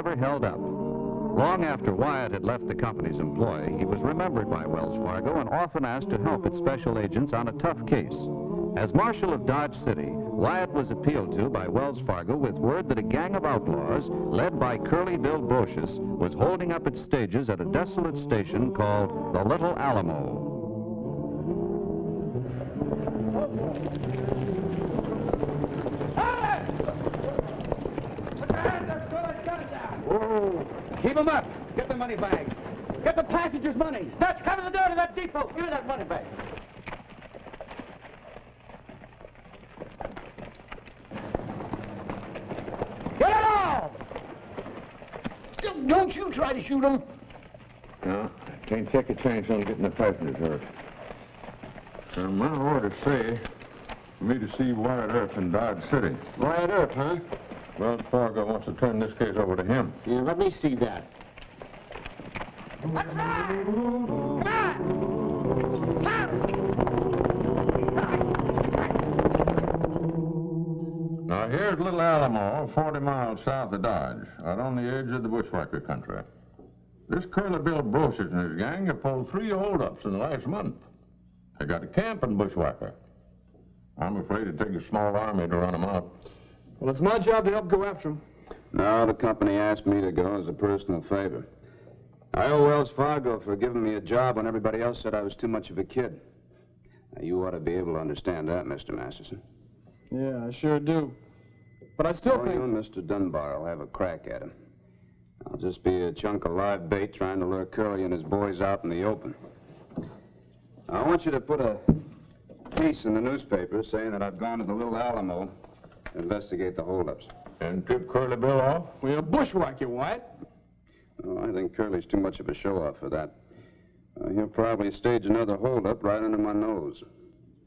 ever held up. Long after Wyatt had left the company's employ, he was remembered by Wells Fargo and often asked to help its special agents on a tough case. As Marshal of Dodge City, Wyatt was appealed to by Wells Fargo with word that a gang of outlaws, led by Curly Bill Brocious, was holding up its stages at a desolate station called the Little Alamo. Whoa! Keep them up! Get the money bag! Get the passengers' money! Dutch, cover the door to that depot! Give me that money bag! Get it all! Don't you try to shoot them! No, I can't take a chance on getting the passengers hurt. My orders say for me to see Wyatt Earp in Dodge City. Wyatt Earp, huh? Wells Fargo wants to turn this case over to him. Yeah, let me see that. Come on! Now, here's Little Alamo, 40 miles south of Dodge, out on the edge of the bushwhacker country. This Curly Bill Brocious and his gang have pulled 3 holdups in the last month. They got a camp in bushwhacker. I'm afraid it'd take a small army to run them out. Well, it's my job to help go after him. No, the company asked me to go as a personal favor. I owe Wells Fargo for giving me a job when everybody else said I was too much of a kid. Now, you ought to be able to understand that, Mr. Masterson. Yeah, I sure do. But I still think... You and Mr. Dunbar will have a crack at him. I'll just be a chunk of live bait trying to lure Curly and his boys out in the open. I want you to put a piece in the newspaper saying that I've gone to the Little Alamo to investigate the holdups. And tip Curly Bill off? We'll bushwhack you, Wyatt. Oh, I think Curly's too much of a show-off for that. He'll probably stage another holdup right under my nose.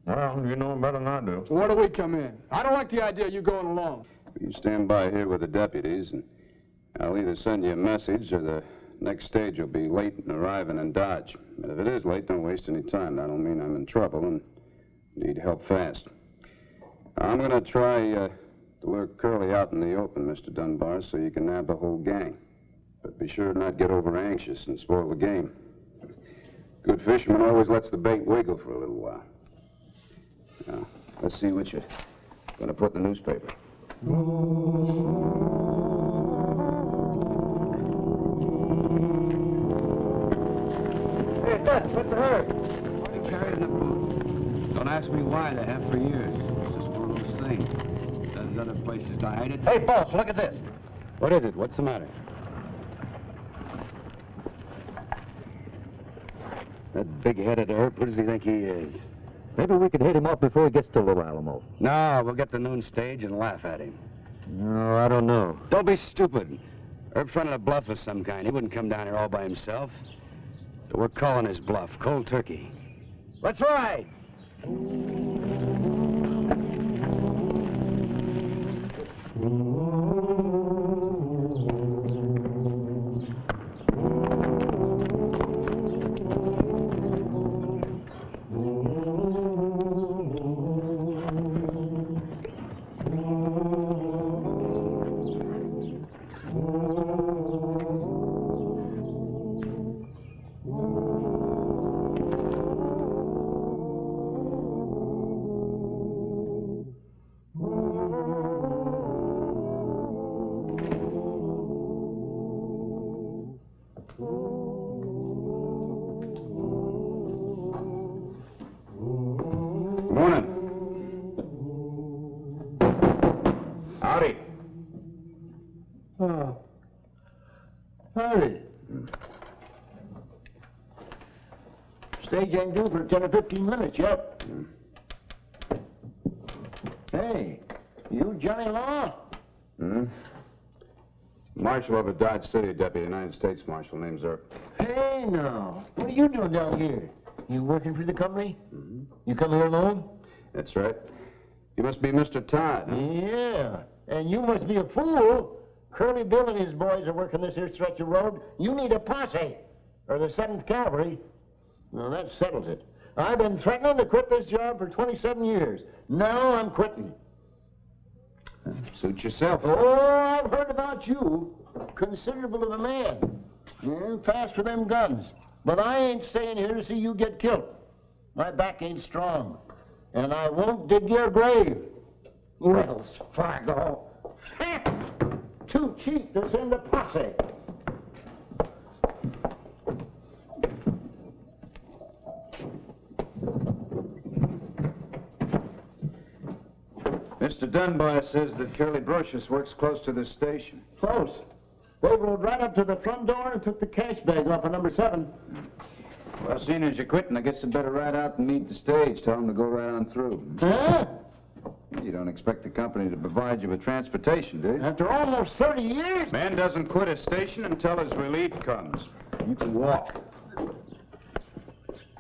Well, you know better than I do. Where do we come in? I don't like the idea of you going along. You stand by here with the deputies, and I'll either send you a message or the next stage will be late in arriving in Dodge. And if it is late, don't waste any time. That'll mean I'm in trouble and need help fast. I'm going to try to lure Curly out in the open, Mr. Dunbar, so you can nab the whole gang. But be sure not get over anxious and spoil the game. Good fisherman always lets the bait wiggle for a little while. Now, let's see what you're going to put in the newspaper. Hey, Dutch, what's the hurry? They carry it in the boot. Don't ask me why. They have for years. It's just one of those things. There's other places to hide it. Hey, boss, look at this. What is it? What's the matter? That big-headed Earp, who does he think he is? Maybe we could hit him off before he gets to Little Alamo. No, we'll get the noon stage and laugh at him. No, I don't know. Don't be stupid. Earp's running a bluff of some kind. He wouldn't come down here all by himself. So we're calling his bluff, cold turkey. Let's ride. Howdy. Oh. Howdy. Stage ain't due for 10 or 15 minutes yet. Hey, you Johnny Law? Marshal of a Dodge City, Deputy United States Marshal, name's Earp. Hey, now. What are you doing down here? You working for the company? You come here alone? That's right. You must be Mr. Todd. Huh? Yeah. And you must be a fool. Curly Bill and his boys are working this here stretch of road. You need a posse, or the 7th Cavalry. Well, that settles it. I've been threatening to quit this job for 27 years. Now I'm quitting. Suit yourself. Oh, I've heard about you. Considerable of a man. Yeah, fast with them guns. But I ain't staying here to see you get killed. My back ain't strong. And I won't dig your grave. Wells Fargo. Too cheap to send a posse. Mr. Dunbar says that Curly Brocious works close to this station. Close. They rode right up to the front door and took the cash bag off of number 7. Well, seeing as you're quitting, I guess you better ride out and meet the stage. Tell them to go right on through. Huh? You don't expect the company to provide you with transportation, do you? After almost 30 years? Man doesn't quit a station until his relief comes. You can walk.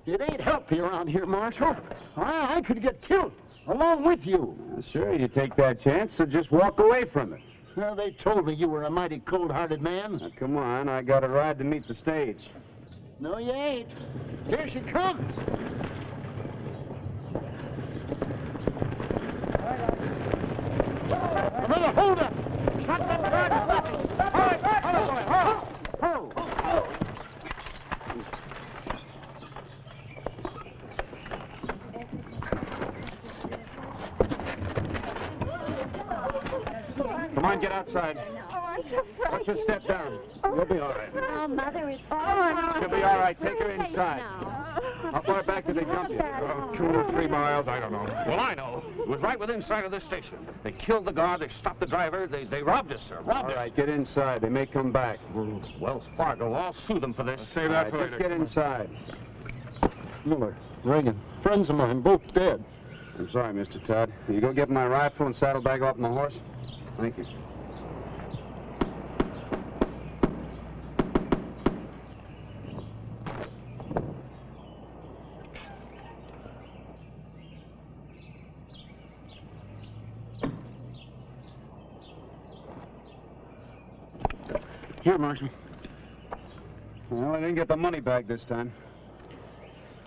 It ain't healthy around here, Marshal. I could get killed along with you. Sure, you take that chance, so just walk away from it. Well, they told me you were a mighty cold-hearted man. Now, come on, I got a ride to meet the stage. No, you ain't. Here she comes. Another hold up. Shotgun guard is left. All right, hold. Come on, get outside. Oh, I'm so frightened. Just step down. You'll be all right. Oh, Mother is all She'll be all right. Take her inside. How far back did they jump you? 2 or 3 miles, I don't know. Well, I know. It was right within sight of this station. They killed the guard, they stopped the driver, they robbed us, sir. Robbed All us. right, get inside. They may come back. Wells Fargo, I'll sue them for this. Save that for Just later. get inside. Miller, Reagan, friends of mine, both dead. I'm sorry, Mr. Todd. You go get my rifle and saddlebag off my horse? Thank you. Here, Marshal. Well, I didn't get the money back this time.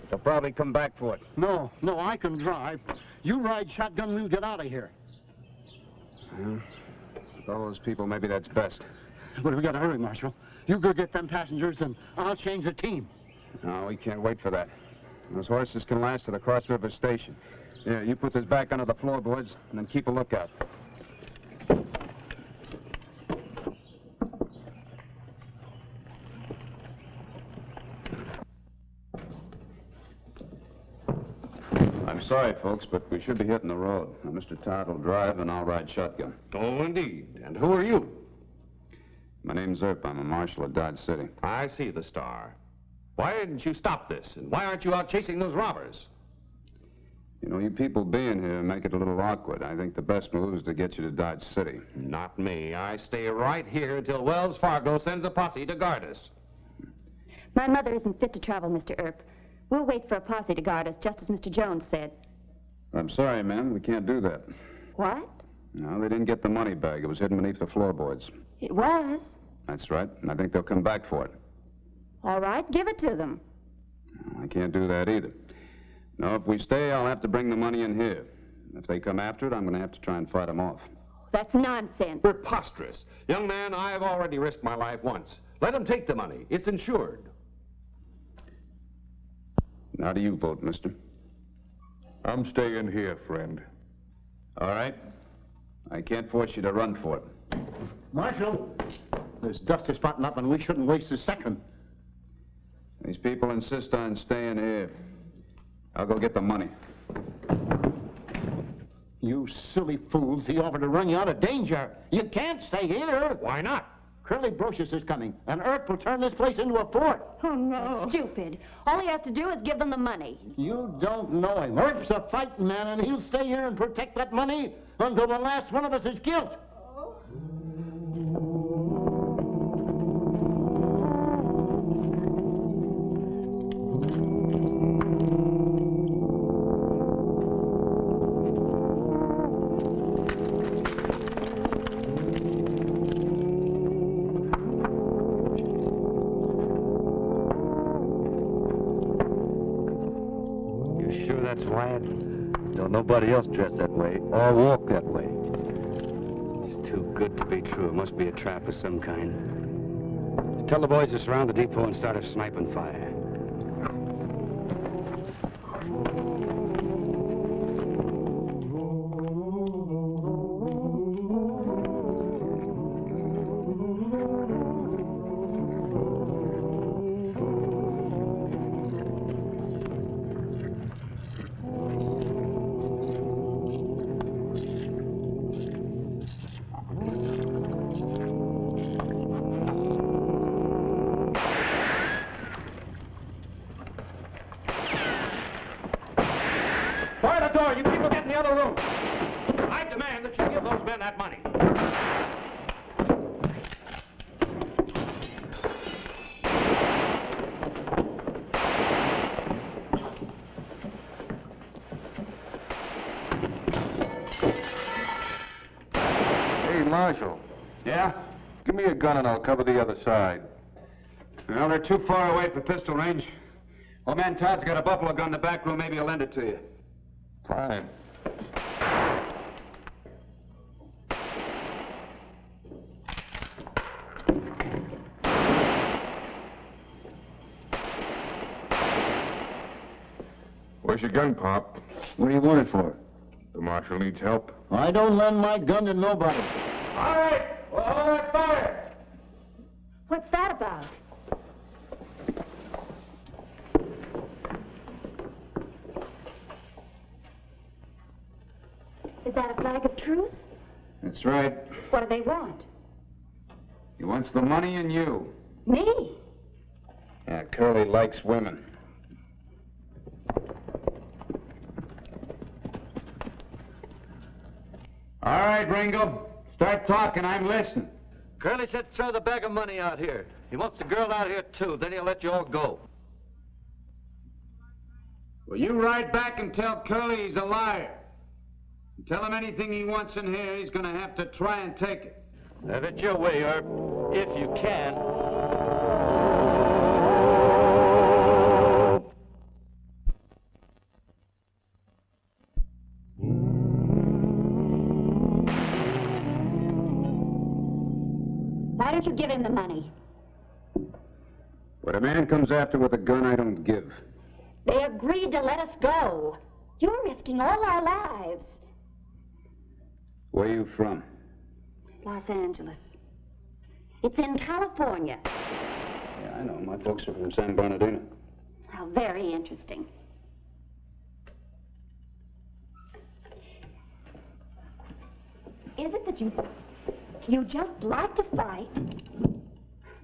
They'll probably come back for it. No, I can drive. You ride shotgun, we'll get out of here. Well, with all those people, maybe that's best. But we gotta hurry, Marshal. You go get them passengers, and I'll change the team. No, we can't wait for that. Those horses can last to the Cross River Station. Yeah, you put this back under the floorboards, and then keep a lookout. I'm sorry, folks, but we should be hitting the road. Now, Mr. Todd will drive, and I'll ride shotgun. Oh, indeed. And who are you? My name's Earp. I'm a marshal of Dodge City. I see the star. Why didn't you stop this? And why aren't you out chasing those robbers? You know, you people being here make it a little awkward. I think the best move is to get you to Dodge City. Not me. I stay right here until Wells Fargo sends a posse to guard us. My mother isn't fit to travel, Mr. Earp. We'll wait for a posse to guard us, just as Mr. Jones said. I'm sorry, ma'am. We can't do that. What? No, they didn't get the money bag. It was hidden beneath the floorboards. It was. That's right, and I think they'll come back for it. All right, give it to them. I can't do that either. No, if we stay, I'll have to bring the money in here. If they come after it, I'm going to have to try and fight them off. That's nonsense. Preposterous. Young man, I've already risked my life once. Let them take the money. It's insured. How do you vote, mister? I'm staying here, friend. All right. I can't force you to run for it. Marshal, there's dust is spotting up, and we shouldn't waste a second. These people insist on staying here. I'll go get the money. You silly fools, he offered to run you out of danger. You can't stay here. Why not? Curly Brocious is coming, and Earp will turn this place into a fort. Oh, no. That's stupid. All he has to do is give them the money. You don't know him. Earp's a fighting man, and he'll stay here and protect that money until the last one of us is killed. You sure that's Wyatt? Don't nobody else dress that way or walk that way. He's Too good to be true. It must be a trap of some kind. Tell the boys to surround the depot and start a sniping fire. Fire the door! You people get in the other room! I demand that you give those men that money. Hey, Marshal. Yeah? Give me a gun and I'll cover the other side. Well, they're too far away for pistol range. Old man Todd's got a buffalo gun in the back room. Maybe he'll lend it to you. Fine. Where's your gun, Pop? What do you want it for? The Marshal needs help. I don't lend my gun to nobody. All right! Well, hold that fire! What's that about? Is that a flag of truce? That's right. What do they want? He wants the money and you. Me? Yeah, Curly likes women. All right, Ringo. Start talking. I'm listening. Curly said throw the bag of money out here. He wants the girl out here, too. Then he'll let you all go. Well, you ride back and tell Curly he's a liar. And tell him anything he wants in here, he's going to have to try and take it. Have it your way, Herb. If you can. Why don't you give him the money? What a man comes after with a gun, I don't give. They agreed to let us go. You're risking all our lives. Where are you from? Los Angeles. It's in California. Yeah, I know. My folks are from San Bernardino. How very interesting. Is it that you just like to fight?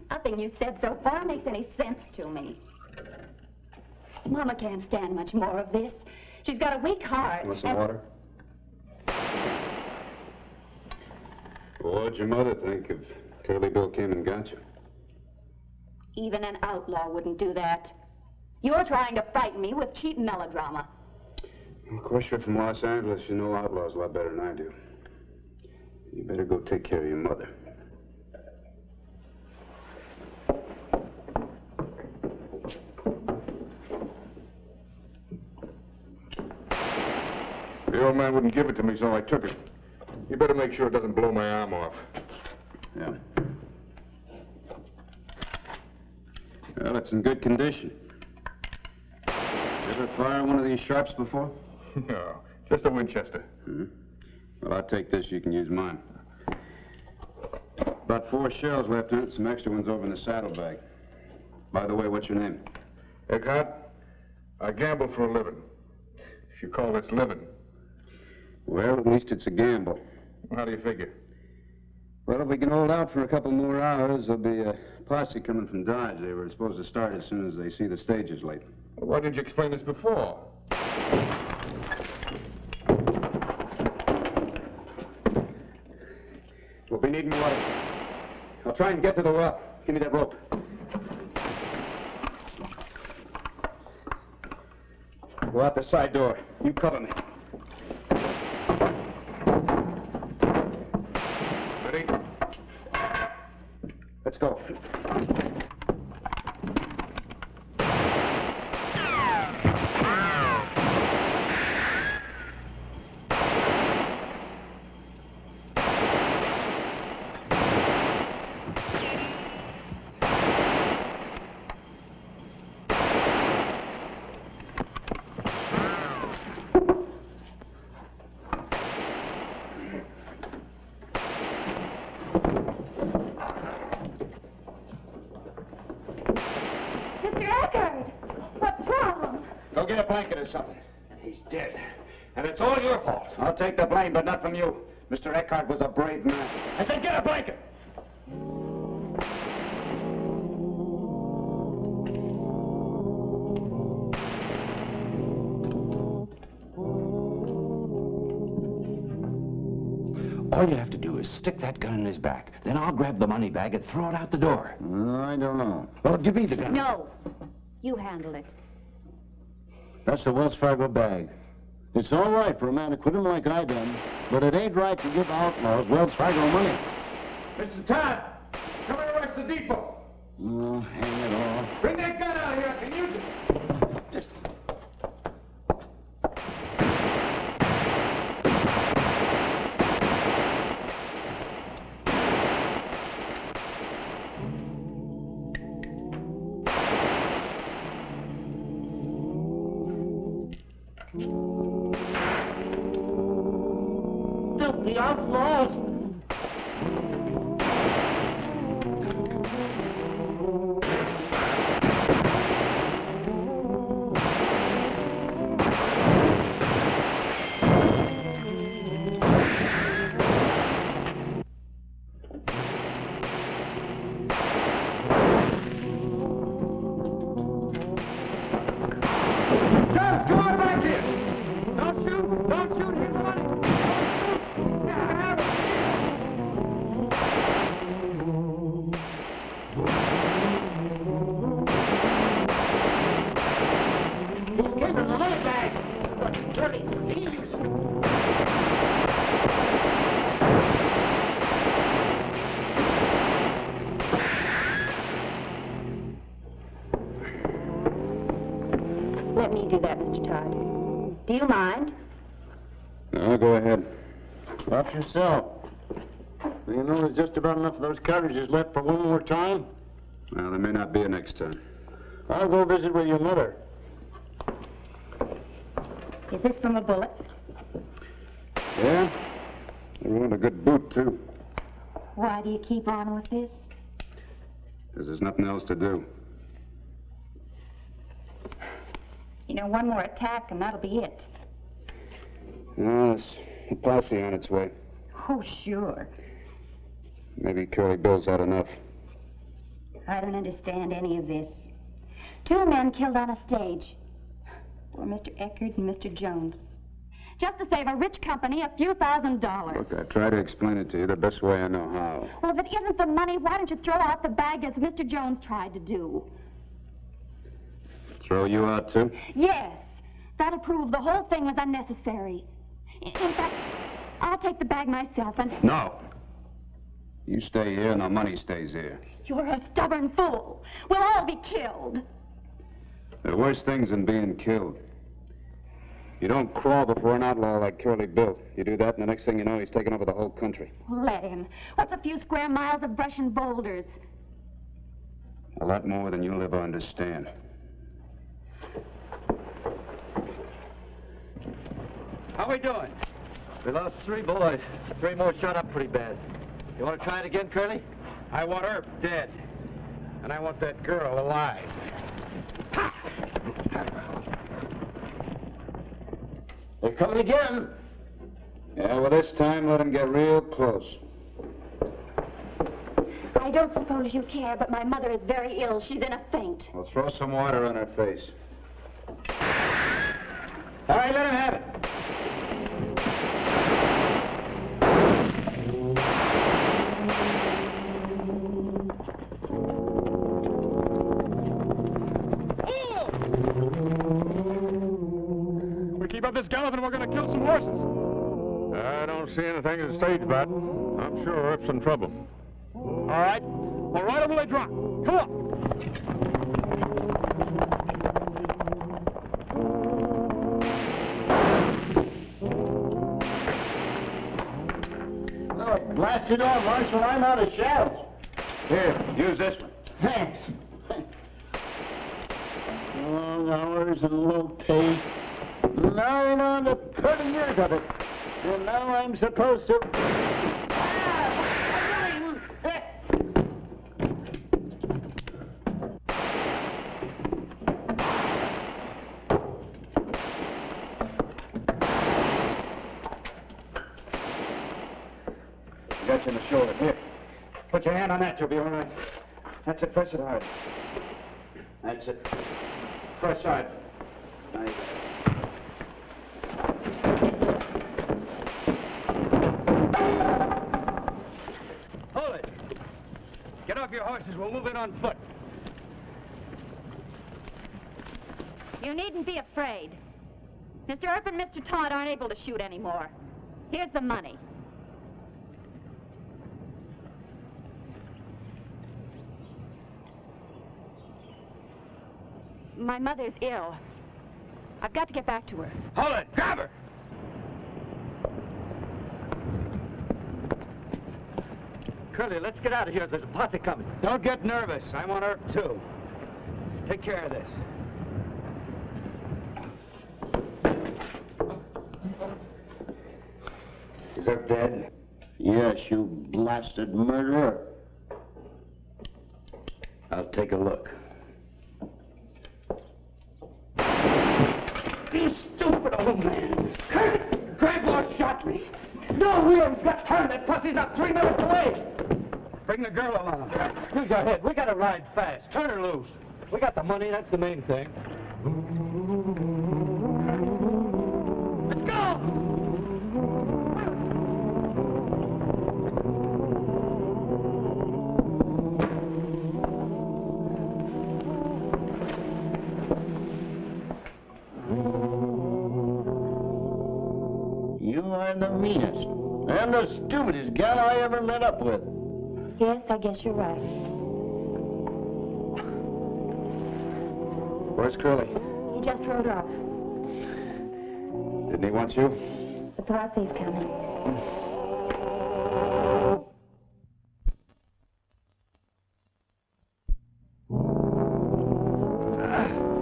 Nothing you said so far makes any sense to me. Mama can't stand much more of this. She's got a weak heart. Want some water? Well, what'd your mother think if Curly Bill came and got you? Even an outlaw wouldn't do that. You're trying to frighten me with cheap melodrama. Of course, you're from Los Angeles. You know outlaws a lot better than I do. You better go take care of your mother. The old man wouldn't give it to me, so I took it. You better make sure it doesn't blow my arm off. Yeah. Well, it's in good condition. You ever fire one of these sharps before? No, just a Winchester. Mm-hmm. Well, I'll take this. You can use mine. About 4 shells left in it. Some extra ones over in the saddlebag. By the way, what's your name? Eckhart, I gamble for a living. If you call this living. Well, at least it's a gamble. How do you figure? Well, if we can hold out for a couple more hours, there'll be a posse coming from Dodge. They were supposed to start as soon as they see the stages late. Well, why didn't you explain this before? We'll be needing water. I'll try and get to the well. Give me that rope. Go out the side door. You cover me. Ready? Let's go. Mr. Eckert! What's wrong? Go get a blanket or something. He's dead. And it's all your fault. I'll take the blame, but not from you. Mr. Eckhart was a brave man. I said get a blanket! All you have to do is stick that gun in his back. Then I'll grab the money bag and throw it out the door. I don't know. Well, give me the gun. No. You handle it. That's the Wells Fargo bag. It's all right for a man to quit him like I done, but it ain't right to give outlaws Wells Fargo money. Mr. Todd, come and arrest the depot. Oh, hang it all. Bring that gun out here. I can use it. The outlaws! Guns, come on back here! Don't shoot! Don't shoot! Here's the money! He's giving the money back! Dirty thieves! Let me do that, Mr. Todd. Do you mind? No, go ahead. Watch yourself. You know there's just about enough of those cartridges left for one more time? Well, there may not be a next time. I'll go visit with your mother. Is this from a bullet? Yeah? I ruined a good boot, too. Why do you keep on with this? Because there's nothing else to do. You know, one more attack and that'll be it. No, there's a posse on its way. Oh, sure. Maybe Curly Bill's had enough. I don't understand any of this. 2 men killed on a stage. Poor Mr. Eckert and Mr. Jones. Just to save a rich company a few $1,000s. Look, I try to explain it to you the best way I know how. Well, if it isn't the money, why don't you throw out the bag as Mr. Jones tried to do? Throw you out, too? Yes. That'll prove the whole thing was unnecessary. In fact, I'll take the bag myself and... No. You stay here and the money stays here. You're a stubborn fool. We'll all be killed. There are worse things than being killed. You don't crawl before an outlaw like Curly Bill. You do that, and the next thing you know, he's taken over the whole country. Let him. What's a few square miles of brush and boulders? A lot more than you'll ever understand. How we doing? We lost 3 boys. 3 more shot up pretty bad. You want to try it again, Curly? I want her dead. And I want that girl alive. They're coming again. Yeah, well, this time let him get real close. I don't suppose you care, but my mother is very ill. She's in a faint. Well, throw some water on her face. All right, let him have it. We keep up this galloping, we're going to kill some horses. I don't see anything to stage about. I'm sure Rip's in trouble. All right. Well, right over they drop. Come on. Oh, blast it all, Marshal. I'm out of shells. Here, use this one. Thanks. Long hours and low pay. Now on to 30 years of it. And now I'm supposed to... punch in the shoulder. Here. Put your hand on that, you'll be all right. That's it. Press it hard. That's it. Press hard. Nice. Hold it. Get off your horses. We'll move in on foot. You needn't be afraid. Mr. Earp and Mr. Todd aren't able to shoot anymore. Here's the money. My mother's ill. I've got to get back to her. Hold it. Grab her. Curly, let's get out of here. There's a posse coming. Don't get nervous. I want Earp, too. Take care of this. Is Earp dead? Yes, you blasted murderer. I'll take a look. You stupid old man. Kurt, Dragmore shot me. No wheels got turned. That pussy's not 3 minutes away. Bring the girl along. Use your head. We gotta ride fast. Turn her loose. We got the money. That's the main thing. Let's go! You are the meanest and the stupidest gal I ever met up with. Yes, I guess you're right. Where's Curly? He just rode off. Didn't he want you? The posse's coming.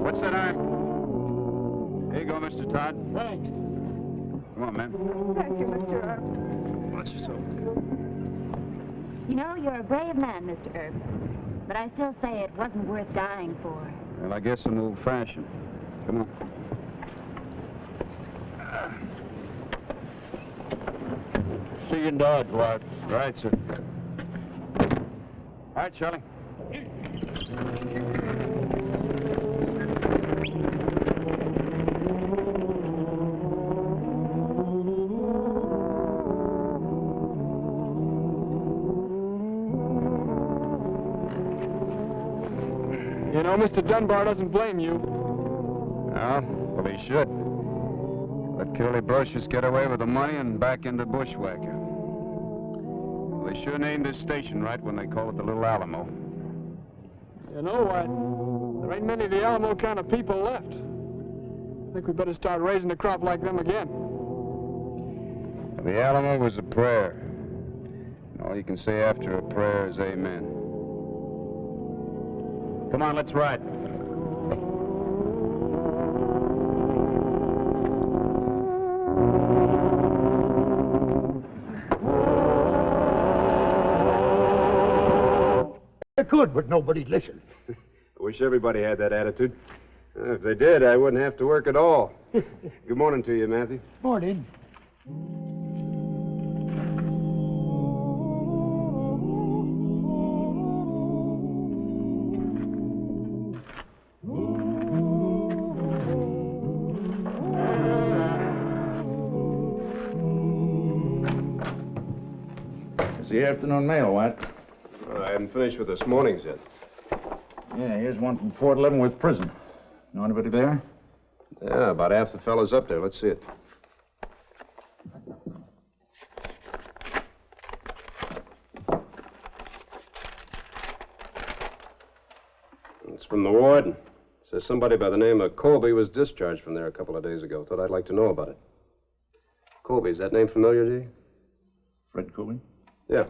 What's that arm? Here you go, Mr. Todd. Thanks. Come on, man. Thank you, Mr. Earp. Watch yourself. You know, you're a brave man, Mr. Earp. But I still say it wasn't worth dying for. Well, I guess I'm old-fashioned. Come on. See you in Dodge, Wyatt. Right, sir. All right, Charlie. You know, Mr. Dunbar doesn't blame you. Well, he should. Let Curly Brocious get away with the money and back into bushwhacker. Well, they sure named this station right when they call it the Little Alamo. You know what? There ain't many of the Alamo kind of people left. I think we better start raising a crop like them again. The Alamo was a prayer. And all you can say after a prayer is amen. Come on, let's ride. I could, but nobody'd listen. I wish everybody had that attitude. If they did, I wouldn't have to work at all. Good morning to you, Matthew. Morning. It's the afternoon mail, White. I haven't finished with this morning's yet. Yeah, here's one from Fort Leavenworth Prison. Know anybody there? Yeah, about half the fellows up there. Let's see it. It's from the warden. Says somebody by the name of Colby was discharged from there a couple of days ago. Thought I'd like to know about it. Colby, is that name familiar to you? Fred Colby? Yeah.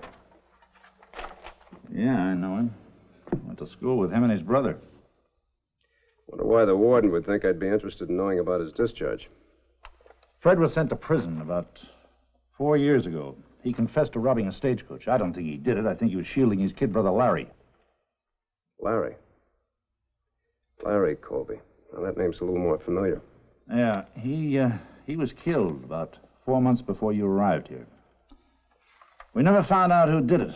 Yeah, I know him. Went to school with him and his brother. Wonder why the warden would think I'd be interested in knowing about his discharge. Fred was sent to prison about 4 years ago. He confessed to robbing a stagecoach. I don't think he did it. I think he was shielding his kid brother Larry. Larry. Larry Colby. Now, that name's a little more familiar. Yeah, he was killed about 4 months before you arrived here. We never found out who did it.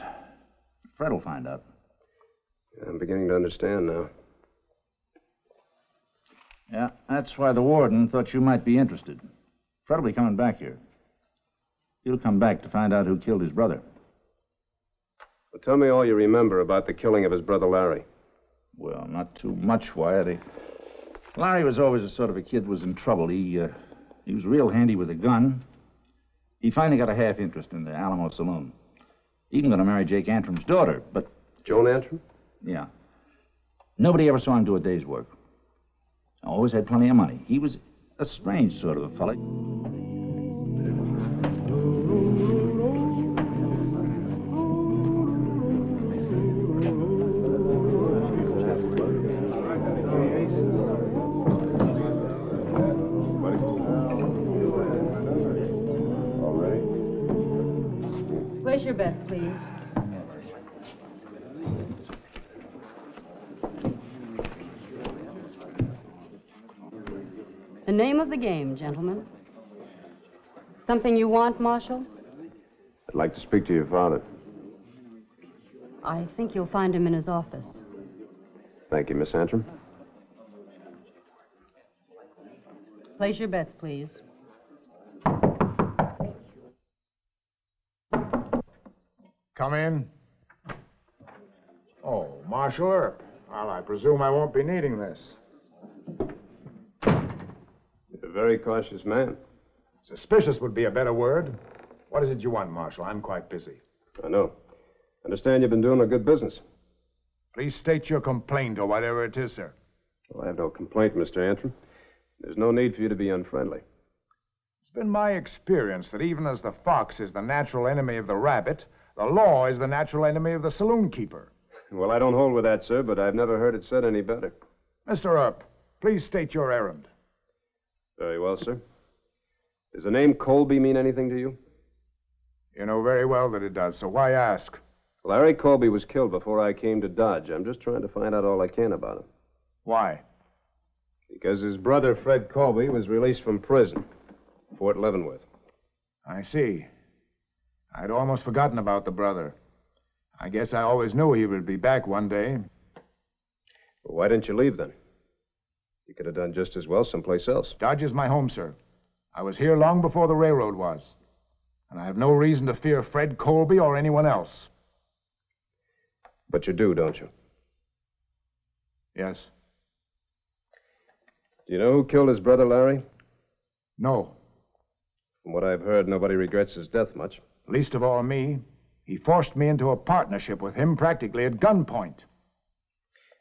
Fred will find out. I'm beginning to understand now. Yeah, that's why the warden thought you might be interested. Fred will be coming back here. He'll come back to find out who killed his brother. Well, tell me all you remember about the killing of his brother Larry. Well, not too much, Wyatt. Larry was always the sort of a kid who was in trouble. He was real handy with a gun. He finally got a half interest in the Alamo Saloon. Even going to marry Jake Antrim's daughter, but... Joan Antrim? Yeah. Nobody ever saw him do a day's work. Always had plenty of money. He was a strange sort of a fella. Place your bets, please. The name of the game, gentlemen. Something you want, Marshal? I'd like to speak to your father. I think you'll find him in his office. Thank you, Miss Antrim. Place your bets, please. Come in. Oh, Marshal Earp. Well, I presume I won't be needing this. You're a very cautious man. Suspicious would be a better word. What is it you want, Marshal? I'm quite busy. I know. Understand you've been doing a good business. Please state your complaint or whatever it is, sir. Well, I have no complaint, Mr. Antrim. There's no need for you to be unfriendly. It's been my experience that even as the fox is the natural enemy of the rabbit, the law is the natural enemy of the saloon keeper. Well, I don't hold with that, sir, but I've never heard it said any better. Mr. Earp, please state your errand. Very well, sir. Does the name Colby mean anything to you? You know very well that it does, so why ask? Larry Colby was killed before I came to Dodge. I'm just trying to find out all I can about him. Why? Because his brother, Fred Colby, was released from prison, Fort Leavenworth. I see. I'd almost forgotten about the brother. I guess I always knew he would be back one day. Well, why didn't you leave then? You could have done just as well someplace else. Dodge is my home, sir. I was here long before the railroad was. And I have no reason to fear Fred Colby or anyone else. But you do, don't you? Yes. Do you know who killed his brother, Larry? No. From what I've heard, nobody regrets his death much. Least of all me. He forced me into a partnership with him practically at gunpoint.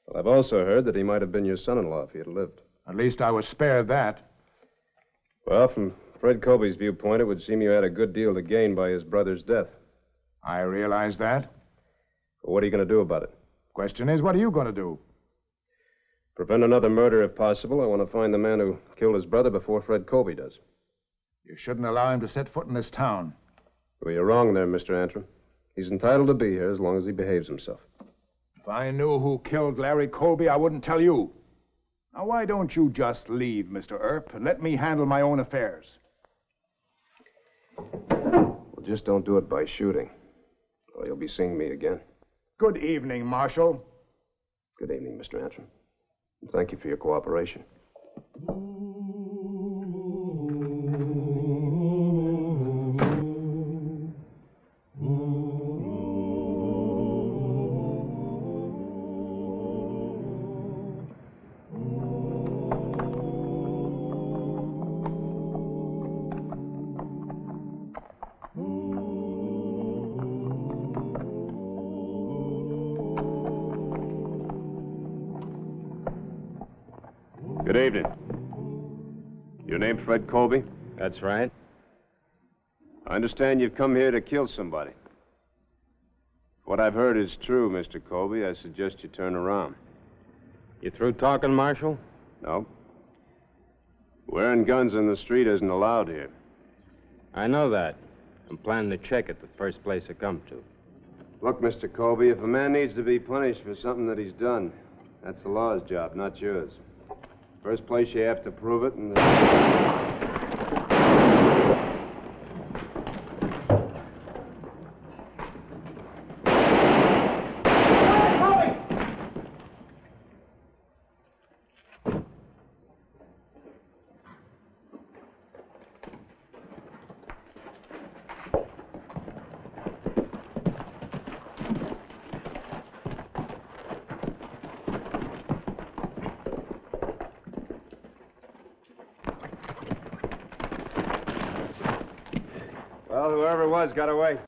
Well, I've also heard that he might have been your son-in-law if he had lived. At least I was spared that. Well, from Fred Colby's viewpoint, it would seem you had a good deal to gain by his brother's death. I realize that. Well, what are you going to do about it? Question is, what are you going to do? Prevent another murder if possible. I want to find the man who killed his brother before Fred Colby does. You shouldn't allow him to set foot in this town. Well, you're wrong there, Mr. Antrim. He's entitled to be here as long as he behaves himself. If I knew who killed Larry Colby, I wouldn't tell you. Now, why don't you just leave, Mr. Earp, and let me handle my own affairs? Well, just don't do it by shooting, or you'll be seeing me again. Good evening, Marshal. Good evening, Mr. Antrim. And thank you for your cooperation. Good evening. Your name Fred Colby? That's right. I understand you've come here to kill somebody. If what I've heard is true, Mr. Colby, I suggest you turn around. You through talking, Marshal? No. Wearing guns in the street isn't allowed here. I know that. I'm planning to check it the first place I come to. Look, Mr. Colby, if a man needs to be punished for something that he's done, that's the law's job, not yours. First place, you have to prove it, and Well, whoever it was got away.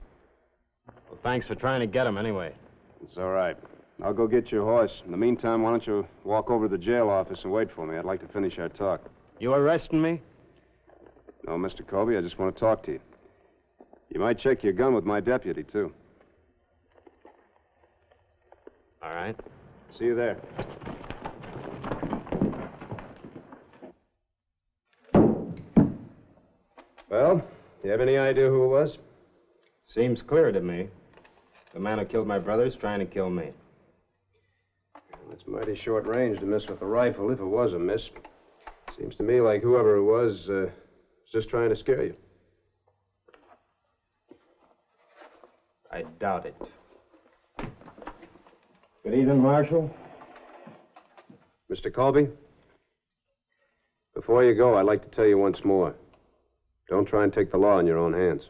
Well, thanks for trying to get him anyway. It's all right. I'll go get your horse. In the meantime, why don't you walk over to the jail office and wait for me? I'd like to finish our talk. You arresting me? No, Mr. Colby, I just want to talk to you. You might check your gun with my deputy, too. All right. See you there. Well, do you have any idea who it was? Seems clear to me. The man who killed my brother is trying to kill me. It's mighty short range to miss with a rifle, if it was a miss. Seems to me like whoever it was just trying to scare you. I doubt it. Good evening, Marshal. Mr. Colby, before you go, I'd like to tell you once more. Don't try and take the law in your own hands.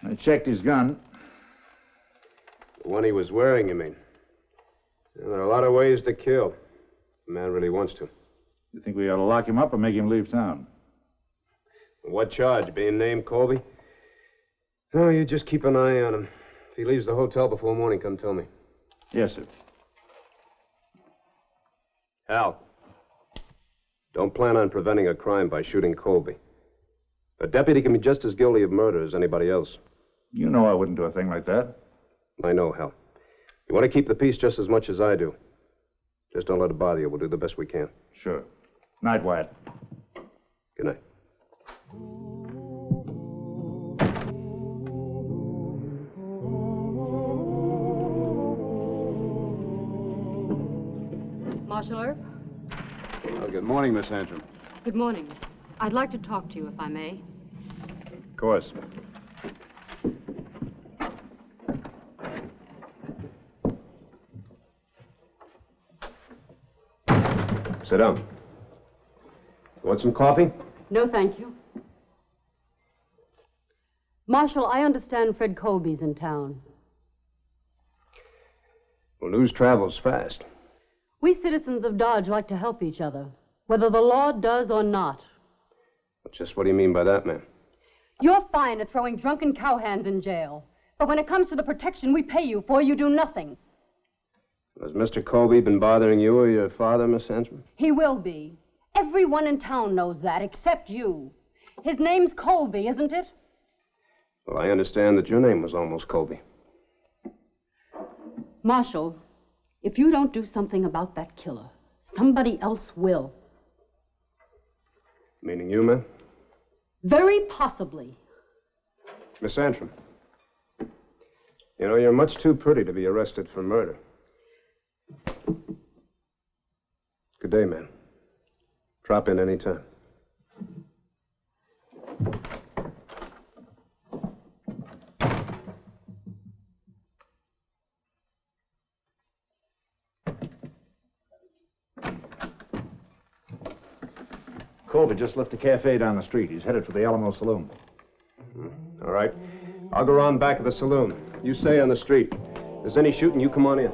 I checked his gun. The one he was wearing, you mean? Well, there are a lot of ways to kill. If the man really wants to. You think we ought to lock him up or make him leave town? What charge? Being named Colby? No, you just keep an eye on him. If he leaves the hotel before morning, come tell me. Yes, sir. Hal, don't plan on preventing a crime by shooting Colby. A deputy can be just as guilty of murder as anybody else. You know I wouldn't do a thing like that. I know, Hal. You want to keep the peace just as much as I do. Just don't let it bother you. We'll do the best we can. Sure. Night, Wyatt. Good night. Marshal Earp? Well, good morning, Miss Antrim. Good morning. I'd like to talk to you, if I may. Of course. Sit down. You want some coffee? No, thank you. Marshal, I understand Fred Colby's in town. Well, news travels fast. We citizens of Dodge like to help each other, whether the law does or not. Just what do you mean by that, ma'am? You're fine at throwing drunken cowhands in jail, but when it comes to the protection we pay you for, you do nothing. Has Mr. Colby been bothering you or your father, Miss Antrim? He will be. Everyone in town knows that, except you. His name's Colby, isn't it? Well, I understand that your name was almost Colby. Marshal, if you don't do something about that killer, somebody else will. Meaning you, ma'am? Very possibly. Miss Antrim, you know, you're much too pretty to be arrested for murder. Good day, ma'am. Drop in any time. Colby just left the cafe down the street. He's headed for the Alamo Saloon. All right. I'll go around back of the saloon. You stay on the street. If there's any shooting, you come on in.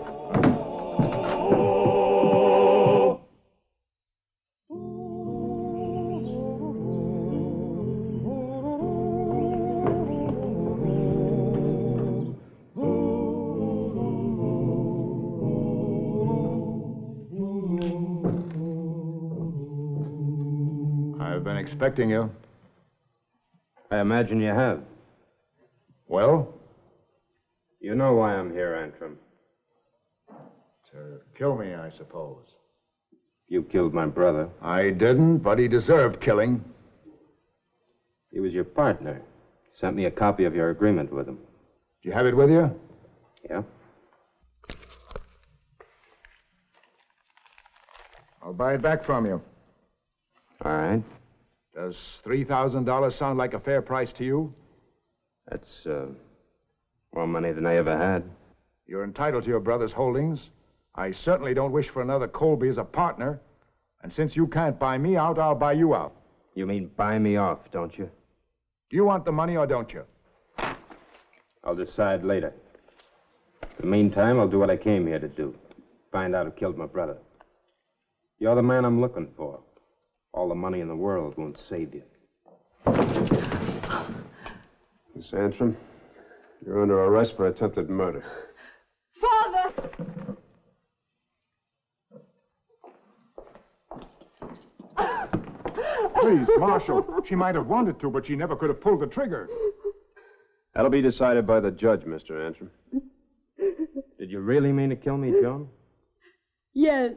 I've been expecting you. I imagine you have. Well? You know why I'm here, Antrim. To kill me, I suppose. You killed my brother. I didn't, but he deserved killing. He was your partner. Sent me a copy of your agreement with him. Do you have it with you? Yeah. I'll buy it back from you. All right. Does $3,000 sound like a fair price to you? That's, more money than I ever had. You're entitled to your brother's holdings. I certainly don't wish for another Colby as a partner. And since you can't buy me out, I'll buy you out. You mean buy me off, don't you? Do you want the money or don't you? I'll decide later. In the meantime, I'll do what I came here to do. Find out who killed my brother. You're the man I'm looking for. All the money in the world won't save you. Miss Antrim, you're under arrest for attempted murder. Father! Please, Marshal. She might have wanted to, but she never could have pulled the trigger. That'll be decided by the judge, Mr. Antrim. Did you really mean to kill me, Joan? Yes,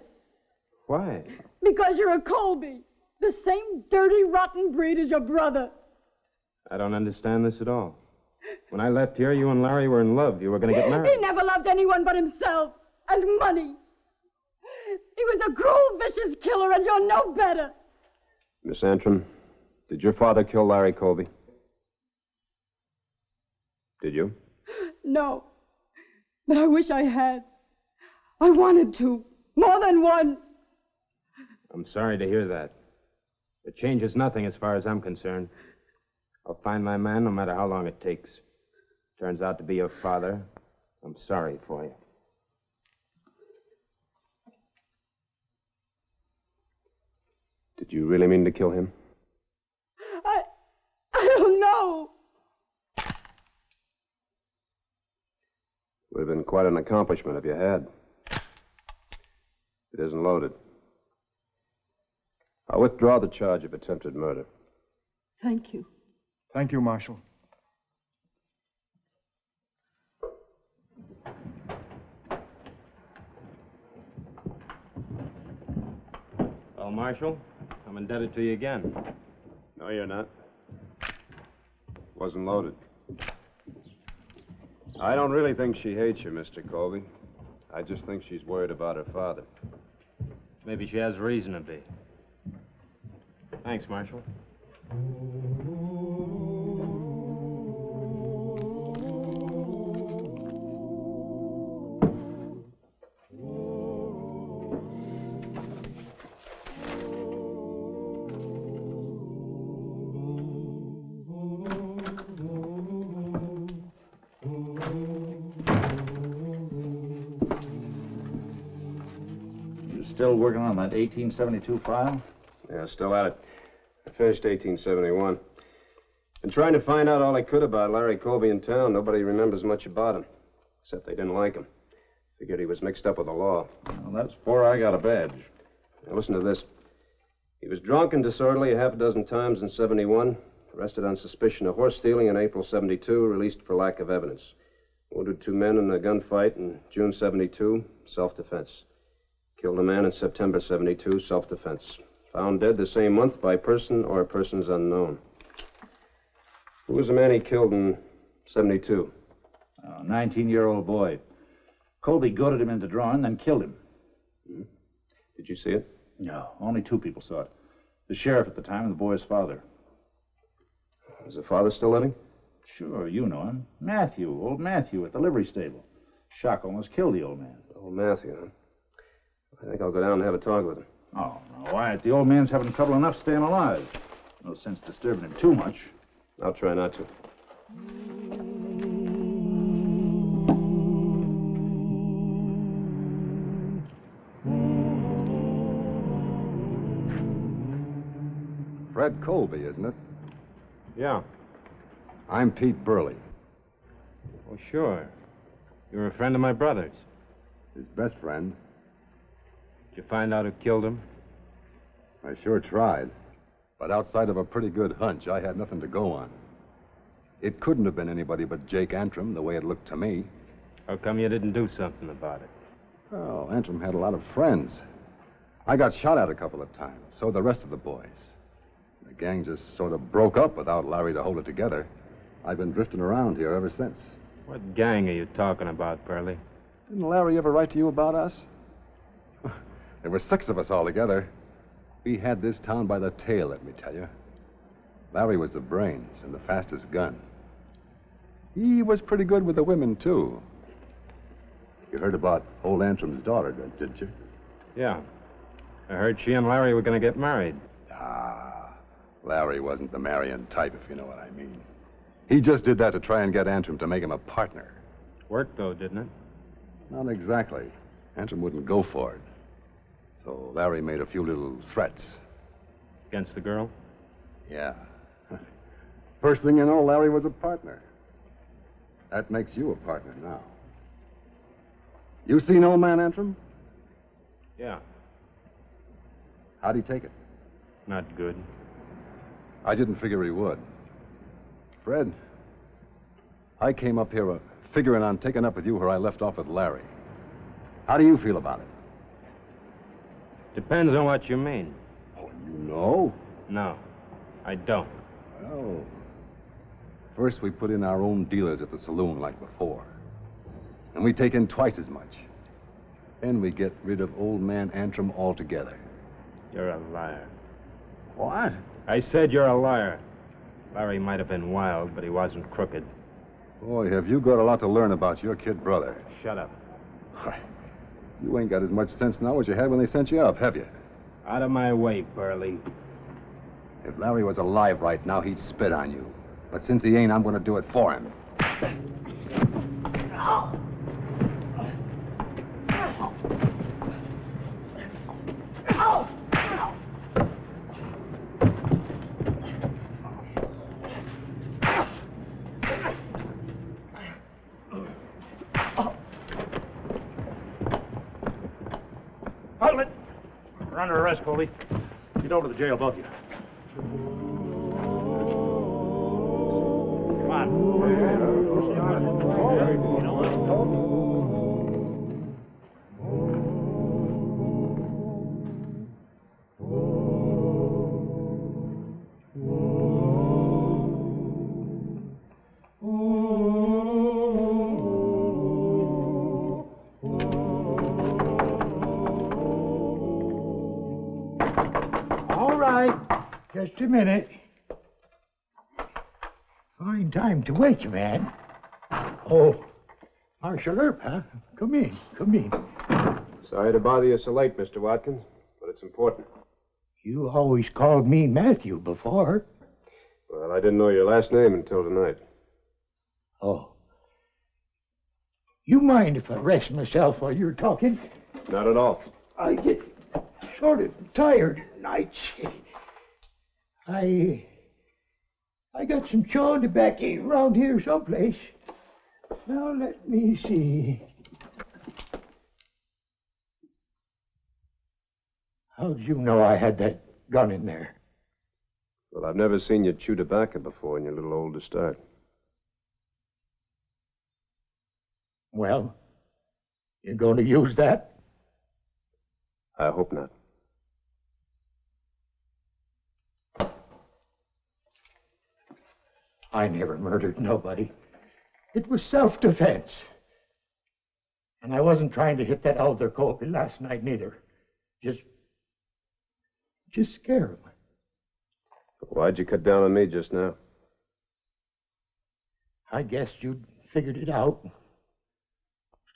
Why? because you're a Colby. The same dirty, rotten breed as your brother. I don't understand this at all. When I left here, you and Larry were in love. You were going to get married. He never loved anyone but himself and money. He was a cruel, vicious killer, and you're no better. Miss Antrim, did your father kill Larry Colby? Did you? No, but I wish I had. I wanted to, more than once. I'm sorry to hear that. It changes nothing as far as I'm concerned. I'll find my man no matter how long it takes. Turns out to be your father. I'm sorry for you. Did you really mean to kill him? I don't know. Would have been quite an accomplishment if you had. It isn't loaded. I'll withdraw the charge of attempted murder. Thank you. Thank you, Marshal. Well, Marshal, I'm indebted to you again. No, you're not. Wasn't loaded. I don't really think she hates you, Mr. Colby. I just think she's worried about her father. Maybe she has reason to be. Thanks, Marshal. Still working on that 1872 file? Yeah, still at it. I finished 1871. Been trying to find out all I could about Larry Colby in town. Nobody remembers much about him, except they didn't like him. Figured he was mixed up with the law. Well, that's before I got a badge. Now, listen to this. He was drunk and disorderly a half a dozen times in 71, arrested on suspicion of horse stealing in April 72, released for lack of evidence. Wounded 2 men in a gunfight in June 72, self-defense. Killed a man in September 72, self-defense. Found dead the same month by person or persons unknown. Who was the man he killed in 72? A 19-year-old boy. Colby goaded him into drawing, then killed him. Hmm. Did you see it? No, only 2 people saw it. The sheriff at the time and the boy's father. Is the father still living? Sure, you know him. Matthew, old Matthew at the livery stable. Shock almost killed the old man. Old Matthew, huh? I think I'll go down and have a talk with him. Oh, no, Wyatt, the old man's having trouble enough staying alive. No sense disturbing him too much. I'll try not to. Fred Colby, isn't it? Yeah. I'm Pete Burley. Oh, sure. You're a friend of my brother's. His best friend. Did you find out who killed him? I sure tried. But outside of a pretty good hunch, I had nothing to go on. It couldn't have been anybody but Jake Antrim, the way it looked to me. How come you didn't do something about it? Well, Antrim had a lot of friends. I got shot at a couple of times, so the rest of the boys. The gang just sort of broke up without Larry to hold it together. I've been drifting around here ever since. What gang are you talking about, Pearlie? Didn't Larry ever write to you about us? There were 6 of us all together. We had this town by the tail, let me tell you. Larry was the brains and the fastest gun. He was pretty good with the women, too. You heard about old Antrim's daughter, didn't you? Yeah. I heard she and Larry were going to get married. Ah, Larry wasn't the marrying type, if you know what I mean. He just did that to try and get Antrim to make him a partner. Worked, though, didn't it? Not exactly. Antrim wouldn't go for it. So Larry made a few little threats. Against the girl? Yeah. First thing you know, Larry was a partner. That makes you a partner now. You seen old man Antrim? Yeah. How'd he take it? Not good. I didn't figure he would. Fred, I came up here figuring on taking up with you where I left off with Larry. How do you feel about it? Depends on what you mean. Oh, you know? No, I don't. Well, first we put in our own dealers at the saloon like before. And we take in twice as much. Then we get rid of old man Antrim altogether. You're a liar. What? I said you're a liar. Larry might have been wild, but he wasn't crooked. Boy, have you got a lot to learn about your kid brother. Shut up. You ain't got as much sense now as you had when they sent you up, have you? Out of my way, Burley. If Larry was alive right now, he'd spit on you. But since he ain't, I'm going to do it for him. Outlet! We're under arrest, Colby. Get over to the jail, both of you. Come All right. Just a minute. Fine time to wake you, man. Oh, Marshal Earp, huh? Come in, come in. Sorry to bother you so late, Mr. Watkins, but it's important. You always called me Matthew before. Well, I didn't know your last name until tonight. Oh. You mind if I rest myself while you're talking? Not at all. I get sort of tired nights. I got some chawing tobacco around here someplace. Now, let me see. How'd you know I had that gun in there? Well, I've never seen you chew tobacco before, and you're a little old to start. Well, you going to use that? I hope not. I never murdered nobody. It was self-defense. And I wasn't trying to hit that Alder Colby last night, neither. Just scare him. Why'd you cut down on me just now? I guessed you'd figured it out. Was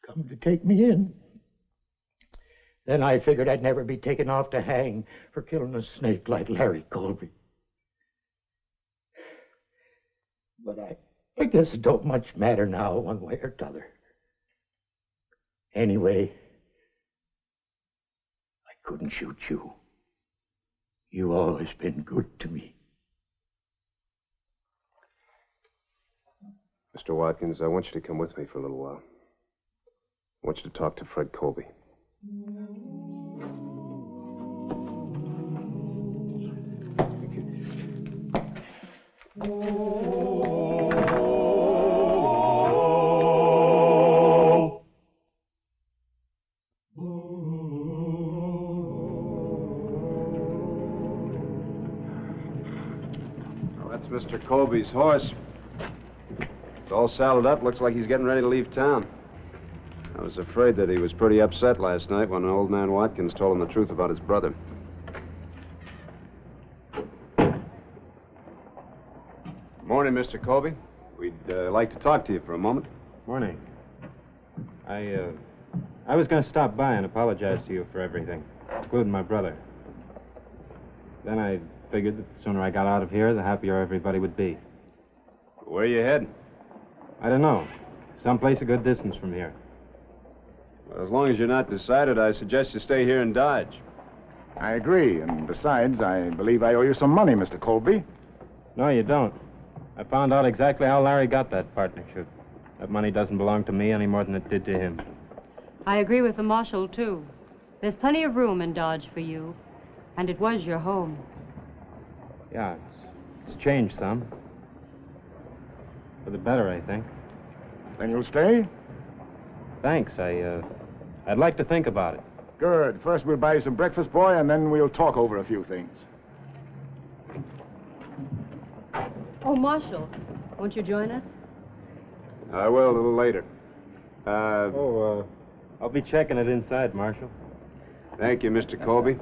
coming to take me in. Then I figured I'd never be taken off to hang for killing a snake like Larry Colby. But I guess it don't much matter now, one way or t'other. Anyway, I couldn't shoot you. You always been good to me. Mr. Watkins, I want you to come with me for a little while. I want you to talk to Fred Colby. Mr. Colby's horse. It's all saddled up. Looks like he's getting ready to leave town. I was afraid that he was pretty upset last night when old man Watkins told him the truth about his brother. Morning, Mr. Colby. We'd like to talk to you for a moment. Morning. I was going to stop by and apologize to you for everything, including my brother. Then I figured that the sooner I got out of here, the happier everybody would be. Where are you heading? I don't know. Someplace a good distance from here. Well, as long as you're not decided, I suggest you stay here in Dodge. I agree, and besides, I believe I owe you some money, Mr. Colby. No, you don't. I found out exactly how Larry got that partnership. That money doesn't belong to me any more than it did to him. I agree with the marshal, too. There's plenty of room in Dodge for you, and it was your home. Yeah, it's changed some. For the better, I think. Then you'll stay? Thanks. I'd like to think about it. Good. First we'll buy you some breakfast, boy, and then we'll talk over a few things. Oh, Marshal, won't you join us? I will a little later. I'll be checking it inside, Marshal. Thank you, Mr. Colby.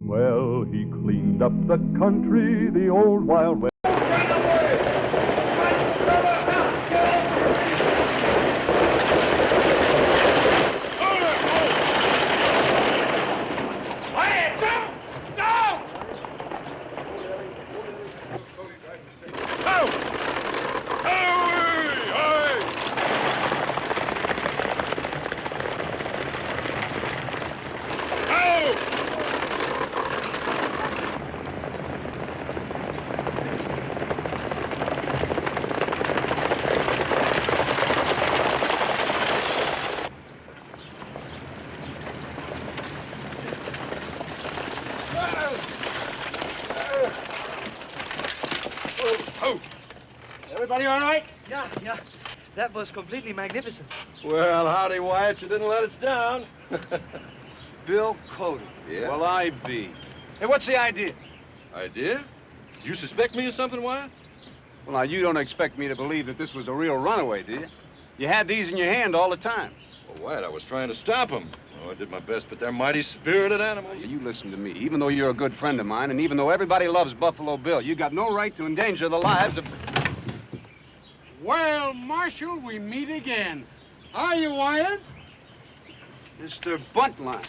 Well, he cleaned up the country, the old Wild West. Everybody all right? Yeah. That was completely magnificent. Well, howdy, Wyatt. You didn't let us down. Bill Cody. Yeah? Well, I be. Hey, what's the idea? Idea? You suspect me of something, Wyatt? Well, now, you don't expect me to believe that this was a real runaway, do you? You had these in your hand all the time. Well, Wyatt, I was trying to stop them. Oh, I did my best, but they're mighty spirited animals. Now, you listen to me. Even though you're a good friend of mine, and even though everybody loves Buffalo Bill, you got no right to endanger the lives of... Well, Marshal, we meet again. Are you, Wyatt? Mr. Buntline.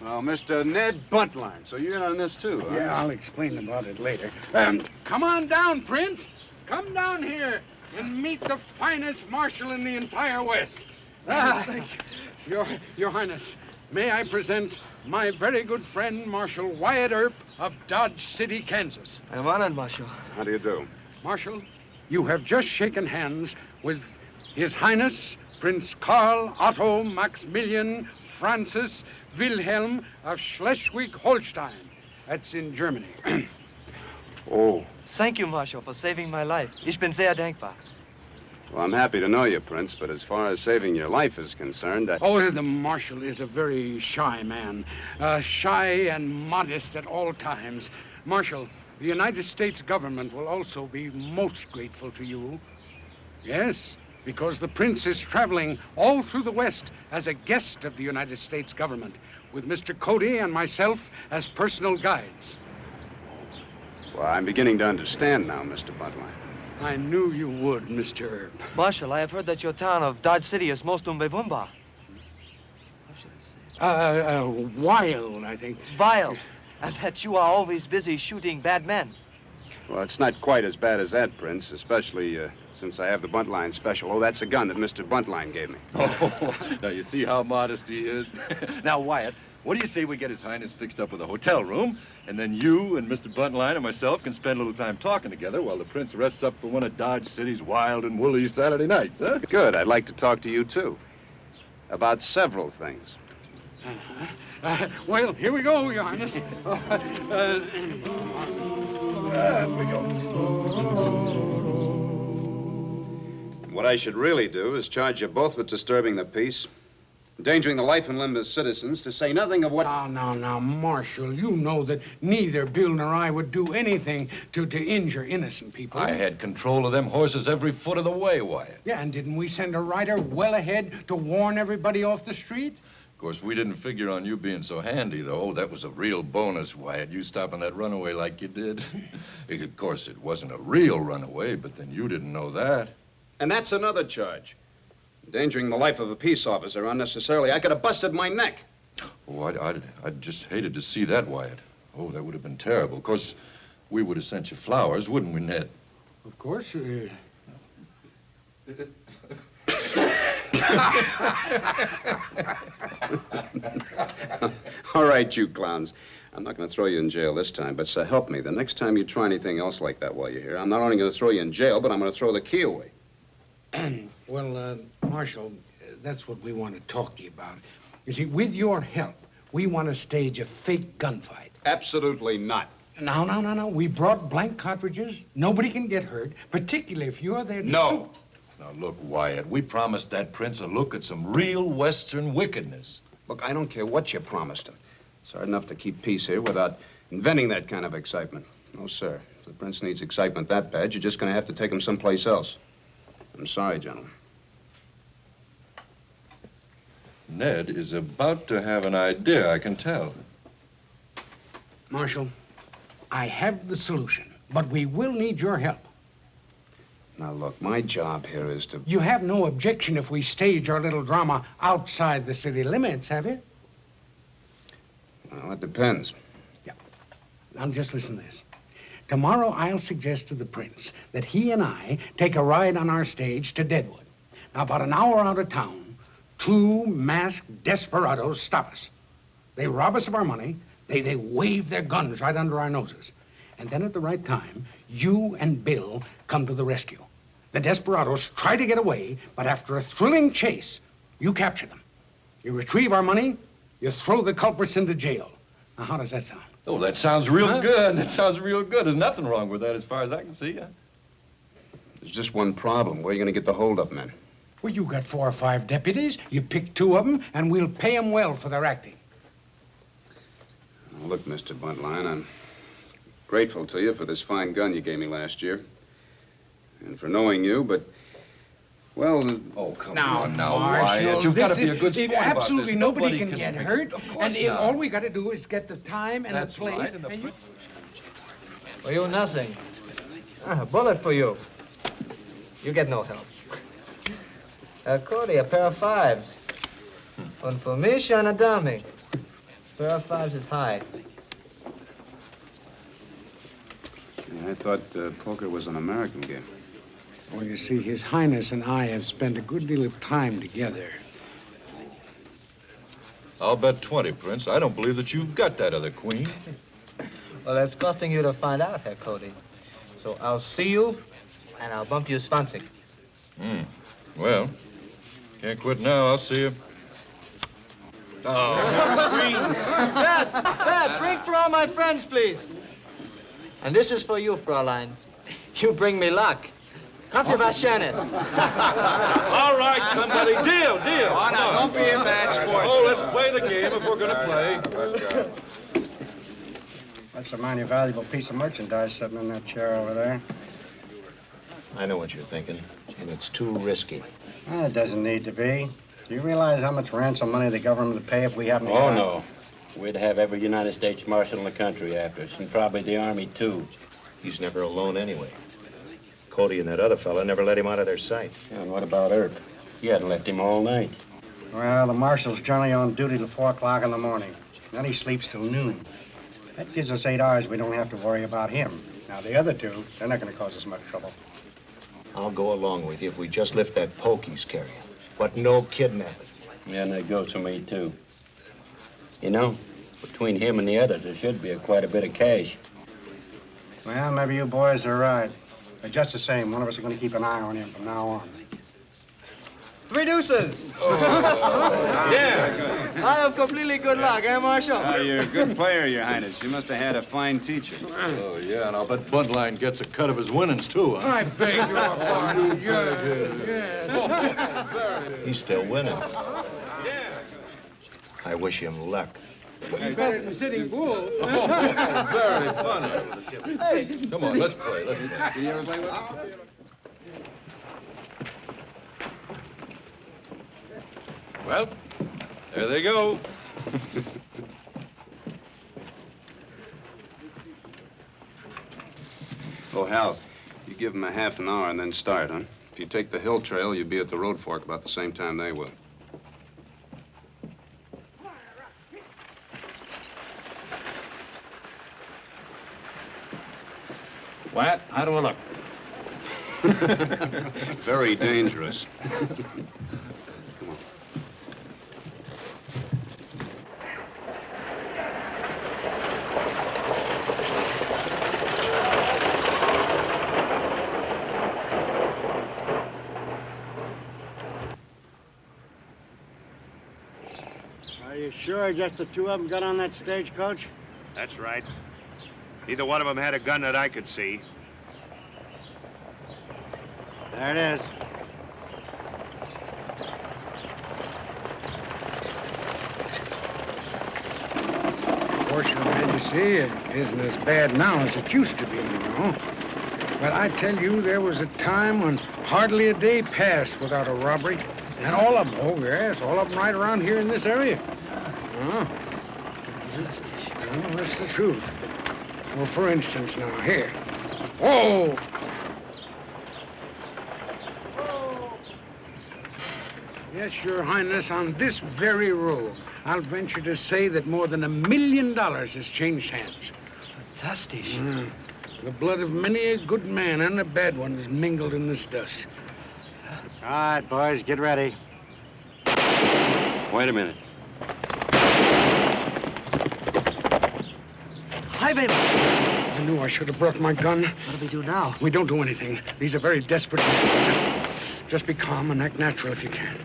Well, Mr. Ned Buntline. So you're in on this, too, huh? Yeah, I'll explain about it later. Come on down, Prince. Come down here and meet the finest marshal in the entire West. Thank you. Your Highness, may I present my very good friend, Marshal Wyatt Earp of Dodge City, Kansas. I'm honored, Marshal. How do you do? Marshal, you have just shaken hands with His Highness Prince Karl Otto Maximilian Francis Wilhelm of Schleswig-Holstein. That's in Germany. Oh. Thank you, Marshal, for saving my life. Ich bin sehr dankbar. Well, I'm happy to know you, Prince, but as far as saving your life is concerned, Oh, the Marshal is a very shy man. Shy and modest at all times. Marshal, the United States government will also be most grateful to you. Yes, because the Prince is traveling all through the West as a guest of the United States government, with Mr. Cody and myself as personal guides. Well, I'm beginning to understand now, Mr. Buntline. I knew you would, Mr. Earp. Marshal, I have heard that your town of Dodge City is most unbewunderbar. Wild, I think. Wild. And that you are always busy shooting bad men. Well, it's not quite as bad as that, Prince, especially since I have the Buntline special. Oh, that's a gun that Mr. Buntline gave me. Oh, now you see how modest he is. Now, Wyatt, what do you say we get His Highness fixed up with a hotel room, and then you and Mr. Buntline and myself can spend a little time talking together while the Prince rests up for one of Dodge City's wild and woolly Saturday nights, huh? Good. I'd like to talk to you, too. About several things. Well, here we go, Your Highness. There we go. What I should really do is charge you both with disturbing the peace, endangering the life and limb of citizens, to say nothing of what... Now, Marshal, you know that neither Bill nor I would do anything to injure innocent people. I had control of them horses every foot of the way, Wyatt. Yeah, and didn't we send a rider well ahead to warn everybody off the street? course, we didn't figure on you being so handy, though. Oh, that was a real bonus, Wyatt. You stopping that runaway like you did. Of course, it wasn't a real runaway, but then you didn't know that. And that's another charge. Endangering the life of a peace officer unnecessarily. I could have busted my neck. Oh, I'd just hated to see that, Wyatt. Oh, that would have been terrible. Of course, we would have sent you flowers, wouldn't we, Ned? Of course. All right, you clowns. I'm not going to throw you in jail this time, but so help me. The next time you try anything else like that while you're here, I'm not only going to throw you in jail, but I'm going to throw the key away. Well, Marshal, that's what we want to talk to you about. You see, with your help, we want to stage a fake gunfight. Absolutely not. No. We brought blank cartridges. Nobody can get hurt, particularly if you're there to No. Now, look, Wyatt, we promised that prince a look at some real Western wickedness. Look, I don't care what you promised him. It's hard enough to keep peace here without inventing that kind of excitement. No, sir. If the prince needs excitement that bad, you're just going to have to take him someplace else. I'm sorry, gentlemen. Ned is about to have an idea, I can tell. Marshal, I have the solution, but we will need your help. Now, look, my job here is to... You have no objection if we stage our little drama outside the city limits, have you? Well, it depends. Yeah. Now, just listen to this. Tomorrow, I'll suggest to the prince that he and I take a ride on our stage to Deadwood. Now, about an hour out of town, 2 masked desperados stop us. They rob us of our money. They wave their guns right under our noses. And then at the right time, you and Bill come to the rescue. The desperados try to get away, but after a thrilling chase, you capture them. You retrieve our money, you throw the culprits into jail. Now, how does that sound? Oh, that sounds real good. That sounds real good. There's nothing wrong with that as far as I can see. Huh? There's just one problem. Where are you going to get the hold-up men? Well, you got 4 or 5 deputies. You pick 2 of them, and we'll pay them well for their acting. Now, look, Mr. Buntline, I'm grateful to you for this fine gun you gave me last year. And for knowing you, but, well... Oh, come now, on now, Marshal, Wyatt. You've got to be a good sport about this. Absolutely nobody can get hurt. And not. all we got to do is get the time and That's the place. right, And you... For you, nothing. A bullet for you. You get no help. Cody, a pair of 5s. And for me, Shana Dami. Pair of 5s is high. I thought poker was an American game. Well, you see, His Highness and I have spent a good deal of time together. I'll bet 20, Prince. I don't believe that you've got that other queen. Well, it's costing you to find out, Herr Cody. So I'll see you, and I'll bump you 20. Well, can't quit now. I'll see you. Oh. Dad, drink for all my friends, please. And this is for you, Fräulein. You bring me luck. Kaffee Vashanis. All right, somebody. Deal. Oh, now, don't be a bad sport. Oh, let's play the game if we're going to play. That's a mighty valuable piece of merchandise sitting in that chair over there. I know what you're thinking, and it's too risky. Well, it doesn't need to be. Do you realize how much ransom money the government would pay if we happen to... Oh, no. We'd have every United States Marshal in the country after us, and probably the Army, too. He's never alone anyway. Cody and that other fella never let him out of their sight. Yeah, and what about Earp? He hadn't left him all night. Well, the marshal's generally on duty till 4 o'clock in the morning. Then he sleeps till noon. That gives us 8 hours we don't have to worry about him. Now, the other 2, they're not going to cause us much trouble. I'll go along with you if we just lift that poke he's carrying. But no kidnapping. Yeah, and that goes for me, too. You know, between him and the others, there should be quite a bit of cash. Well, maybe you boys are right. But just the same, one of us are going to keep an eye on him from now on. 3 deuces. Yeah. I have completely good luck, eh, Marshal? You're a good player, Your Highness. You must have had a fine teacher. Oh, yeah, and I'll bet Buntline gets a cut of his winnings, too. Huh? I beg your pardon. He's still winning. I wish him luck. He's better than Sitting Bull. Oh, very funny. Hey, come on, let's play. Do you ever play with him? Well, There they go. Oh, Hal, you give them a half an hour and then start, huh? If you take the hill trail, you'll be at the road fork about the same time they will. Wyatt, how do I look? Very dangerous. Are you sure just the two of them got on that stagecoach? That's right. Neither one of them had a gun that I could see. There it is. Of course, Your Majesty, it isn't as bad now as it used to be, you know. But I tell you, there was a time when hardly a day passed without a robbery. And all of them, oh yes, all of them right around here in this area. Well, that's the truth. Well, for instance, now, here. Whoa! Yes, Your Highness, on this very road, I'll venture to say that more than $1 million has changed hands. Fantastic. The blood of many a good man and a bad one is mingled in this dust. All right, boys, get ready. Wait a minute. Highwayman! I knew I should have brought my gun. What do we do now? We don't do anything. These are very desperate men. Just be calm and act natural if you can.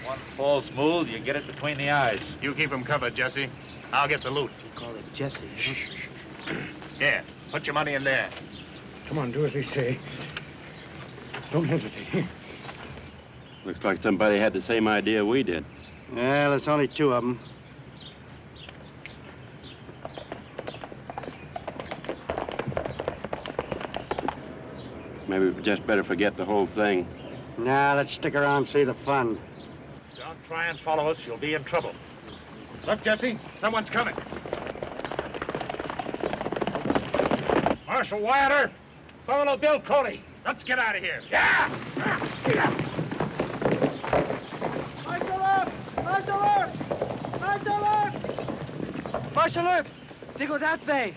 One falls move, you get it between the eyes. You keep him covered, Jesse. I'll get the loot. You call it Jesse. Here, put your money in there. Come on, do as they say. Don't hesitate. Here. Looks like somebody had the same idea we did. Well, it's only two of them. Maybe we just better forget the whole thing. Nah, let's stick around and see the fun. Don't try and follow us, you'll be in trouble. Look, Jesse, someone's coming. Marshal Wyatt Earp, Buffalo Bill Coley. Let's get out of here. Yeah! Marshal Earp! Marshal Earp! Marshal Earp! Marshal Earp! They go that way.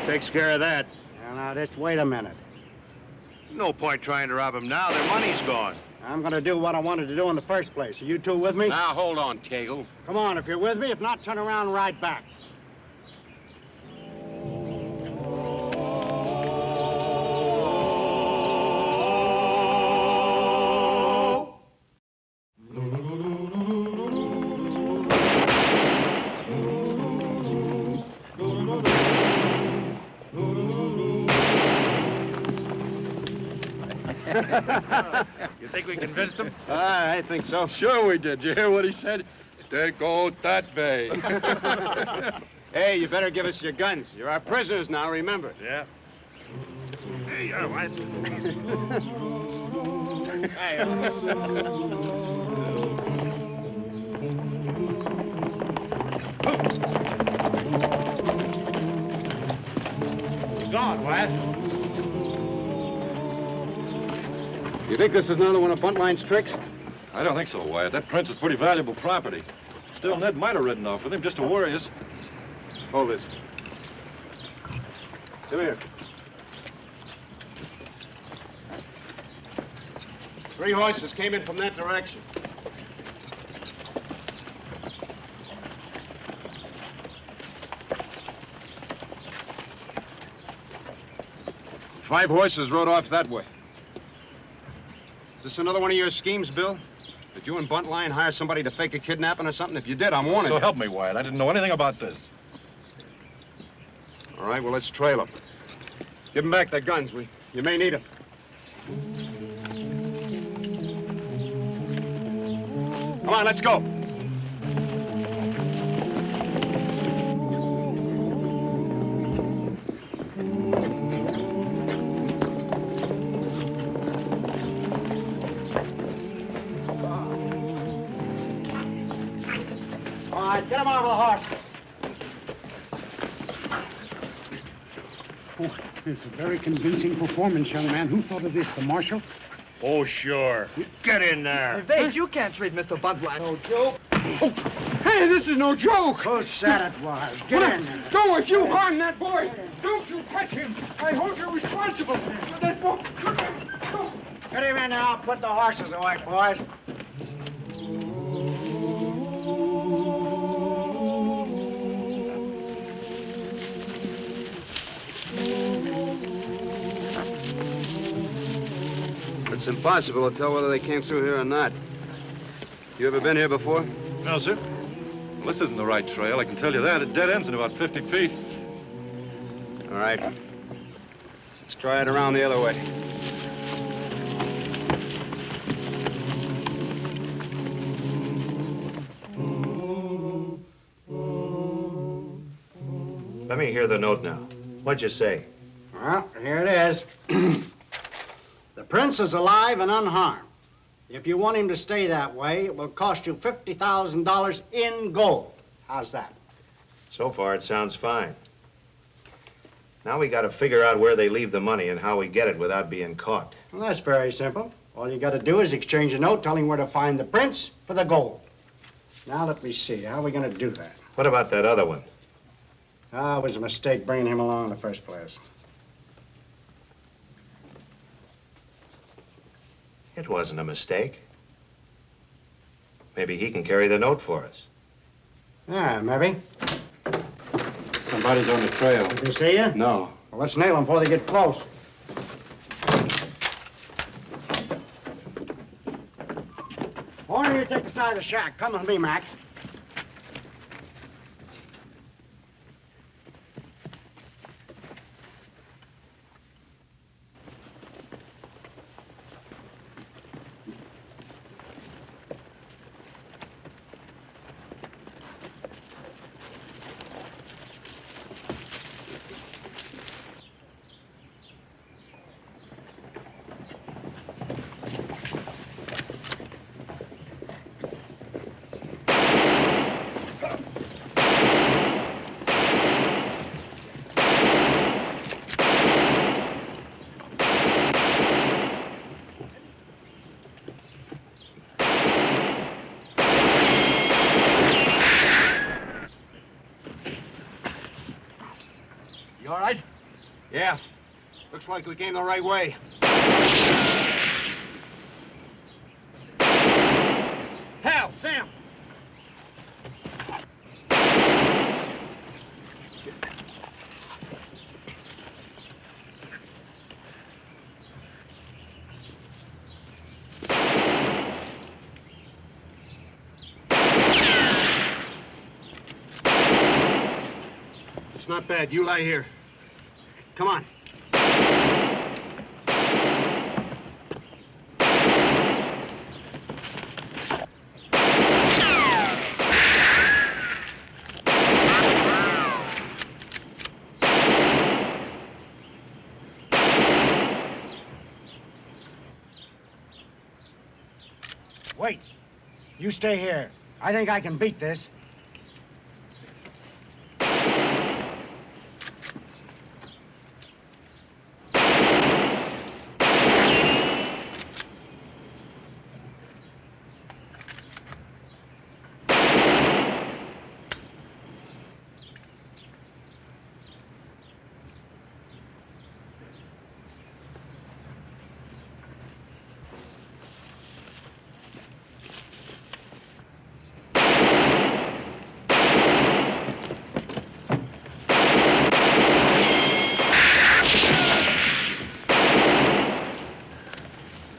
Takes care of that. Now, just wait a minute. No point trying to rob them now. Their money's gone. I'm going to do what I wanted to do in the first place. Are you two with me? Now, hold on, Cagle. Come on, if you're with me. If not, turn around and ride back. You think we convinced him? I think so. Sure we did. You hear what he said? They go that way. Hey, you better give us your guns. You're our prisoners now, remember. Yeah. Hey, all right. He's gone, Wyatt. You think this is another one of Buntline's tricks? I don't think so, Wyatt. That prince is pretty valuable property. Still, Ned might have ridden off with him just to worry us. Hold this. Come here. 3 horses came in from that direction. Five horses rode off that way. Is this another one of your schemes, Bill? It Did you and Buntline hire somebody to fake a kidnapping or something? If you did, I'm warning you. So help me, Wyatt. I didn't know anything about this. All right, well, let's trail them. Give them back their guns. You may need them. Come on, let's go. All right, get him off the horse. Oh, it's a very convincing performance, young man. Who thought of this, the marshal? Oh, sure. Get in there. Vage, you can't treat Mr. Buntline. No joke. Oh, hey, this is no joke. Who said it was? Get in there. Go if you harm that boy. Don't you touch him. I hold you responsible for that boy. Get him in there. I'll put the horses away, boys. It's impossible to tell whether they came through here or not. You ever been here before? No, sir. Well, this isn't the right trail. I can tell you that. It dead ends in about 50 feet. All right. Let's try it around the other way. Let me hear the note now. What'd you say? Well, here it is. The prince is alive and unharmed. If you want him to stay that way, it will cost you $50,000 in gold. How's that? So far, it sounds fine. Now we got to figure out where they leave the money and how we get it without being caught. Well, that's very simple. All you got to do is exchange a note telling where to find the prince for the gold. Now, let me see. How are we going to do that? What about that other one? Ah, it was a mistake bringing him along in the first place. It wasn't a mistake. Maybe he can carry the note for us. Yeah, maybe. Somebody's on the trail. Did they see you? No. Well, let's nail them before they get close. Why don't you take the side of the shack? Come with me, Mac. You all right? Yeah. Looks like we came the right way. Hal, Sam. It's not bad. You lie here. Come on. Wait. You stay here. I think I can beat this.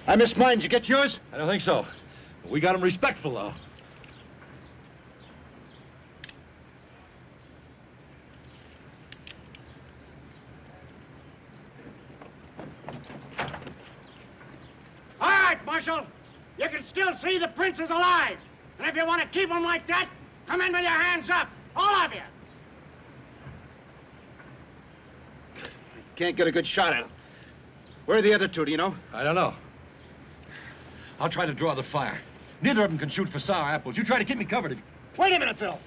I missed mine. Did you get yours? I don't think so. We got him respectful, though. All right, Marshal. You can still see the prince is alive. And if you want to keep him like that, come in with your hands up. All of you. Can't get a good shot at him. Where are the other two, do you know? I don't know. I'll try to draw the fire. Neither of them can shoot for sour apples. You try to keep me covered. Wait a minute, Phil.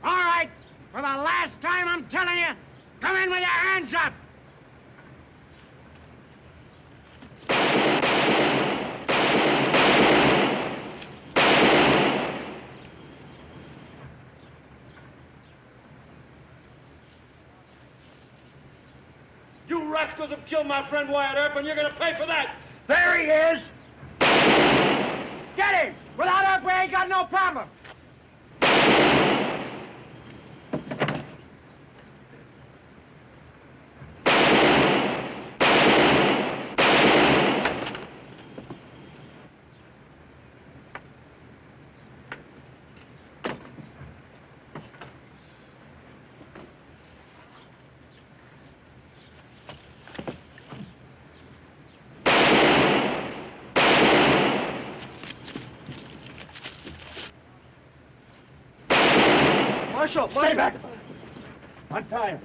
All right. For the last time, I'm telling you, come in with your hands up. You rascals have killed my friend Wyatt Earp, and you're gonna pay for that! There he is. Get him. Without Earp, we ain't got no problem. Marshal, Stay back. Untie him.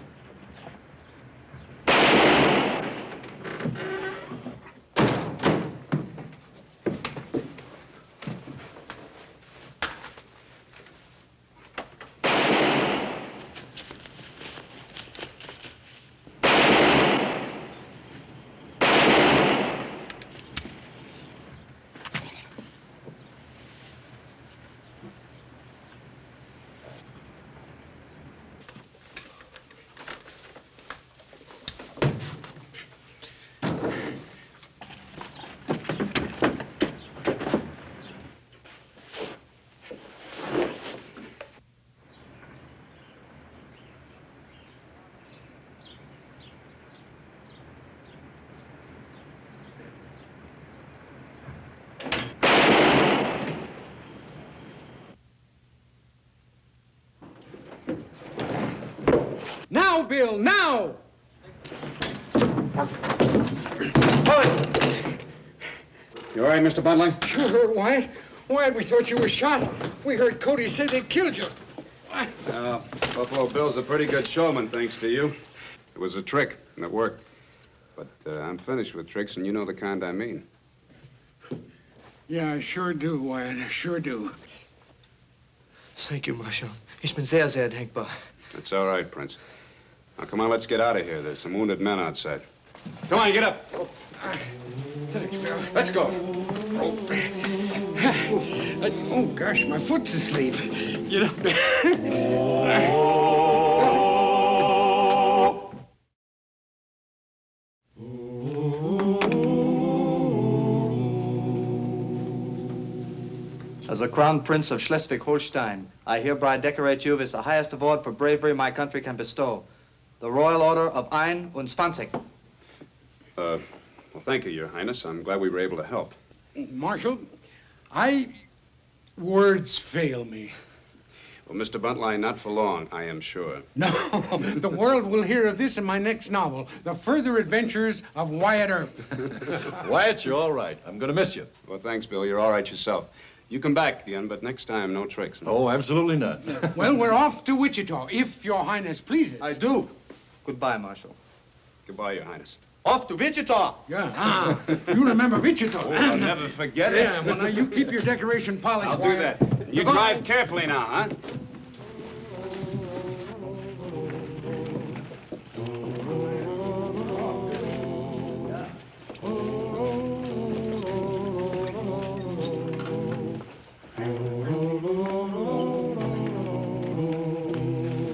Now, Bill, now! You all right, Mr. Buntline? Sure, Wyatt. Wyatt, we thought you were shot. We heard Cody say they killed you. Buffalo Bill's a pretty good showman, thanks to you. It was a trick, and it worked. But I'm finished with tricks, and you know the kind I mean. Yeah, I sure do, Wyatt. I sure do. Thank you, Marshal. Ich bin sehr, sehr dankbar. That's all right, Prince. Now, come on, let's get out of here. There's some wounded men outside. Come on, get up. Thanks, Bill. Let's go. Oh, gosh, my foot's asleep. You know. As the Crown Prince of Schleswig-Holstein, I hereby decorate you with the highest award for bravery my country can bestow, the Royal Order of 21. Well, thank you, Your Highness. I'm glad we were able to help. Marshal, words fail me. Well, Mr. Buntline, not for long, I am sure. No, the world will hear of this in my next novel, The Further Adventures of Wyatt Earp. Wyatt, you're all right. I'm going to miss you. Well, thanks, Bill. You're all right yourself. You come back again, but next time, no tricks. Oh, absolutely not. Well, we're off to Wichita, if Your Highness pleases. I do. Goodbye, Marshal. Goodbye, Your Highness. Off to Wichita! Yeah, you remember Wichita. Oh, I'll never forget it. Yeah, well, now you keep your decoration polished, I'll do Wyatt. that. You drive carefully now, huh?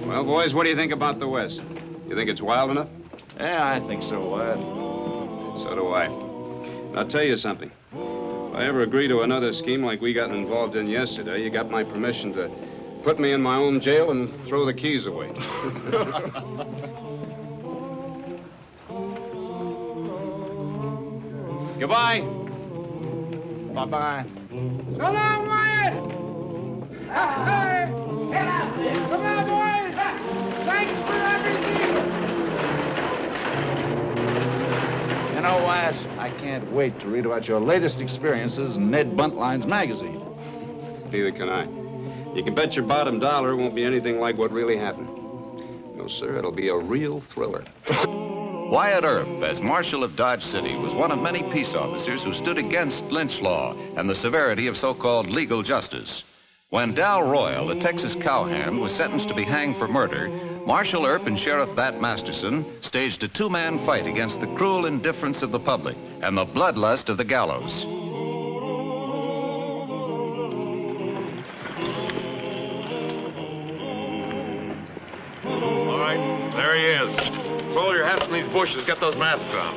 Well, boys, what do you think about the West? You think it's wild enough? Yeah, I think so, Wyatt. So do I. And I'll tell you something. If I ever agree to another scheme like we got involved in yesterday, you got my permission to put me in my own jail and throw the keys away. Goodbye. Bye-bye. So long, Wyatt! Hey! Come on, boys! Thanks for everything! You know, Wyatt, I can't wait to read about your latest experiences in Ned Buntline's magazine. Neither can I. You can bet your bottom dollar it won't be anything like what really happened. No, sir, it'll be a real thriller. Wyatt Earp, as Marshal of Dodge City, was one of many peace officers who stood against lynch law and the severity of so-called legal justice. When Dal Royal, a Texas cowhand, was sentenced to be hanged for murder, Marshal Earp and Sheriff Bat Masterson staged a two-man fight against the cruel indifference of the public and the bloodlust of the gallows. All right, there he is. Roll your hats in these bushes. Get those masks on.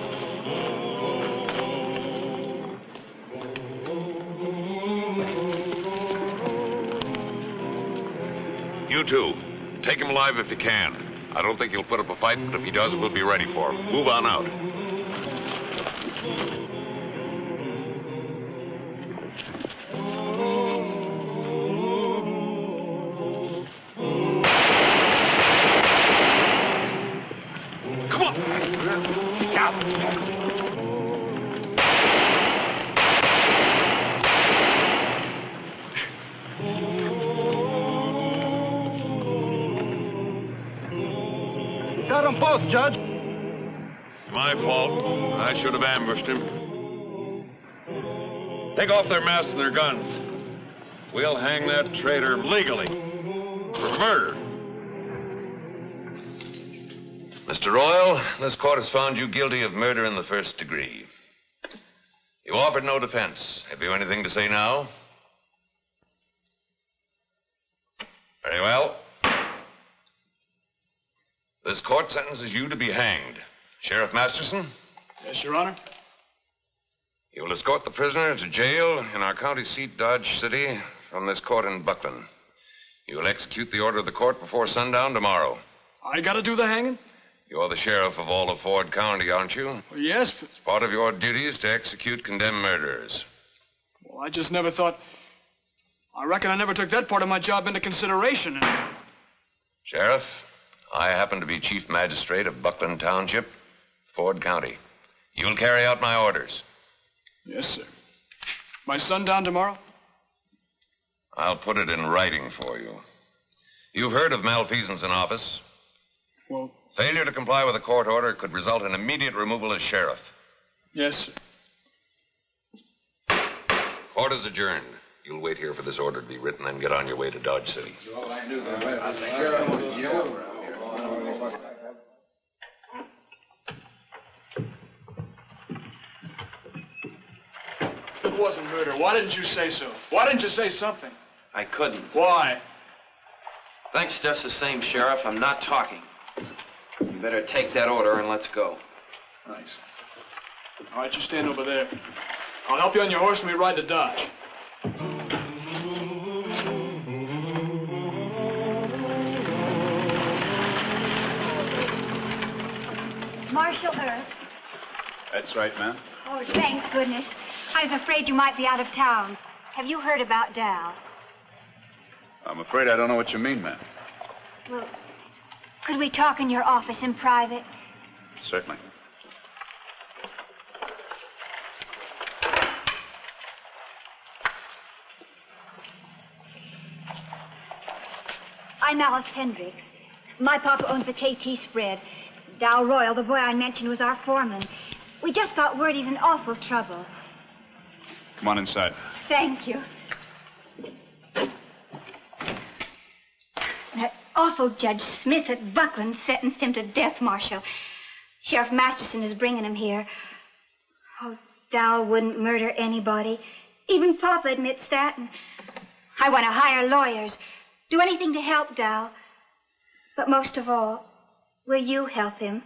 You two, take him alive if you can. I don't think he'll put up a fight, but if he does, we'll be ready for him. Move on out. Come on. Got them both, Judge. My fault. I should have ambushed him. Take off their masks and their guns. We'll hang that traitor legally for murder. Mr. Royal, this court has found you guilty of murder in the first degree. You offered no defense. Have you anything to say now? Very well. This court sentences you to be hanged. Sheriff Masterson? Yes, Your Honor. You will escort the prisoner to jail in our county seat, Dodge City, from this court in Buckland. You will execute the order of the court before sundown tomorrow. I gotta do the hanging? You're the sheriff of all of Ford County, aren't you? Well, yes, but... It's part of your duties to execute condemned murderers. Well, I just never thought... I reckon I never took that part of my job into consideration. Sheriff, I happen to be chief magistrate of Buckland Township, Ford County. You'll carry out my orders. Yes, sir. By sundown tomorrow? I'll put it in writing for you. You've heard of malfeasance in office. Well... Failure to comply with a court order could result in immediate removal as sheriff. Yes, sir. Court is adjourned. You'll wait here for this order to be written and get on your way to Dodge City. It wasn't murder. Why didn't you say so? Why didn't you say something? I couldn't. Why? Thanks just the same, Sheriff. I'm not talking. You better take that order and let's go. Thanks. All right, you stand over there. I'll help you on your horse when we ride to Dodge. Marshal Earp. That's right, ma'am. Oh, thank goodness. I was afraid you might be out of town. Have you heard about Dal? I'm afraid I don't know what you mean, ma'am. Well, could we talk in your office in private? Certainly. I'm Alice Hendricks. My papa owns the KT spread. Dal Royal, the boy I mentioned, was our foreman. We just got word he's in awful trouble. Come on inside. Thank you. That awful Judge Smith at Buckland sentenced him to death, Marshal. Sheriff Masterson is bringing him here. Oh, Dal wouldn't murder anybody. Even Papa admits that. And I want to hire lawyers. Do anything to help Dal. But most of all, will you help him?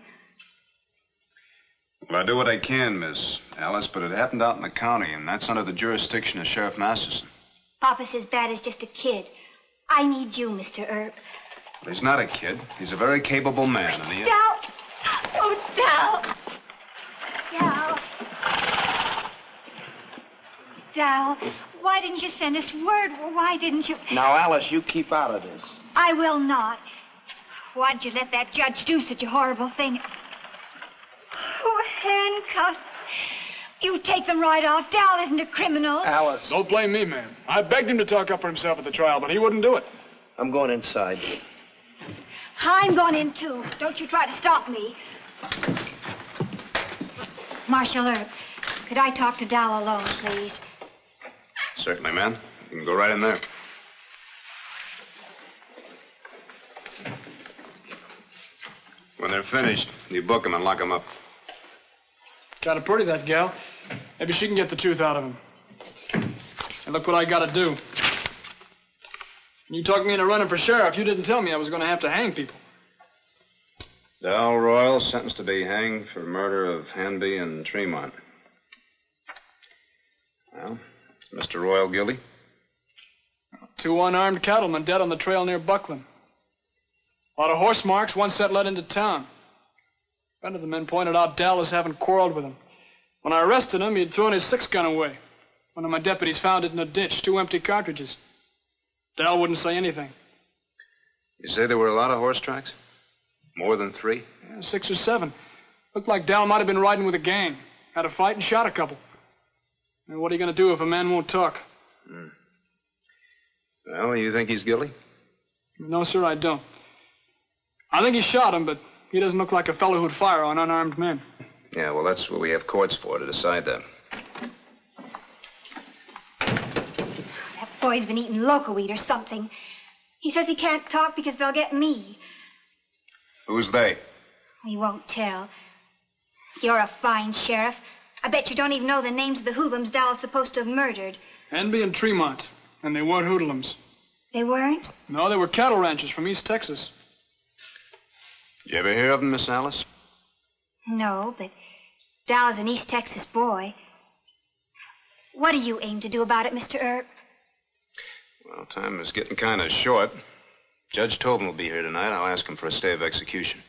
Well, I'll do what I can, Miss Alice, but it happened out in the county, and that's under the jurisdiction of Sheriff Masterson. Papa says Bat is just a kid. I need you, Mr. Earp. He's not a kid. He's a very capable man, and he... Dal! Oh, Dal! Dal! Dal, why didn't you send us word? Why didn't you? Now, Alice, you keep out of this. I will not. Why'd you let that judge do such a horrible thing? Oh, handcuffs. You take them right off. Dal isn't a criminal. Alice. Don't blame me, ma'am. I begged him to talk up for himself at the trial, but he wouldn't do it. I'm going inside. I'm going in, too. Don't you try to stop me. Marshal Earp, could I talk to Dal alone, please? Certainly, ma'am. You can go right in there. When they're finished, you book them and lock them up. Kind of pretty, that gal. Maybe she can get the truth out of him. And look what I got to do. You talked me into running for sheriff. You didn't tell me I was going to have to hang people. Dal Royal sentenced to be hanged for murder of Hanby and Tremont. Well, is Mr. Royal guilty? 2 unarmed cattlemen dead on the trail near Buckland. A lot of horse marks, one set led into town. A friend of the men pointed out Dal as having quarreled with him. When I arrested him, he'd thrown his 6-gun away. One of my deputies found it in a ditch, 2 empty cartridges. Dal wouldn't say anything. You say there were a lot of horse tracks? More than 3? Yeah, 6 or 7. Looked like Dal might have been riding with a gang. Had a fight and shot a couple. And what are you going to do if a man won't talk? Well, you think he's guilty? No, sir, I don't. I think he shot him, but he doesn't look like a fellow who'd fire on unarmed men. Yeah, well, that's what we have courts for, to decide that. That boy's been eating loco-weed or something. He says he can't talk because they'll get me. Who's they? He won't tell. You're a fine sheriff. I bet you don't even know the names of the hoodlums Dal's supposed to have murdered. Hanby and Tremont. And they weren't hoodlums. They weren't? No, they were cattle ranchers from East Texas. You ever hear of them, Miss Alice? No, but Dal's an East Texas boy. What do you aim to do about it, Mr. Earp? Well, time is getting kind of short. Judge Tobin will be here tonight. I'll ask him for a stay of execution.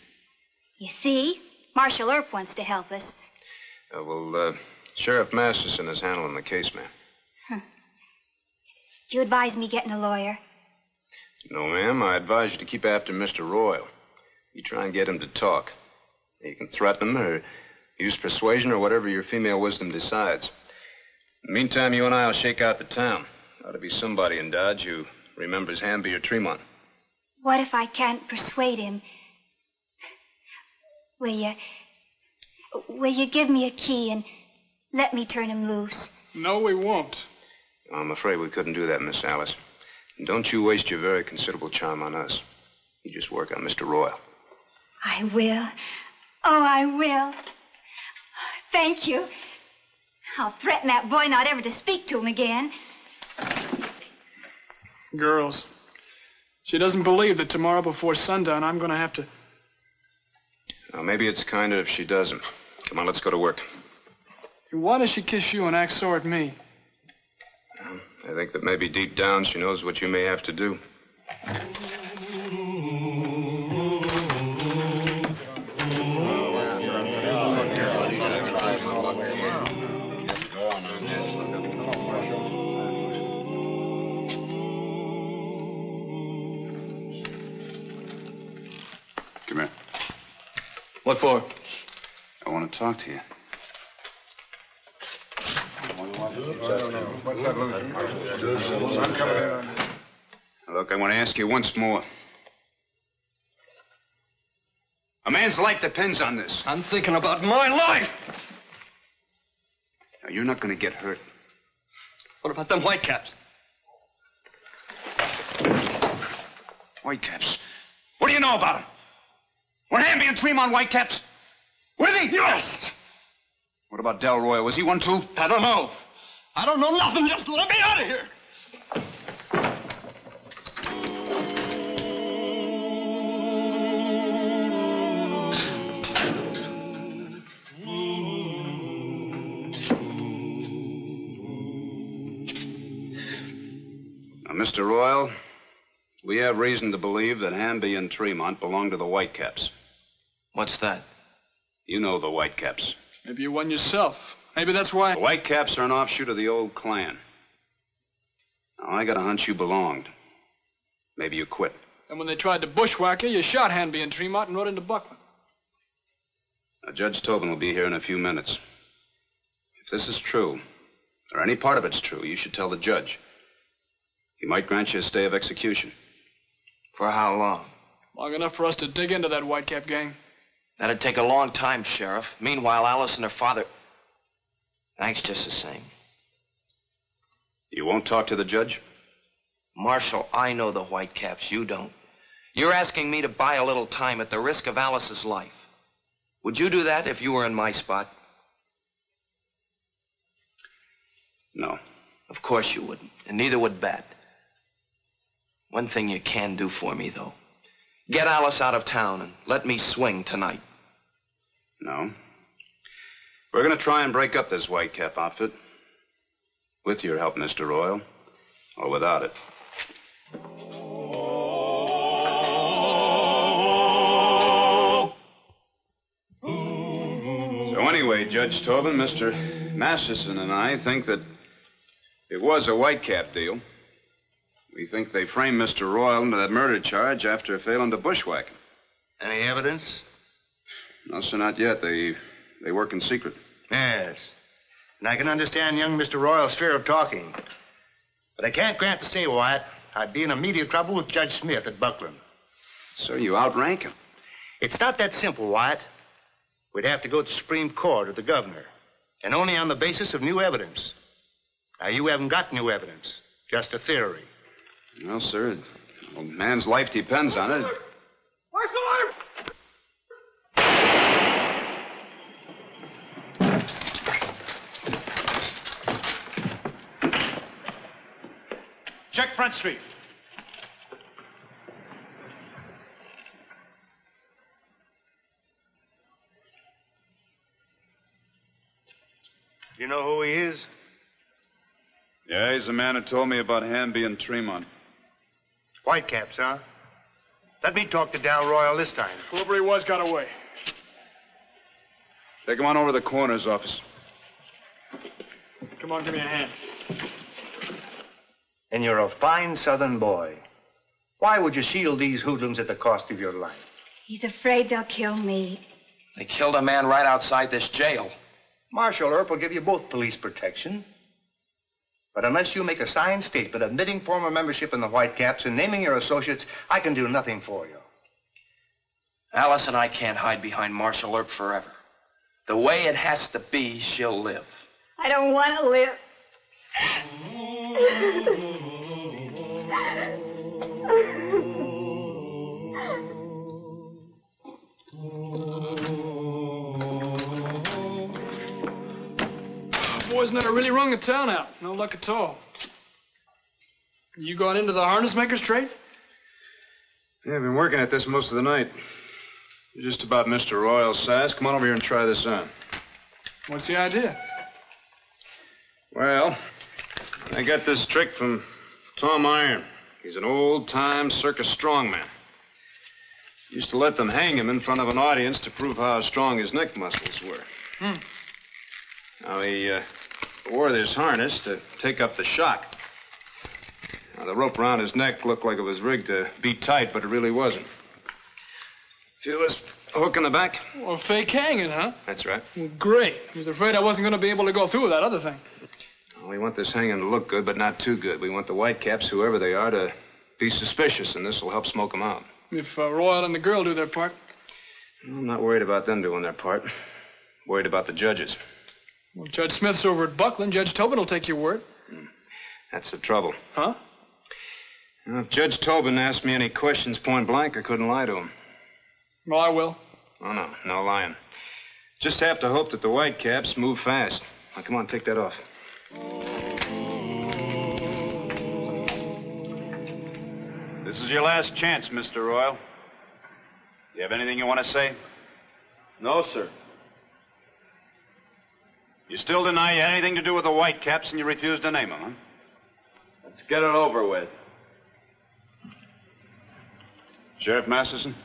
You see, Marshal Earp wants to help us. Sheriff Masterson is handling the case, ma'am. Do you advise me getting a lawyer? No, ma'am. I advise you to keep after Mr. Royal. You try and get him to talk. You can threaten him or use persuasion or whatever your female wisdom decides. In the meantime, you and I will shake out the town. Ought to be somebody in Dodge who remembers Hanby or Tremont. What if I can't persuade him? Will you give me a key and let me turn him loose? No, we won't. I'm afraid we couldn't do that, Miss Alice. And don't you waste your very considerable charm on us. You just work on Mr. Royal. I will. Oh, I will. Thank you. I'll threaten that boy not ever to speak to him again. Girls. She doesn't believe that tomorrow before sundown I'm going to have to... Well, maybe it's kinder if she doesn't. Come on, let's go to work. Why does she kiss you and act sore at me? I think that maybe deep down she knows what you may have to do. Come here. What for? I want to talk to you. Look, I want to ask you once more. A man's life depends on this. I'm thinking about my life. Now, you're not going to get hurt. What about them whitecaps? Whitecaps? What do you know about them? Were Hanby and Tremont whitecaps? Were they? Yes! What about Del Roy? Was he one too? I don't know. I don't know nothing. Just let me out of here. Now, Mr. Royal, we have reason to believe that Hanby and Tremont belong to the Whitecaps. What's that? You know the Whitecaps. Maybe you're one yourself. Maybe that's why... The Whitecaps are an offshoot of the old clan. Now, I got a hunch you belonged. Maybe you quit. And when they tried to bushwhack you, you shot Hanby and Tremont and rode into Buckland. Now, Judge Tobin will be here in a few minutes. If this is true, or any part of it's true, you should tell the judge. He might grant you a stay of execution. For how long? Long enough for us to dig into that Whitecap gang. That'd take a long time, Sheriff. Meanwhile, Alice and her father... Thanks just the same. You won't talk to the judge? Marshal, I know the Whitecaps. You don't. You're asking me to buy a little time at the risk of Alice's life. Would you do that if you were in my spot? No. Of course you wouldn't, and neither would Bat. One thing you can do for me, though. Get Alice out of town and let me swing tonight. No. We're going to try and break up this Whitecap outfit. With your help, Mr. Royal, or without it. So anyway, Judge Tobin, Mr. Masterson and I think that it was a Whitecap deal. We think they framed Mr. Royal into that murder charge after failing to bushwhack him. Any evidence? No, sir, not yet. They work in secret. Yes. And I can understand young Mr. Royal's fear of talking. But I can't grant the stay, Wyatt. I'd be in immediate trouble with Judge Smith at Buckland. Sir, you outrank him. It's not that simple, Wyatt. We'd have to go to the Supreme Court or the governor. And only on the basis of new evidence. Now, you haven't got new evidence. Just a theory. Well, sir, a man's life depends on it. Check Front Street. You know who he is? Yeah, he's the man who told me about Hanby and Tremont. Whitecaps, huh? Let me talk to Dal Royal this time. Whoever he was got away. Take him on over to the coroner's office. Come on, give me a hand. And you're a fine southern boy. Why would you shield these hoodlums at the cost of your life? He's afraid they'll kill me. They killed a man right outside this jail. Marshal Earp will give you both police protection. But unless you make a signed statement admitting former membership in the Whitecaps and naming your associates, I can do nothing for you. Alice and I can't hide behind Marshal Earp forever. The way it has to be, she'll live. I don't want to live. Boys never really rung the town out. No luck at all. You gone into the harness maker's trade? Yeah, I've been working at this most of the night. You're just about Mr. Royal's size. Come on over here and try this on. What's the idea? Well, I got this trick from Tom Iron. He's an old-time circus strongman. Used to let them hang him in front of an audience to prove how strong his neck muscles were. Now, he wore this harness to take up the shock. Now, the rope around his neck looked like it was rigged to be tight, but it really wasn't. Feel this hook in the back? Well, fake hanging, huh? That's right. Well, great. I was afraid I wasn't going to be able to go through with that other thing. Well, we want this hanging to look good, but not too good. We want the Whitecaps, whoever they are, to be suspicious, and this will help smoke them out. If Royal and the girl do their part. I'm not worried about them doing their part. Worried about the judges. Well, Judge Smith's over at Buckland. Judge Tobin will take your word. That's the trouble. Huh? Well, if Judge Tobin asked me any questions point blank, I couldn't lie to him. Well, I will. Oh, no. No lying. Just have to hope that the Whitecaps move fast. Now, come on, take that off. This is your last chance, Mr. Royal. You have anything you want to say? No, sir. You still deny you had anything to do with the Whitecaps and you refuse to name them, huh? Let's get it over with. Sheriff Masterson?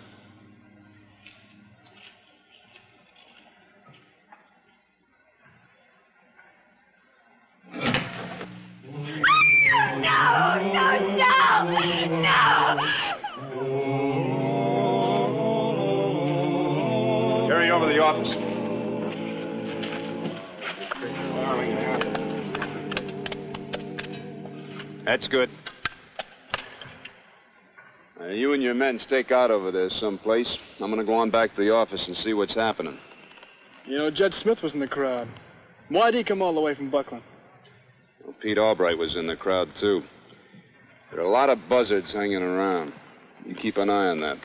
over to the office. That's good. You and your men stake out over there someplace. I'm going to go on back to the office and see what's happening. You know, Judge Smith was in the crowd. Why'd he come all the way from Buckland? Well, Pete Albright was in the crowd, too. There are a lot of buzzards hanging around. You keep an eye on that.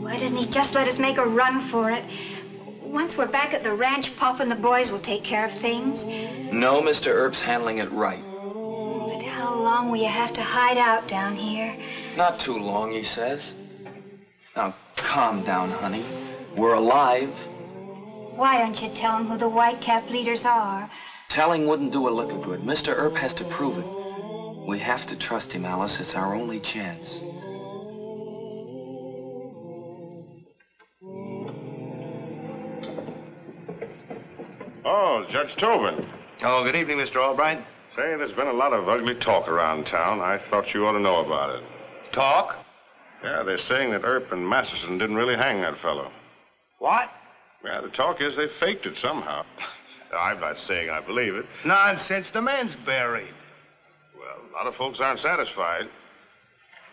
Why doesn't he just let us make a run for it? Once we're back at the ranch, Pop and the boys will take care of things. No, Mr. Earp's handling it right. But how long will you have to hide out down here? Not too long, he says. Now, calm down, honey. We're alive. Why don't you tell him who the Whitecap leaders are? Telling wouldn't do a lick of good. Mr. Earp has to prove it. We have to trust him, Alice. It's our only chance. Oh, Judge Tobin. Oh, good evening, Mr. Albright. Say, there's been a lot of ugly talk around town. I thought you ought to know about it. Talk? Yeah, they're saying that Earp and Masterson didn't really hang that fellow. What? Yeah, the talk is they faked it somehow. I'm not saying I believe it. Nonsense. The man's buried. Well, a lot of folks aren't satisfied.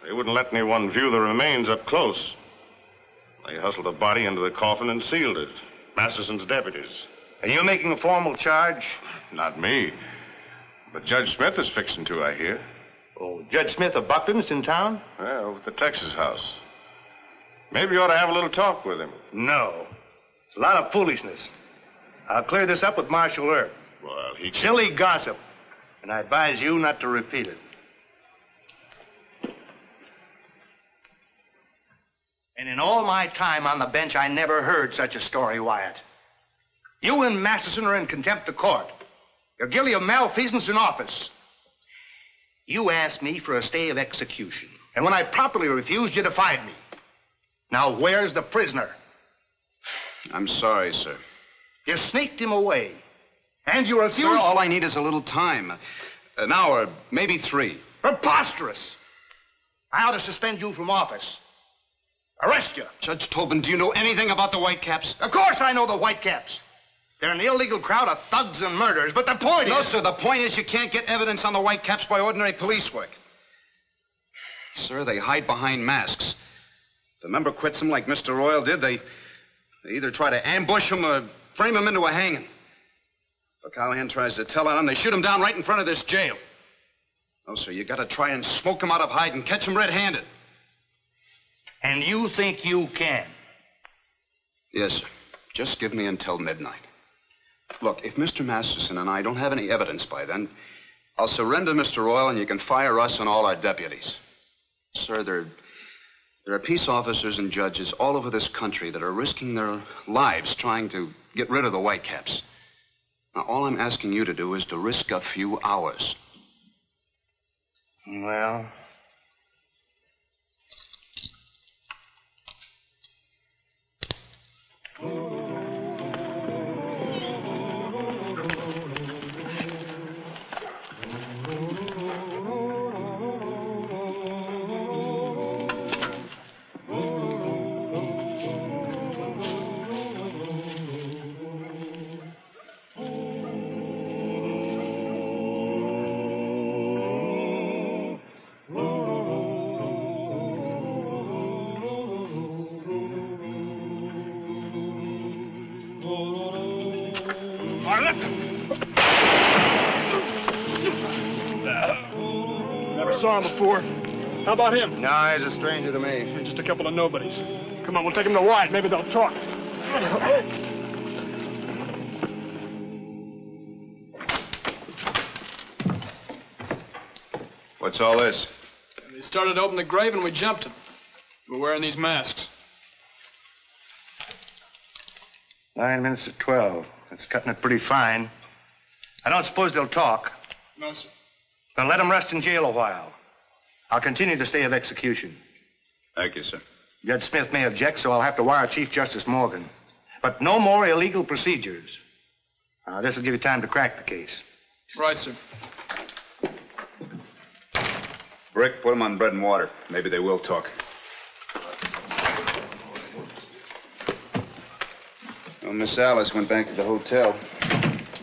They wouldn't let anyone view the remains up close. They hustled the body into the coffin and sealed it. Masterson's deputies. Are you making a formal charge? Not me. But Judge Smith is fixing to, I hear. Oh, Judge Smith of Buckland's in town? Yeah, over at the Texas house. Maybe you ought to have a little talk with him. No. It's a lot of foolishness. I'll clear this up with Marshal Earp. Well, he... Silly gossip. And I advise you not to repeat it. And in all my time on the bench, I never heard such a story, Wyatt. You and Masterson are in contempt of court. You're guilty of malfeasance in office. You asked me for a stay of execution. And when I properly refused, you defied me. Now, where's the prisoner? I'm sorry, sir. You sneaked him away. And you refused... Sir, all I need is a little time. An hour, maybe 3. Preposterous! I ought to suspend you from office. Arrest you. Judge Tobin, do you know anything about the Whitecaps? Of course I know the Whitecaps. They're an illegal crowd of thugs and murderers, but the point is... No, sir, the point is you can't get evidence on the Whitecaps by ordinary police work. Sir, they hide behind masks. If a member quits them like Mr. Royal did, they either try to ambush him or frame him into a hanging. If Callahan tries to tell on him, they shoot him down right in front of this jail. No, sir, you gotta try and smoke him out of hide and catch him red-handed. And you think you can? Yes, sir. Just give me until midnight. Look, if Mr. Masterson and I don't have any evidence by then, I'll surrender Mr. Royal and you can fire us and all our deputies. Sir, there are peace officers and judges all over this country that are risking their lives trying to get rid of the Whitecaps. Now, all I'm asking you to do is to risk a few hours. Well... Saw him before. How about him? No, he's a stranger to me. Just a couple of nobodies. Come on, we'll take him to Wyatt. Maybe they'll talk. What's all this? They started to open the grave and we jumped him. We're wearing these masks. 9 minutes to 12. That's cutting it pretty fine. I don't suppose they'll talk. No, sir. Then let them rest in jail a while. I'll continue the stay of execution. Thank you, sir. Judge Smith may object, so I'll have to wire Chief Justice Morgan. But no more illegal procedures. This will give you time to crack the case. Right, sir. Brick, put them on bread and water. Maybe they will talk. Well, Miss Alice went back to the hotel.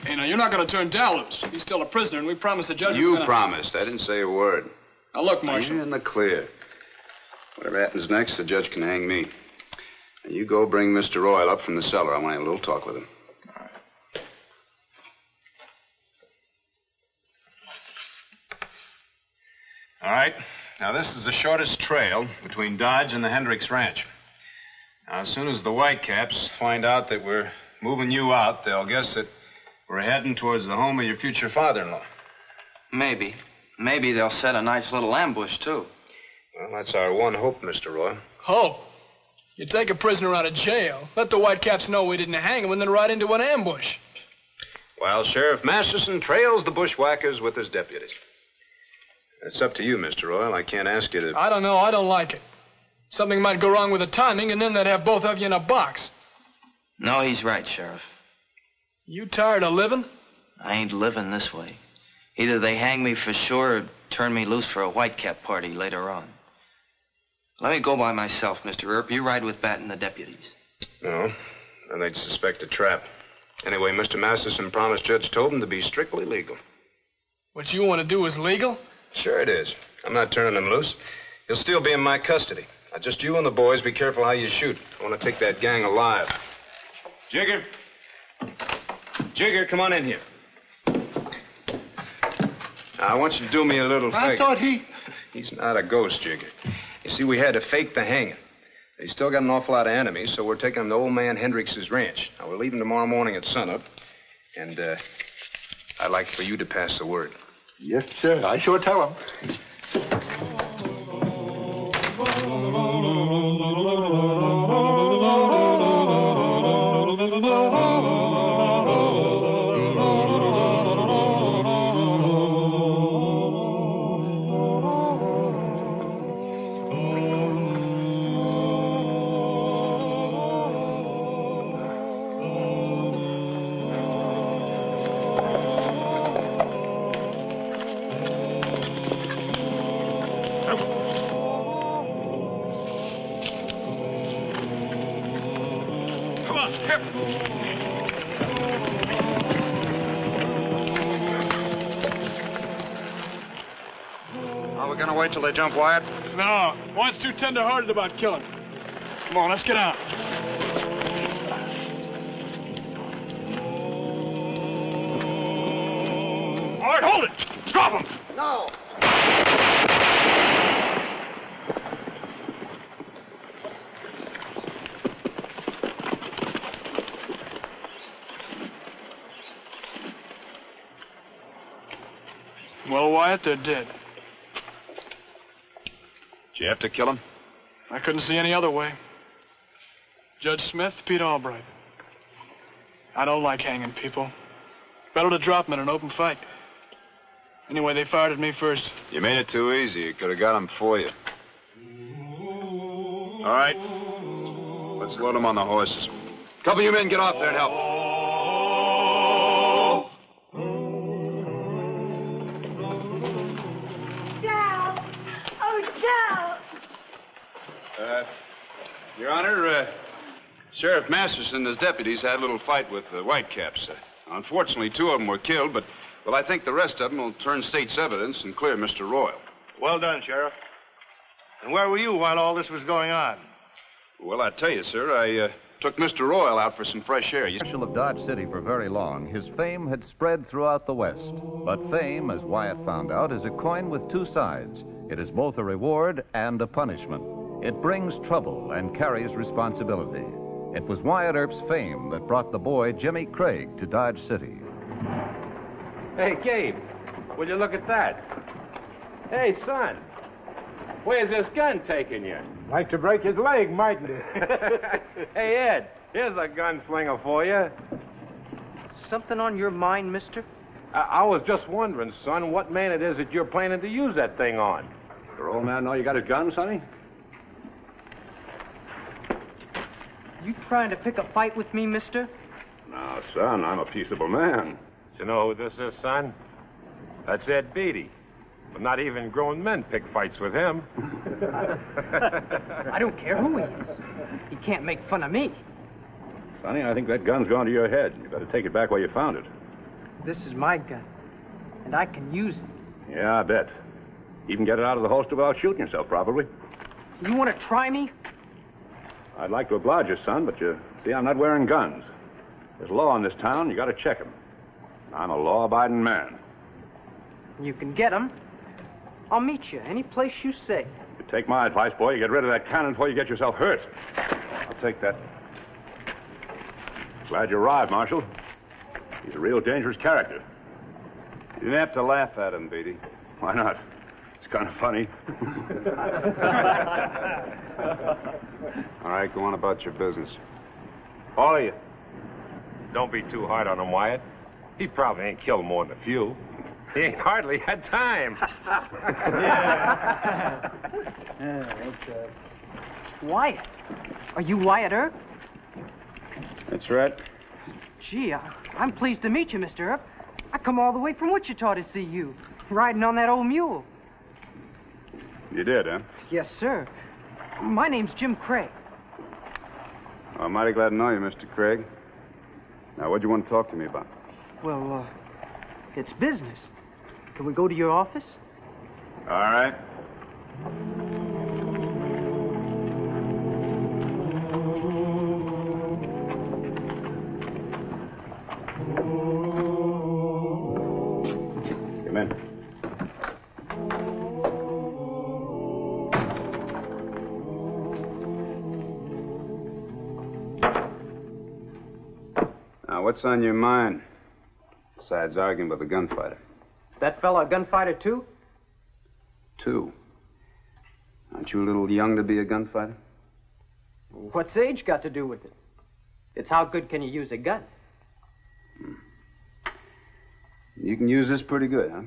Hey, now, you're not going to turn Dal loose. He's still a prisoner, and we promised the judge... You promised. I didn't say a word. Now, look, Marshal. You're in the clear. Whatever happens next, the judge can hang me. And you go bring Mr. Royal up from the cellar. I want to have a little talk with him. All right. Now, this is the shortest trail between Dodge and the Hendricks Ranch. Now, as soon as the Whitecaps find out that we're moving you out, they'll guess that we're heading towards the home of your future father-in-law. Maybe. Maybe they'll set a nice little ambush, too. Well, that's our one hope, Mr. Royal. Hope? You take a prisoner out of jail, let the Whitecaps know we didn't hang him, and then ride into an ambush. Well, Sheriff Masterson trails the bushwhackers with his deputies. It's up to you, Mr. Royal. I can't ask you to... I don't know. I don't like it. Something might go wrong with the timing, and then they'd have both of you in a box. No, he's right, Sheriff. You tired of living? I ain't living this way. Either they hang me for sure or turn me loose for a Whitecap party later on. Let me go by myself, Mr. Earp. You ride with Bat and the deputies. No, then they'd suspect a trap. Anyway, Mr. Masterson promised Judge Tobin to be strictly legal. What you want to do is legal? Sure it is. I'm not turning him loose. He'll still be in my custody. Now, just you and the boys, be careful how you shoot. I want to take that gang alive. Jigger. Jigger, come on in here. Now, I want you to do me a little favor. I thought he... He's not a ghost, Jigger. You see, we had to fake the hanging. He's still got an awful lot of enemies, so we're taking him to old man Hendricks' ranch. Now, we're leaving tomorrow morning at sunup, and I'd like for you to pass the word. Yes, sir. I sure tell him. Till they jump, Wyatt? No. Wyatt's too tender-hearted about killing. Come on, let's get out. All right, hold it. Drop him. No. Well, Wyatt, they're dead. Did you have to kill him? I couldn't see any other way. Judge Smith, Pete Albright. I don't like hanging people. Better to drop them in an open fight. Anyway, they fired at me first. You made it too easy. You could have got him for you. All right. Let's load them on the horses. A couple of you men get off there and help. Dal! Oh, Dal! Your Honor, Sheriff Masterson and his deputies had a little fight with the Whitecaps. Unfortunately, 2 of them were killed, but, well, I think the rest of them will turn state's evidence and clear Mr. Royal. Well done, Sheriff. And where were you while all this was going on? Well, I tell you, sir, I took Mr. Royal out for some fresh air. Marshal of Dodge City for very long, his fame had spread throughout the West. But fame, as Wyatt found out, is a coin with 2 sides. It is both a reward and a punishment. It brings trouble and carries responsibility. It was Wyatt Earp's fame that brought the boy Jimmy Craig to Dodge City. Hey, Gabe, will you look at that? Hey, son, where's this gun taking you? Like to break his leg, mightn't it? Hey, Ed, here's a gunslinger for you. Something on your mind, mister? I was just wondering, son, what man it is that you're planning to use that thing on. Your old man know you got his gun, sonny? You trying to pick a fight with me, mister? No, son, I'm a peaceable man. You know who this is, son? That's Ed Beatty. But not even grown men pick fights with him. I don't care who he is. He can't make fun of me. Sonny, I think that gun's gone to your head. You better take it back where you found it. This is my gun, and I can use it. Yeah, I bet. Even get it out of the holster without shooting yourself, probably. You want to try me? I'd like to oblige you, son, but you see, I'm not wearing guns. There's law in this town. You got to check 'em. I'm a law-abiding man. You can get 'em. I'll meet you any place you say. You take my advice, boy. You get rid of that cannon before you get yourself hurt. I'll take that. Glad you arrived, Marshal. He's a real dangerous character. You didn't have to laugh at him, Beatty. Why not? It's kind of funny. All right, go on about your business. All of you. Don't be too hard on him, Wyatt. He probably ain't killed more than a few. He ain't hardly had time. Wyatt. Are you Wyatt Earp? That's right. Gee, I'm pleased to meet you, Mr. Earp. I come all the way from Wichita to see you, riding on that old mule. You did, huh? Yes, sir. My name's Jim Craig. I'm mighty glad to know you, Mr. Craig. Now, what do you want to talk to me about? Well, it's business. Can we go to your office? All right. Come in. Now, what's on your mind, besides arguing with a gunfighter? That fella a gunfighter, too? Two. Aren't you a little young to be a gunfighter? What's age got to do with it? It's how good can you use a gun? You can use this pretty good, huh?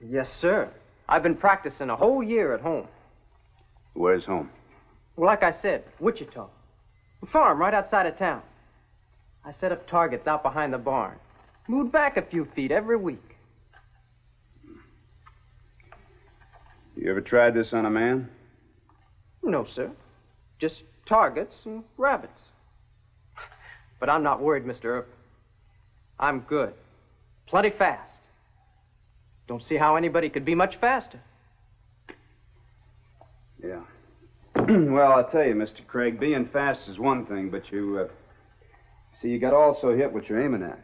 Yes, sir. I've been practicing a whole year at home. Where's home? Well, like I said, Wichita. A farm right outside of town. I set up targets out behind the barn. Moved back a few feet every week. You ever tried this on a man? No, sir. Just targets and rabbits. But I'm not worried, Mr. Earp. I'm good. Plenty fast. Don't see how anybody could be much faster. Yeah. Well, I'll tell you, Mr. Craig, being fast is one thing, but you got to also hit what you're aiming at.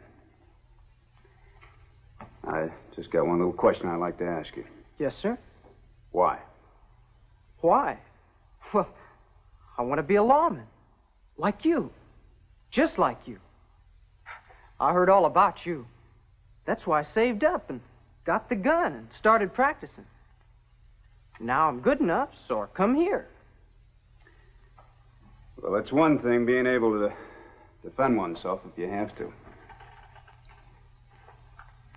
I just got one little question I'd like to ask you. Yes, sir. Why? Why? Well, I want to be a lawman. Like you. Just like you. I heard all about you. That's why I saved up and got the gun and started practicing. Now I'm good enough, so I come here. Well, it's one thing being able to defend oneself if you have to.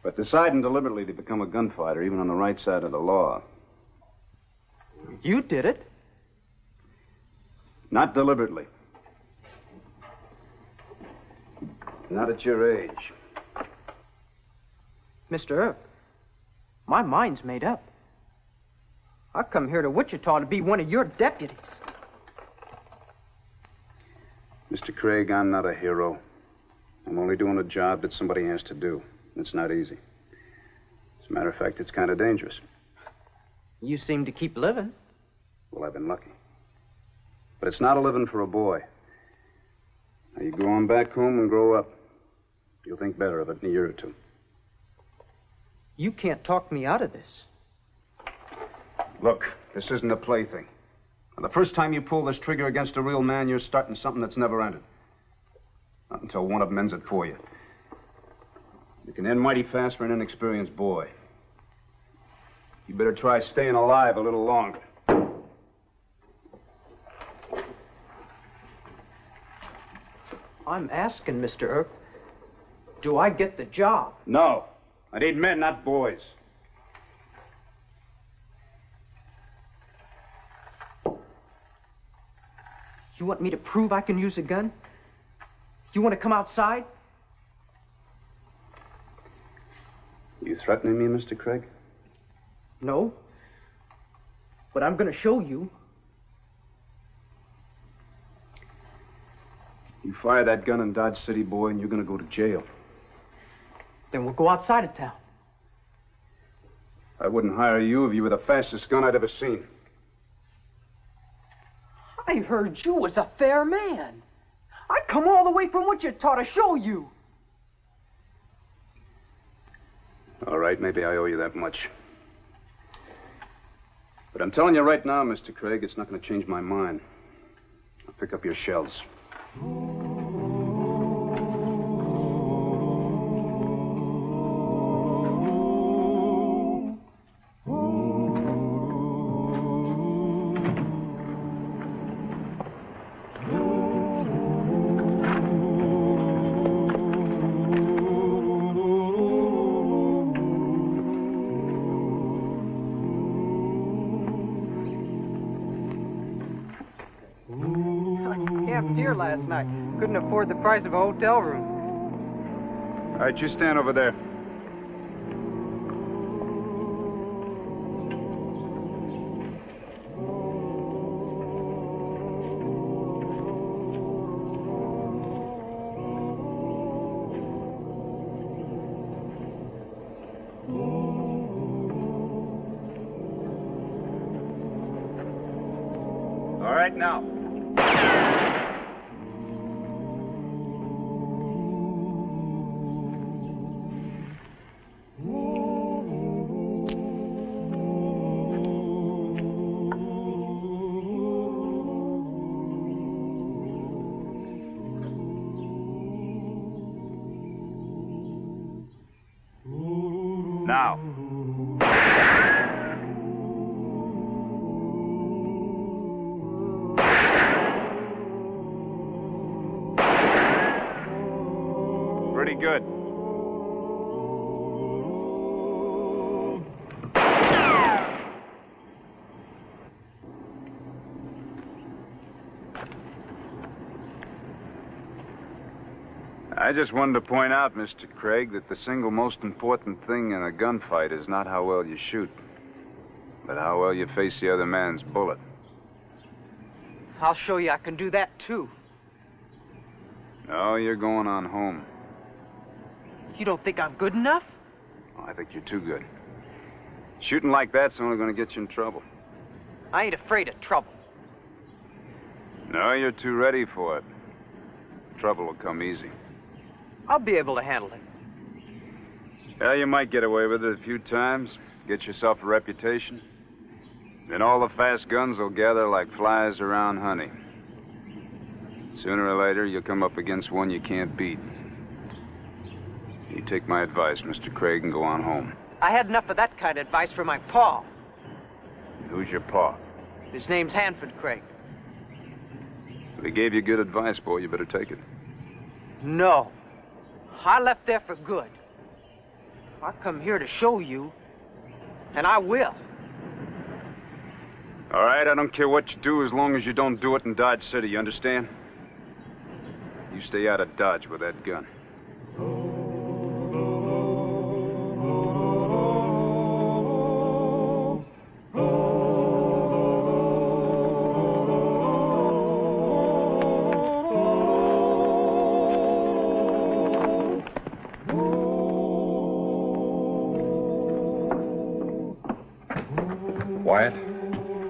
But deciding deliberately to become a gunfighter, even on the right side of the law. You did it. Not deliberately. Not at your age. Mr. Earp, my mind's made up. I come here to Wichita to be one of your deputies. Mr. Craig, I'm not a hero. I'm only doing a job that somebody has to do. It's not easy. As a matter of fact, it's kind of dangerous. You seem to keep living. Well, I've been lucky. But it's not a living for a boy. Now, you go on back home and grow up. You'll think better of it in a year or two. You can't talk me out of this. Look, this isn't a plaything. The first time you pull this trigger against a real man, you're starting something that's never ended. Not until one of them ends it for you. It can end mighty fast for an inexperienced boy. You better try staying alive a little longer. I'm asking, Mr. Earp, do I get the job? No. I need men, not boys. You want me to prove I can use a gun? You want to come outside? You threatening me, Mr. Craig? No. But I'm going to show you. You fire that gun in Dodge City, boy, and you're going to go to jail. Then we'll go outside of town. I wouldn't hire you if you were the fastest gun I'd ever seen. I heard you was a fair man. I'd come all the way from Wichita to show you. All right, maybe I owe you that much. But I'm telling you right now, Mr. Craig, it's not going to change my mind. I'll pick up your shells. Last night. Couldn't afford the price of a hotel room. All right, you stand over there. All right, now. Now. Pretty good. I just wanted to point out, Mr. Craig, that the single most important thing in a gunfight is not how well you shoot, but how well you face the other man's bullet. I'll show you I can do that, too. No, you're going on home. You don't think I'm good enough? Oh, I think you're too good. Shooting like that's only going to get you in trouble. I ain't afraid of trouble. No, you're too ready for it. Trouble will come easy. I'll be able to handle it. Yeah, you might get away with it a few times, get yourself a reputation. Then all the fast guns will gather like flies around honey. Sooner or later, you'll come up against one you can't beat. You take my advice, Mr. Craig, and go on home. I had enough of that kind of advice from my pa. Who's your pa? His name's Hanford Craig. If he gave you good advice, boy, you better take it. No. I left there for good. I come here to show you, and I will. All right, I don't care what you do as long as you don't do it in Dodge City, you understand? You stay out of Dodge with that gun. Wyatt,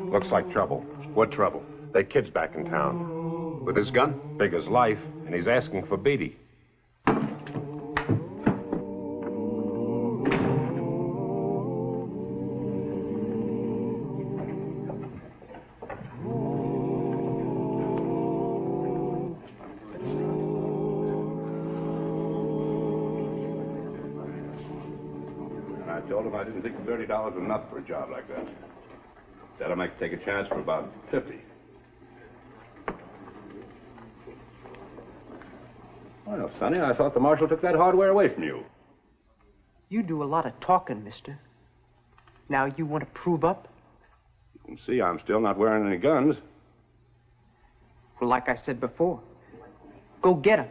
looks like trouble. What trouble? That kid's back in town. With his gun? Big as life, and he's asking for Beatty. And I told him I didn't think $30 was enough for a job like that. Said I might take a chance for about 50. Well, Sonny, I thought the marshal took that hardware away from you. You do a lot of talking, mister. Now you want to prove up? You can see I'm still not wearing any guns. Well, like I said before, go get 'em.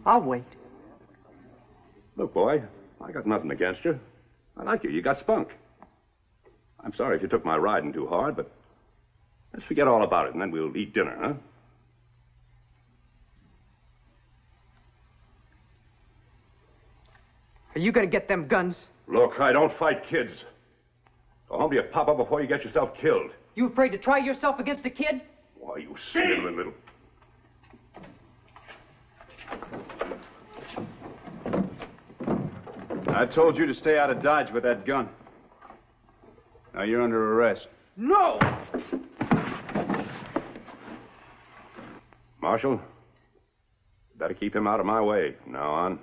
I'll wait. Look, boy, I got nothing against you. I like you. You got spunk. I'm sorry if you took my riding too hard, but let's forget all about it, and then we'll eat dinner, huh? Are you going to get them guns? Look, I don't fight kids. Go home to your papa before you get yourself killed. You afraid to try yourself against a kid? Why, you sniveling little... I told you to stay out of Dodge with that gun. Now you're under arrest. No! Marshal, better keep him out of my way from now on.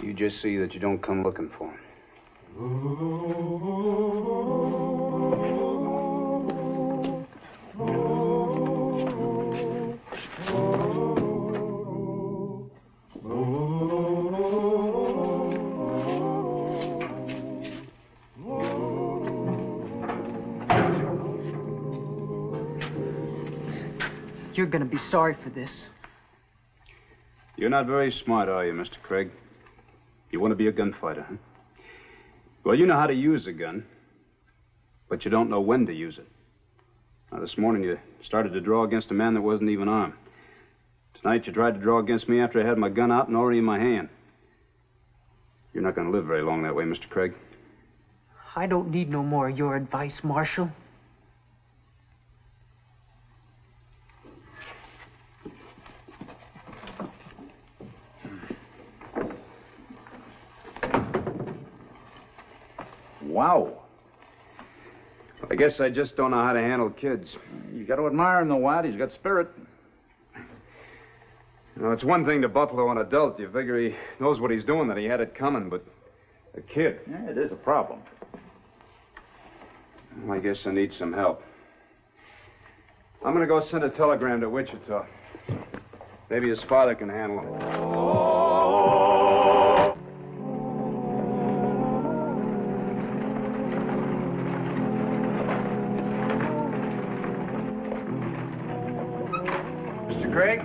You just see that you don't come looking for him. You're going to be sorry for this. You're not very smart, are you, Mr. Craig? You want to be a gunfighter, huh? Well, you know how to use a gun, but you don't know when to use it. Now, this morning you started to draw against a man that wasn't even armed. Tonight you tried to draw against me after I had my gun out and already in my hand. You're not going to live very long that way, Mr. Craig. I don't need no more of your advice, Marshal. Wow. I guess I just don't know how to handle kids. You got to admire him, though, Wyatt. He's got spirit. You know, it's one thing to buffalo an adult. You figure he knows what he's doing, that he had it coming, but a kid. Yeah, it is a problem. Well, I guess I need some help. I'm going to go send a telegram to Wichita. Maybe his father can handle him. Craig?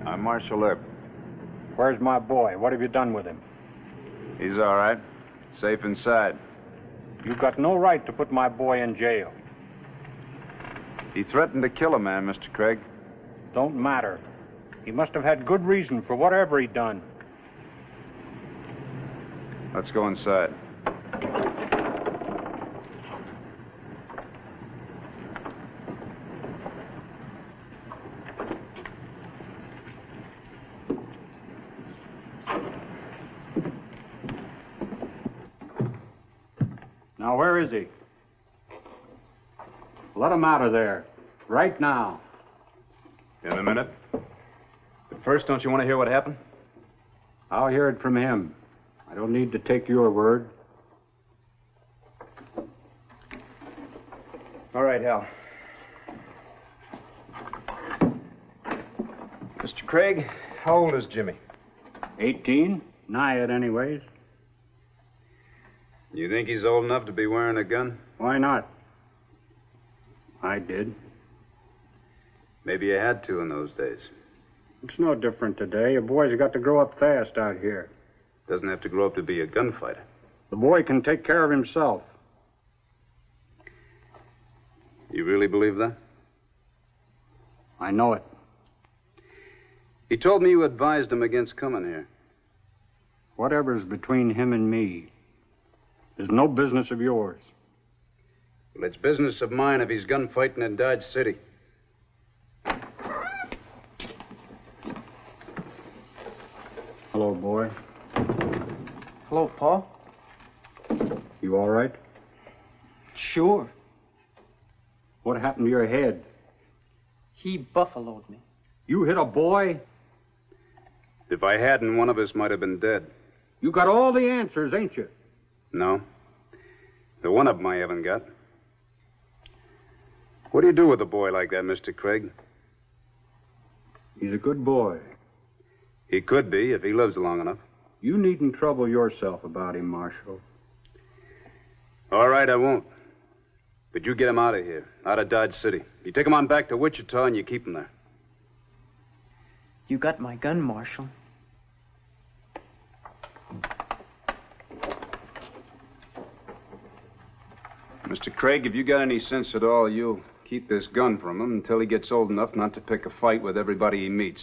I'm Marshal Earp. Where's my boy? What have you done with him? He's all right. Safe inside. You've got no right to put my boy in jail. He threatened to kill a man, Mr. Craig. Don't matter. He must have had good reason for whatever he done. Let's go inside. Now, where is he? Let him out of there. Right now. In a minute. But first, don't you want to hear what happened? I'll hear it from him. I don't need to take your word. All right, Hal. Mr. Craig, how old is Jimmy? 18. Nigh it, anyways. You think he's old enough to be wearing a gun? Why not? I did. Maybe you had to in those days. It's no different today. A boy's got to grow up fast out here. Doesn't have to grow up to be a gunfighter. The boy can take care of himself. You really believe that? I know it. He told me you advised him against coming here. Whatever's between him and me is no business of yours. Well, it's business of mine if he's gunfighting in Dodge City. Hello, boy. Hello, Pa. You all right? Sure. What happened to your head? He buffaloed me. You hit a boy? If I hadn't, one of us might have been dead. You got all the answers, ain't you? No. The one of them I haven't got. What do you do with a boy like that, Mr. Craig? He's a good boy. He could be if he lives long enough. You needn't trouble yourself about him, Marshal. All right, I won't. But you get him out of here, out of Dodge City. You take him on back to Wichita and you keep him there. You got my gun, Marshal. Mr. Craig, if you got any sense at all, you'll keep this gun from him until he gets old enough not to pick a fight with everybody he meets.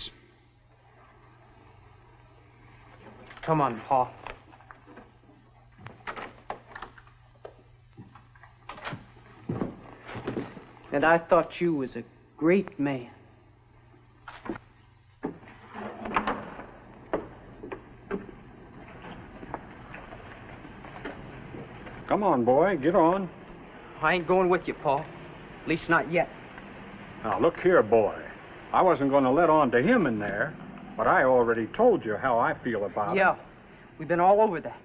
Come on, Pa. And I thought you was a great man. Come on, boy, get on. I ain't going with you, Pa. At least not yet. Now, look here, boy. I wasn't going to let on to him in there, but I already told you how I feel about it. Yeah, we've been all over that.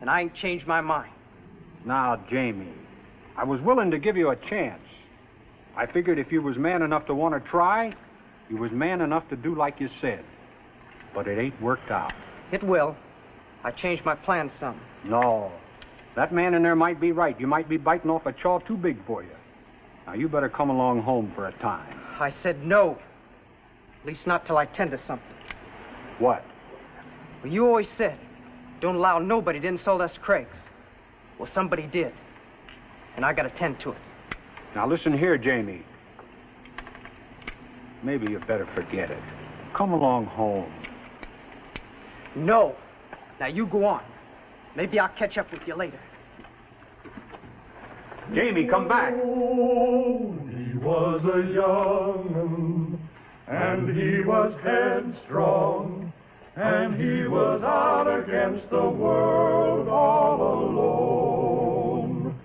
And I ain't changed my mind. Now, Jamie, I was willing to give you a chance. I figured if you was man enough to want to try, you was man enough to do like you said. But it ain't worked out. It will. I changed my plans some. No. That man in there might be right. You might be biting off a chaw too big for you. Now, you better come along home for a time. I said no. At least not till I tend to something. What? Well, you always said, don't allow nobody to insult us Craigs. Well, somebody did. And I gotta tend to it. Now, listen here, Jamie. Maybe you better forget it. Come along home. No. Now, you go on. Maybe I'll catch up with you later. Jamie, come back. He was a young and he was headstrong, and he was out against the world all alone.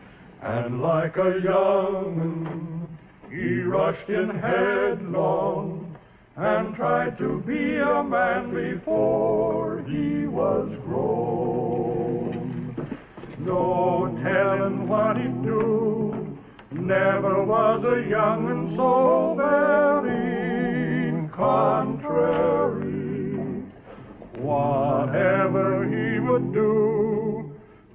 And like a young, he rushed in headlong and tried to be a man before he was grown. No telling what he'd do, never was a young'un so very contrary. Whatever he would do,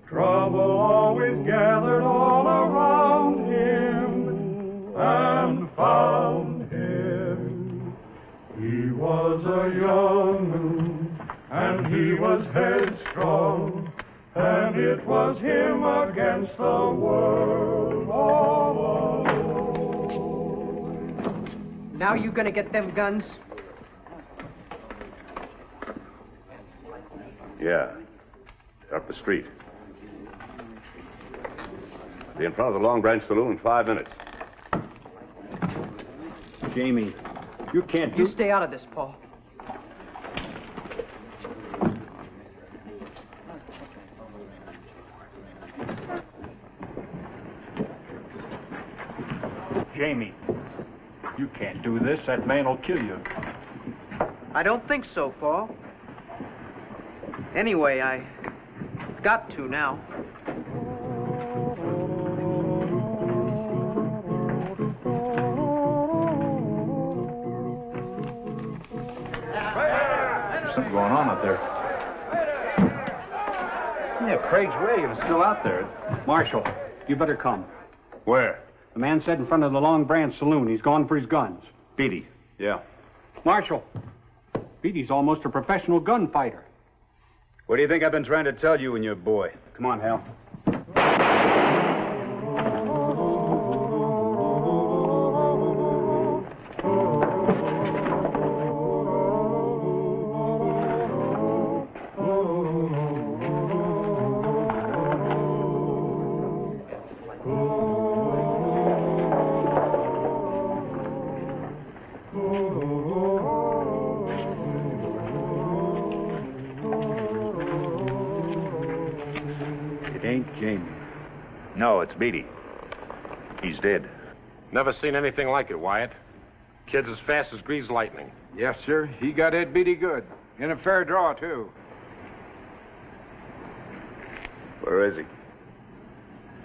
trouble always gathered all around him and found him. He was a young'un and he was headstrong, and it was him against the world all alone. Now you gonna get them guns? Yeah. Up the street. Be in front of the Long Branch Saloon in 5 minutes. Jamie, you can't do... You stay out of this, Paul. Jamie, you can't do this. That man will kill you. I don't think so, Paul. Anyway, I got to now. Something going on out there. Yeah, Craig's Williams still out there. Marshal, you better come. Where? The man said in front of the Long Branch Saloon. He's gone for his guns. Beatty. Yeah. Marshal, Beatty's almost a professional gunfighter. What do you think I've been trying to tell you and your boy? Come on, Hal. No, it's Beatty. He's dead. Never seen anything like it, Wyatt. Kid's as fast as greased lightning. Yes, sir. He got Ed Beatty good. In a fair draw, too. Where is he?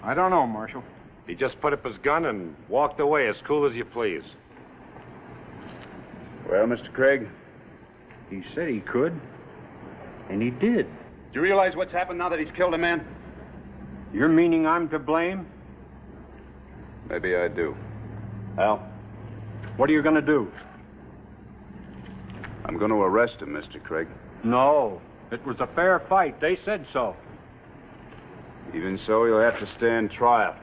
I don't know, Marshal. He just put up his gun and walked away as cool as you please. Well, Mr. Craig? He said he could, and he did. Do you realize what's happened now that he's killed a man? You're meaning I'm to blame? Maybe I do. Al, what are you going to do? I'm going to arrest him, Mr. Craig. No, it was a fair fight. They said so. Even so, you'll have to stand trial.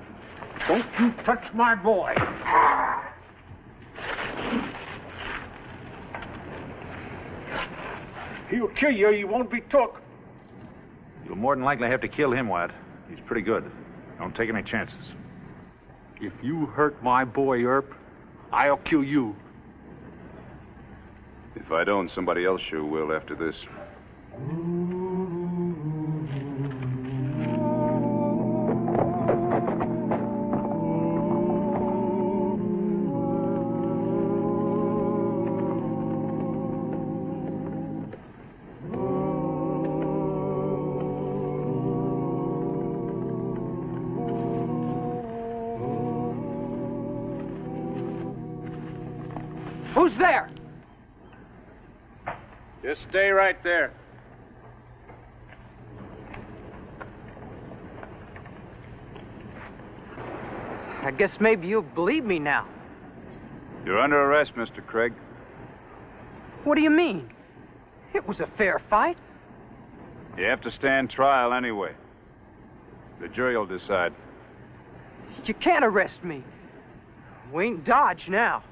Don't you touch my boy. He'll kill you. You won't be took. more than likely have to kill him, Wyatt. He's pretty good. Don't take any chances. If you hurt my boy, Earp, I'll kill you. If I don't, somebody else sure will after this. Who's there? Just stay right there. I guess maybe you'll believe me now. You're under arrest, Mr. Craig. What do you mean? It was a fair fight. You have to stand trial anyway. The jury will decide. You can't arrest me. We ain't Dodge now.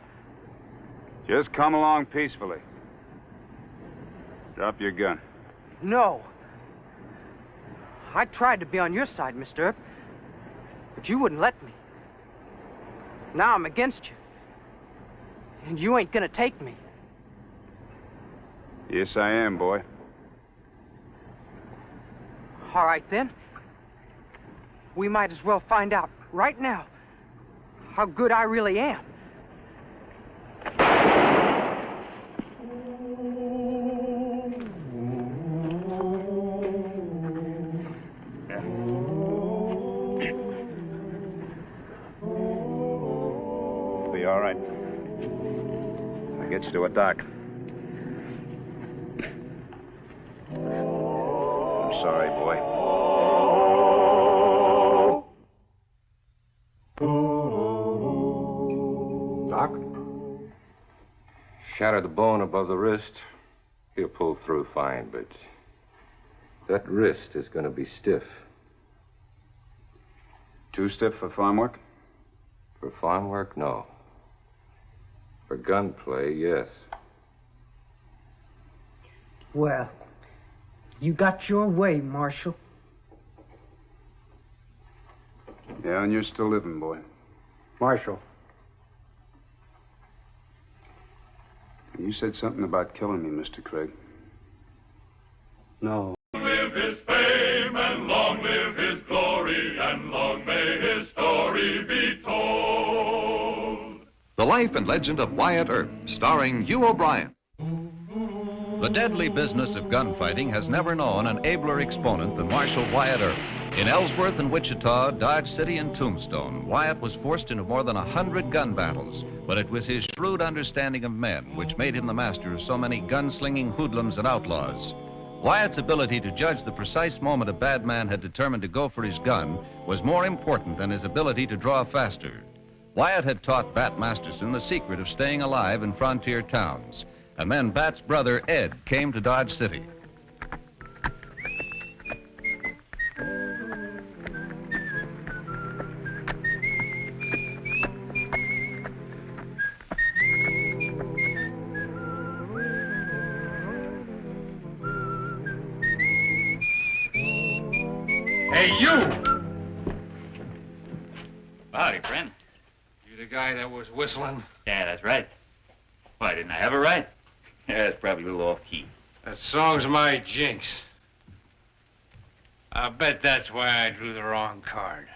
Just come along peacefully. Drop your gun. No. I tried to be on your side, Mr. Earp, but you wouldn't let me. Now I'm against you. And you ain't gonna take me. Yes, I am, boy. All right, then. We might as well find out right now how good I really am. Be all right. I'll get you to a doc. I'm sorry, boy. Doc? Shattered the bone above the wrist. He'll pull through fine, but that wrist is going to be stiff. Too stiff for farm work? For farm work, no. For gunplay, yes. Well, you got your way, Marshal. Yeah, and you're still living, boy. Marshal. You said something about killing me, Mr. Craig. No. Live his fame, and long live his glory, and long may his story be told. The Life and Legend of Wyatt Earp, starring Hugh O'Brien. The deadly business of gunfighting has never known an abler exponent than Marshal Wyatt Earp. In Ellsworth and Wichita, Dodge City and Tombstone, Wyatt was forced into more than 100 gun battles, but it was his shrewd understanding of men which made him the master of so many gunslinging hoodlums and outlaws. Wyatt's ability to judge the precise moment a bad man had determined to go for his gun was more important than his ability to draw faster. Wyatt had taught Bat Masterson the secret of staying alive in frontier towns. And then Bat's brother, Ed, came to Dodge City. Hey, you! Howdy, friend. You the guy that was whistling? Yeah, that's right. Why, didn't I have it right? Yeah, it's probably a little off-key. That song's my jinx. I bet that's why I drew the wrong card.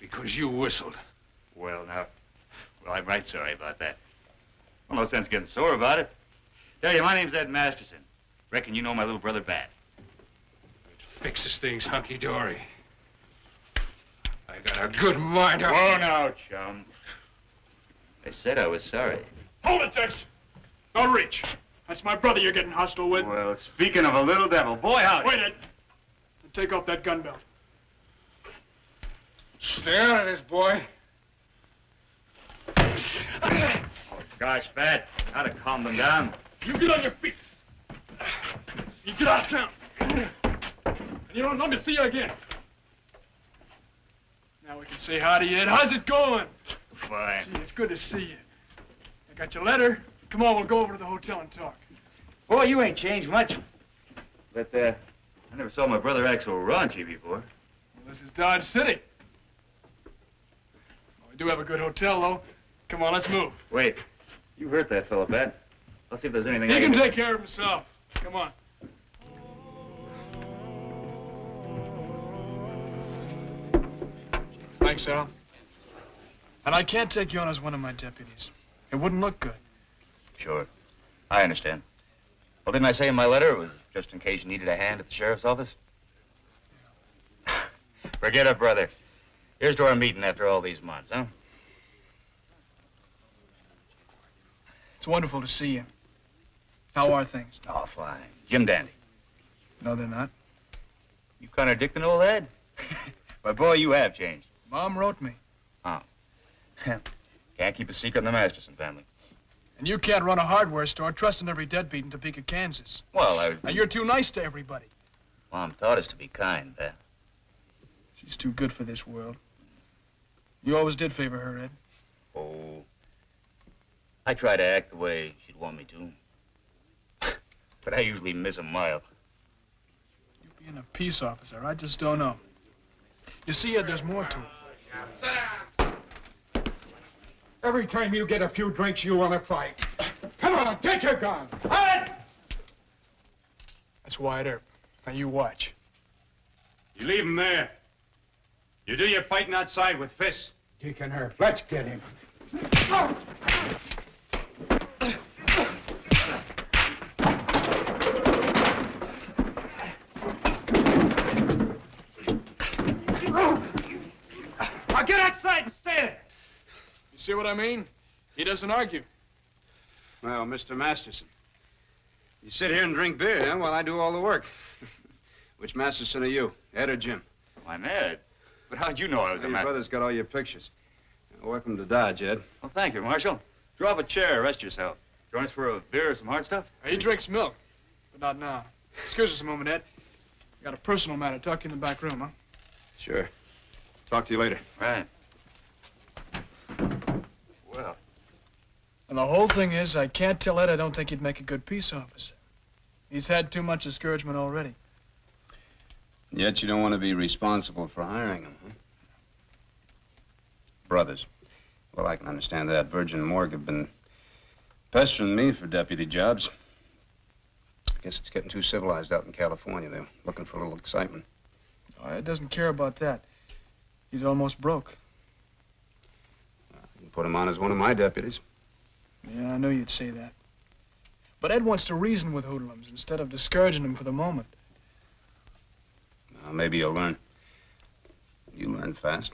Because you whistled. Well, I'm right sorry about that. Well, no sense getting sore about it. Tell you, my name's Ed Masterson. Reckon you know my little brother Bat. It fixes things hunky-dory. I got a good mind. Whoa now, chum. I said I was sorry. Hold it, Tex. Don't reach. That's my brother you're getting hostile with. Well, speaking of a little devil, boy, howdy. Wait it. Take off that gun belt. Stay out of this, boy. Oh, gosh, Bat. I'd have calmed them down. You get on your feet. You get out of town. And you don't let me see you again. Now we can say hi to you, Ed. How's it going? Fine. Gee, it's good to see you. I got your letter. Come on, we'll go over to the hotel and talk. Boy, you ain't changed much. But, I never saw my brother act so raunchy before. Well, this is Dodge City. Well, we do have a good hotel, though. Come on, let's move. Wait. You hurt that fella, Pat. I'll see if there's anything He I can do. take care of himself. Come on. Thanks, Al. And I can't take you on as one of my deputies. It wouldn't look good. Sure. I understand. Well, didn't I say in my letter it was just in case you needed a hand at the sheriff's office? Forget it, brother. Here's to our meeting after all these months, huh? It's wonderful to see you. How are things? Oh, fine. Jim Dandy. No, they're not. You contradicting old Ed? But, boy, you have changed. Mom wrote me. Oh. Can't keep a secret in the Masterson family. And you can't run a hardware store trusting every deadbeat in Topeka, Kansas. Well, Now, you're too nice to everybody. Mom taught us to be kind, Pat. She's too good for this world. You always did favor her, Ed. Oh. I try to act the way she'd want me to. But I usually miss a mile. You being a peace officer, I just don't know. You see, Ed, there's more to it. Every time you get a few drinks, you want to fight. Come on, get your gun. Hold it! That's Wyatt Earp. Now, you watch. You leave him there. You do your fighting outside with fists. Deacon Earp, let's get him. Now, get outside and stay there. You see what I mean? He doesn't argue. Well, Mr. Masterson, you sit here and drink beer, huh, while I do all the work. Which Masterson are you, Ed or Jim? I'm Ed. But how'd you know I was a Your man? brother's got all your pictures. Welcome to Dodge, Ed. Well, thank you, Marshal. Draw up a chair, rest yourself. Join us for a beer or some hard stuff? He drinks milk, but not now. Excuse us a moment, Ed. I got a personal matter. Talk to you in the back room, huh? Sure. Talk to you later. Right. Well. And the whole thing is, I can't tell Ed I don't think he'd make a good peace officer. He's had too much discouragement already. Yet you don't want to be responsible for hiring him, huh? Brothers. Well, I can understand that. Virgin Morgue have been pestering me for deputy jobs. I guess it's getting too civilized out in California. They're looking for a little excitement. Oh, Ed doesn't care about that. He's almost broke. You can put him on as one of my deputies. Yeah, I knew you'd say that. But Ed wants to reason with hoodlums instead of discouraging them for the moment. Maybe you'll learn. You learn fast.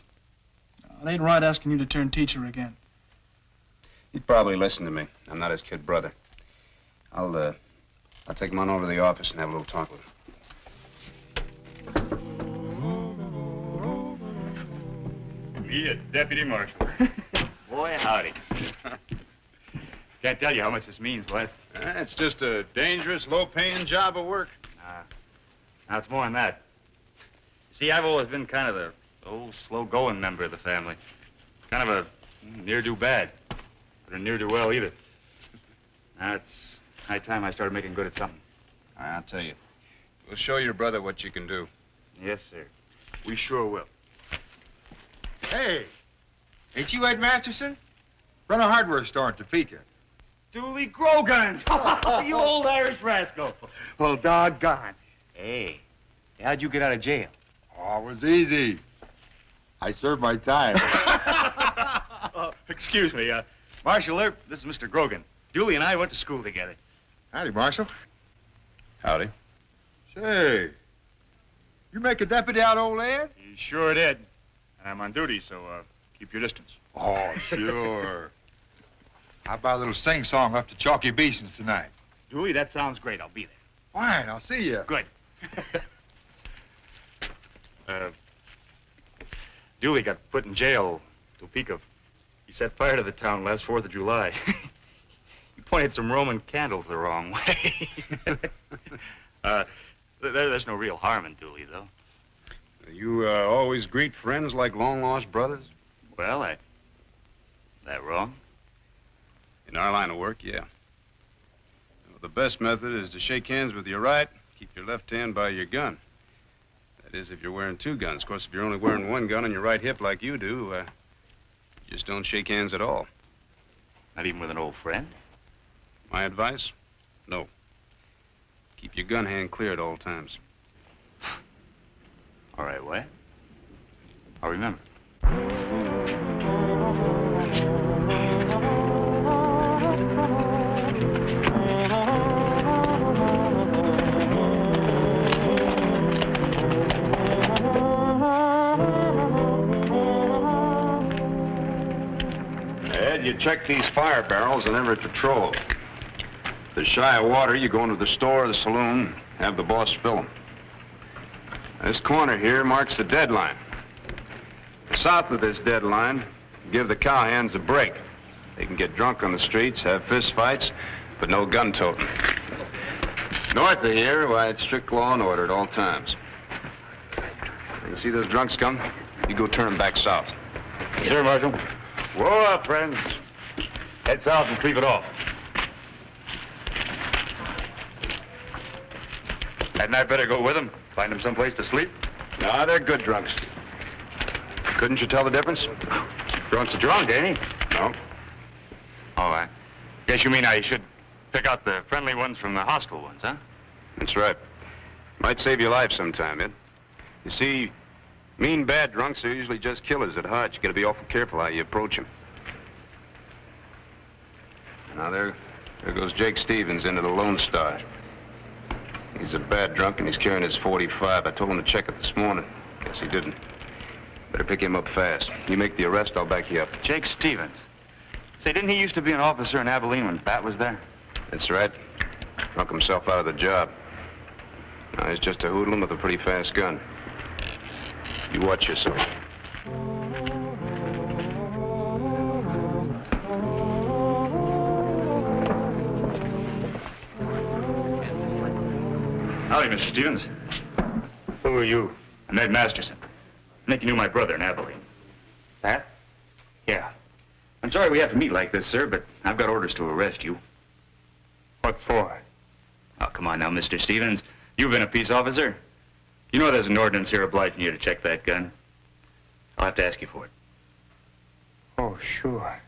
It ain't right asking you to turn teacher again. He'd probably listen to me. I'm not his kid brother. I'll take him on over to the office and have a little talk with him. Me, a deputy marshal. Boy, howdy. Can't tell you how much this means, what? It's just a dangerous, low-paying job of work. Now, it's more than that. See, I've always been kind of the old, slow-going member of the family. Kind of a near-do-bad, but a near-do-well either. Now, it's high time I started making good at something. I'll tell you. We'll show your brother what you can do. Yes, sir. We sure will. Hey, ain't you Ed Masterson? Run a hardware store in Topeka. Dooley Grogan! You old Irish rascal. Well, doggone. Hey, how'd you get out of jail? Oh, it was easy. I served my time. Excuse me, Marshal Earp, this is Mr. Grogan. Dooley and I went to school together. Howdy, Marshal. Howdy. Say, you make a deputy out, old Ed? You sure did. And I'm on duty, so keep your distance. Oh, sure. How about a little sing-song up to Chalky Beeson's tonight? Dooley, that sounds great. I'll be there. Fine, I'll see you. Good. Dooley got put in jail, Topeka. He set fire to the town last 4th of July. He pointed some Roman candles the wrong way. There's no real harm in Dooley, though. You always greet friends like long-lost brothers? Well, that wrong? In our line of work, yeah. Well, the best method is to shake hands with your right, keep your left hand by your gun. That is, if you're wearing two guns. Of course, if you're only wearing one gun on your right hip like you do, you just don't shake hands at all. Not even with an old friend? My advice? No. Keep your gun hand clear at all times. All right, Wyatt. I'll remember. Ed, you check these fire barrels on every patrol. If they're shy of water, you go into the store or the saloon, have the boss fill them. This corner here marks the deadline. South of this deadline, give the cowhands a break. They can get drunk on the streets, have fist fights, but no gun toting. North of here, why, it's strict law and order at all times. You see those drunks come? You go turn them back south. Sure, Marshal. Whoa up, friends. Head south and creep it off. Hadn't I better go with them? Find them someplace to sleep? No, they're good drunks. Couldn't you tell the difference? Drunk's a drunk, ain't he? No. Oh, I guess you mean I should pick out the friendly ones from the hostile ones, huh? That's right. Might save your life sometime, Ed. You see, mean, bad drunks are usually just killers at heart. You gotta be awful careful how you approach them. Now, there goes Jake Stevens into the Lone Star. He's a bad drunk, and he's carrying his .45. I told him to check it this morning. Guess he didn't. Better pick him up fast. You make the arrest, I'll back you up. Jake Stevens. Say, didn't he used to be an officer in Abilene when Pat was there? That's right. Drunk himself out of the job. Now, he's just a hoodlum with a pretty fast gun. You watch yourself. Howdy, Mr. Stevens. Who are you? I'm Ned Masterson. I think you knew my brother in Abilene. Pat? Yeah. I'm sorry we have to meet like this, sir, but I've got orders to arrest you. What for? Oh, come on now, Mr. Stevens. You've been a peace officer. You know there's an ordinance here obliging you to check that gun. I'll have to ask you for it. Oh, sure.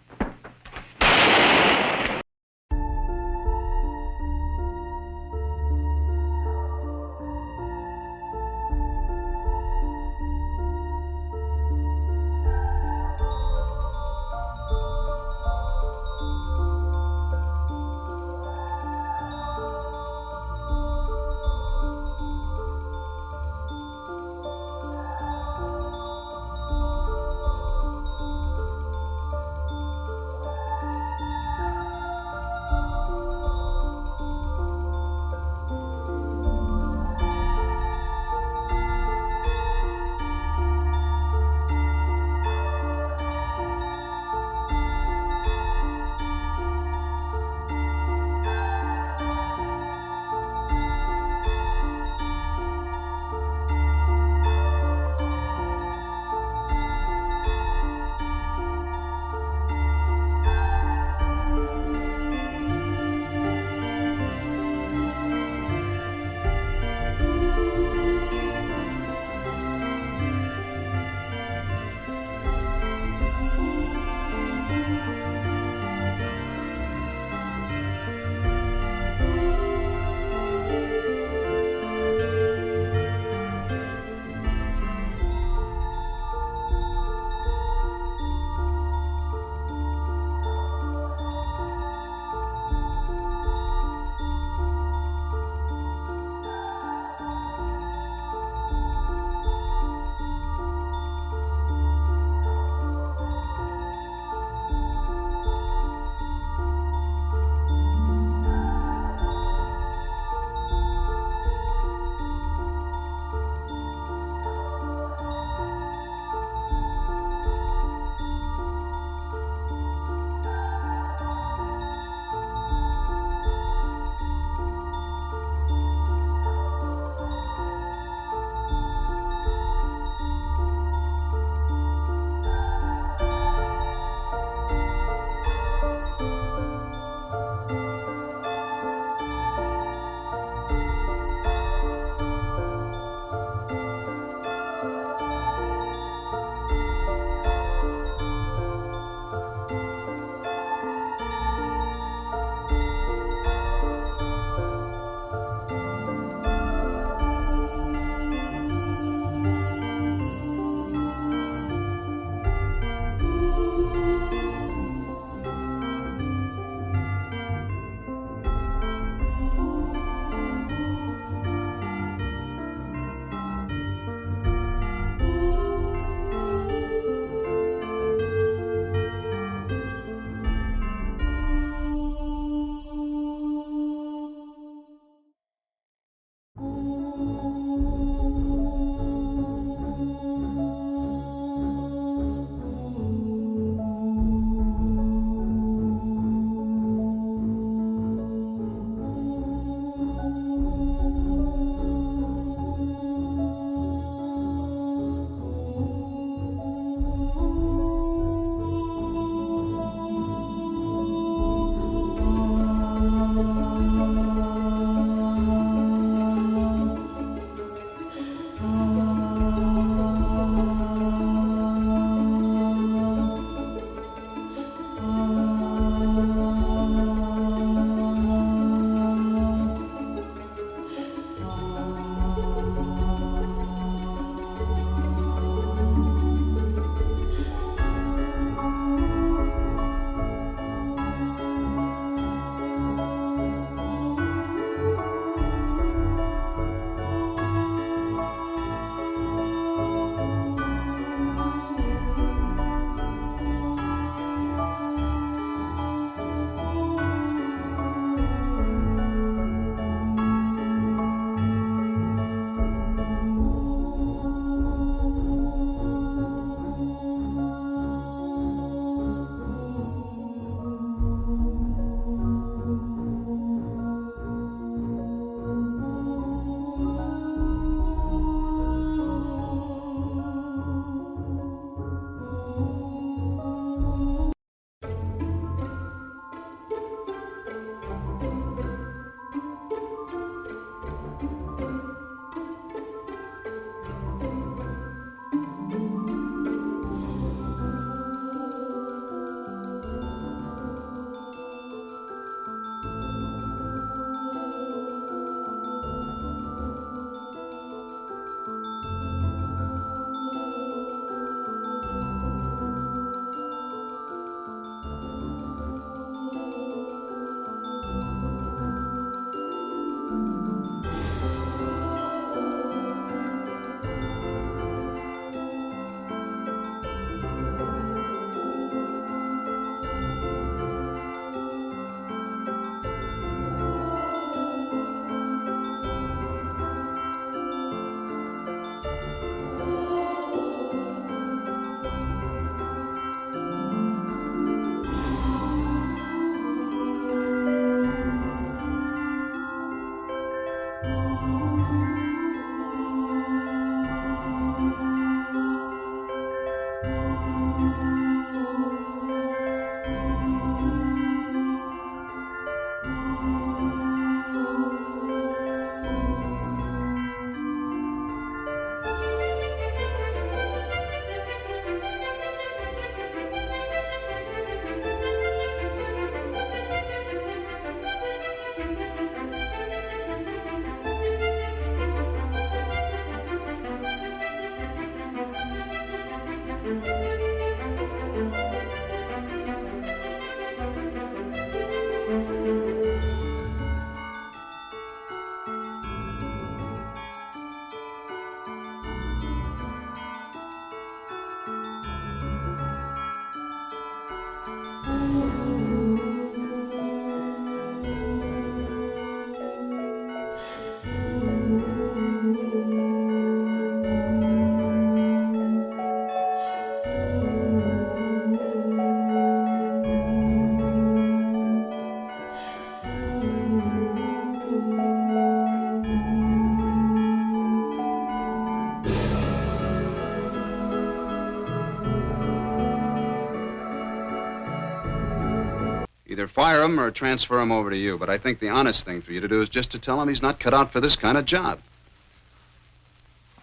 Either fire him or transfer him over to you, but I think the honest thing for you to do is just to tell him he's not cut out for this kind of job.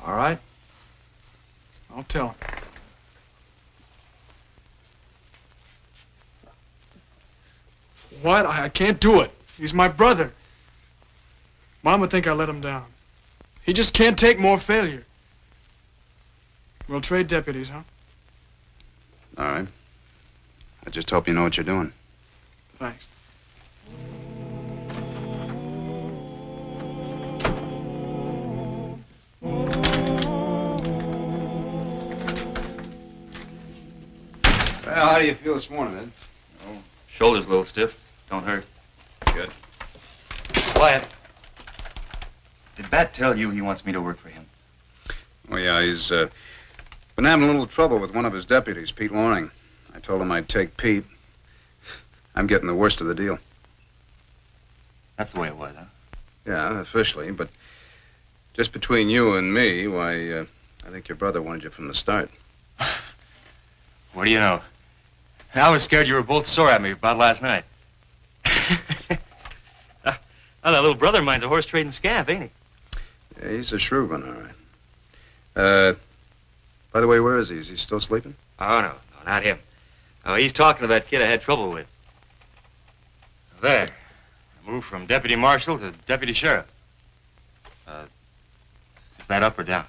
All right. I'll tell him. What? I can't do it. He's my brother. Mom would think I let him down. He just can't take more failure. We'll trade deputies, huh? All right. I just hope you know what you're doing. Thanks. Well, how do you feel this morning, Ed? Oh, shoulder's a little stiff. Don't hurt. Good. Wyatt, did Bat tell you he wants me to work for him? Oh, yeah, he's been having a little trouble with one of his deputies, Pete Loring. I told him I'd take Pete. I'm getting the worst of the deal. That's the way it was, huh? Yeah, officially, but just between you and me, why, I think your brother wanted you from the start. What do you know? I was scared you were both sore at me about last night. Oh, that little brother of mine's a horse trading scamp, ain't he? Yeah, he's a shrewd one, all right. By the way, where is he? Is he still sleeping? Oh, no, not him. Oh, he's talking to that kid I had trouble with. There. Moved from deputy marshal to deputy sheriff. Is that up or down?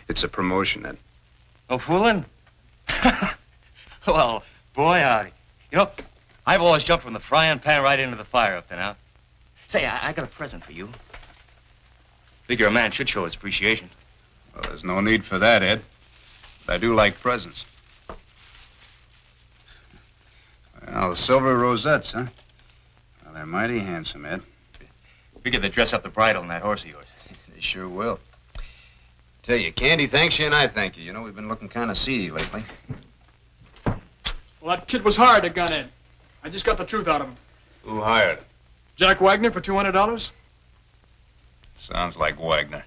It's a promotion, Ed. Oh, fooling? Well, boy, howdy. You know, I've always jumped from the frying pan right into the fire up to now. Say, I got a present for you. Figure a man should show his appreciation. Well, there's no need for that, Ed. But I do like presents. Well, the silver rosettes, huh? Well, they're mighty handsome, Ed. Figure they dress up the bridle in that horse of yours. They sure will. Tell you, Candy thanks you and I thank you. You know, we've been looking kind of seedy lately. Well, that kid was hired to gun in. I just got the truth out of him. Who hired him? Jack Wagner for $200. Sounds like Wagner.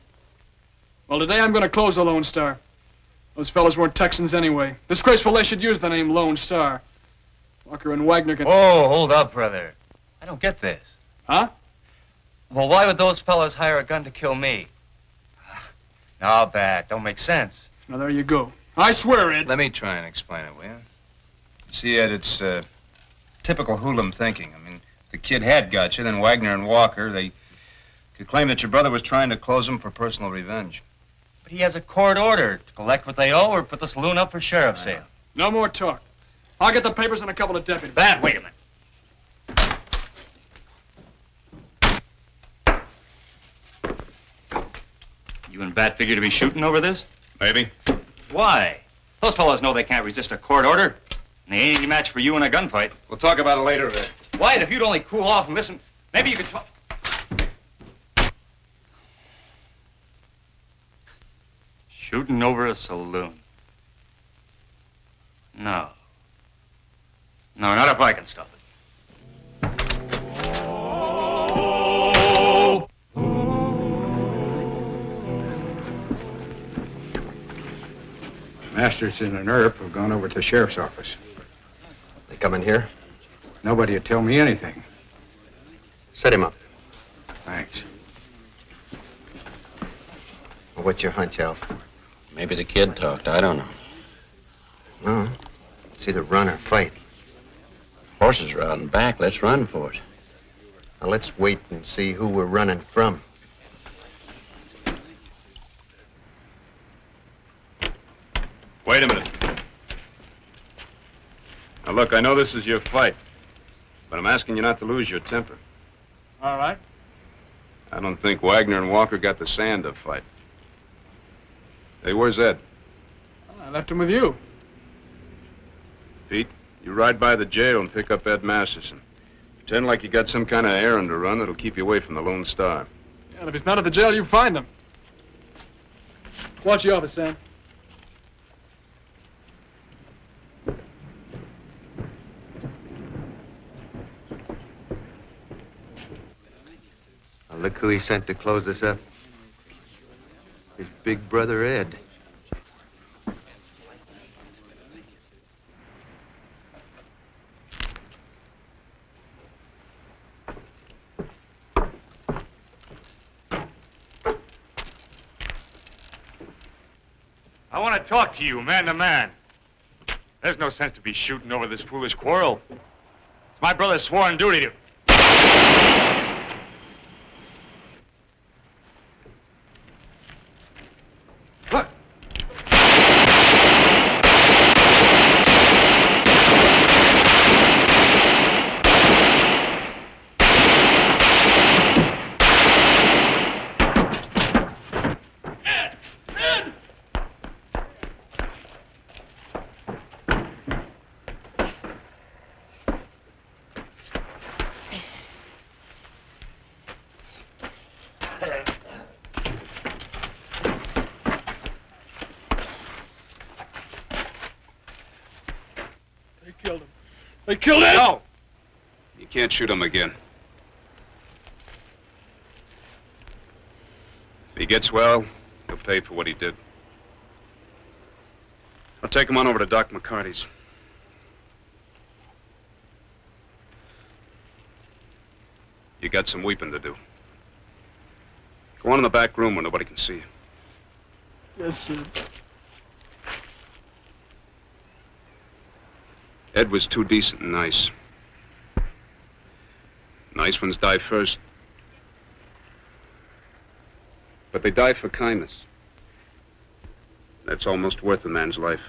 Well, today I'm going to close the Lone Star. Those fellas weren't Texans anyway. Disgraceful they should use the name Lone Star. Walker and Wagner can... Oh, hold up, brother. I don't get this. Huh? Well, why would those fellas hire a gun to kill me? No, Bat, don't make sense. Now, there you go. I swear, Ed. Let me try and explain it, will you? See, Ed, it's typical hoodlum thinking. I mean, if the kid had got you, then Wagner and Walker, they could claim that your brother was trying to close him for personal revenge. But he has a court order to collect what they owe or put the saloon up for sheriff's sale. No more talk. I'll get the papers and a couple of deputies. Bat, wait a minute. You and Bat figure to be shooting over this? Maybe. Why? Those fellows know they can't resist a court order. And they ain't any match for you in a gunfight. We'll talk about it later, Ed. Wyatt, if you'd only cool off and listen, maybe you could talk. Shooting over a saloon. No. No, not if I can stop it. Masterson and Earp have gone over to the sheriff's office. They come in here? Nobody would tell me anything. Set him up. Thanks. Well, what's your hunch, Alf? Maybe the kid talked. I don't know. No. It's either run or fight. Horses are out and back. Let's run for it. Now, let's wait and see who we're running from. Wait a minute. Now, look, I know this is your fight, but I'm asking you not to lose your temper. All right. I don't think Wagner and Walker got the sand to fight. Hey, where's Ed? I left him with you. Pete, you ride by the jail and pick up Ed Masterson. Pretend like you got some kind of errand to run that'll keep you away from the Lone Star. Yeah, and if he's not at the jail, you find him. Watch the office, Sam. Now look who he sent to close us up. His big brother, Ed. I want to talk to you, man to man. There's no sense to be shooting over this foolish quarrel. It's my brother's sworn duty to... Look! They killed Ed! No! You can't shoot him again. If he gets well, he'll pay for what he did. I'll take him on over to Doc McCarty's. You got some weeping to do. Go on in the back room where nobody can see you. Yes, sir. Ed was too decent and nice. Nice ones die first. But they die for kindness. That's almost worth a man's life.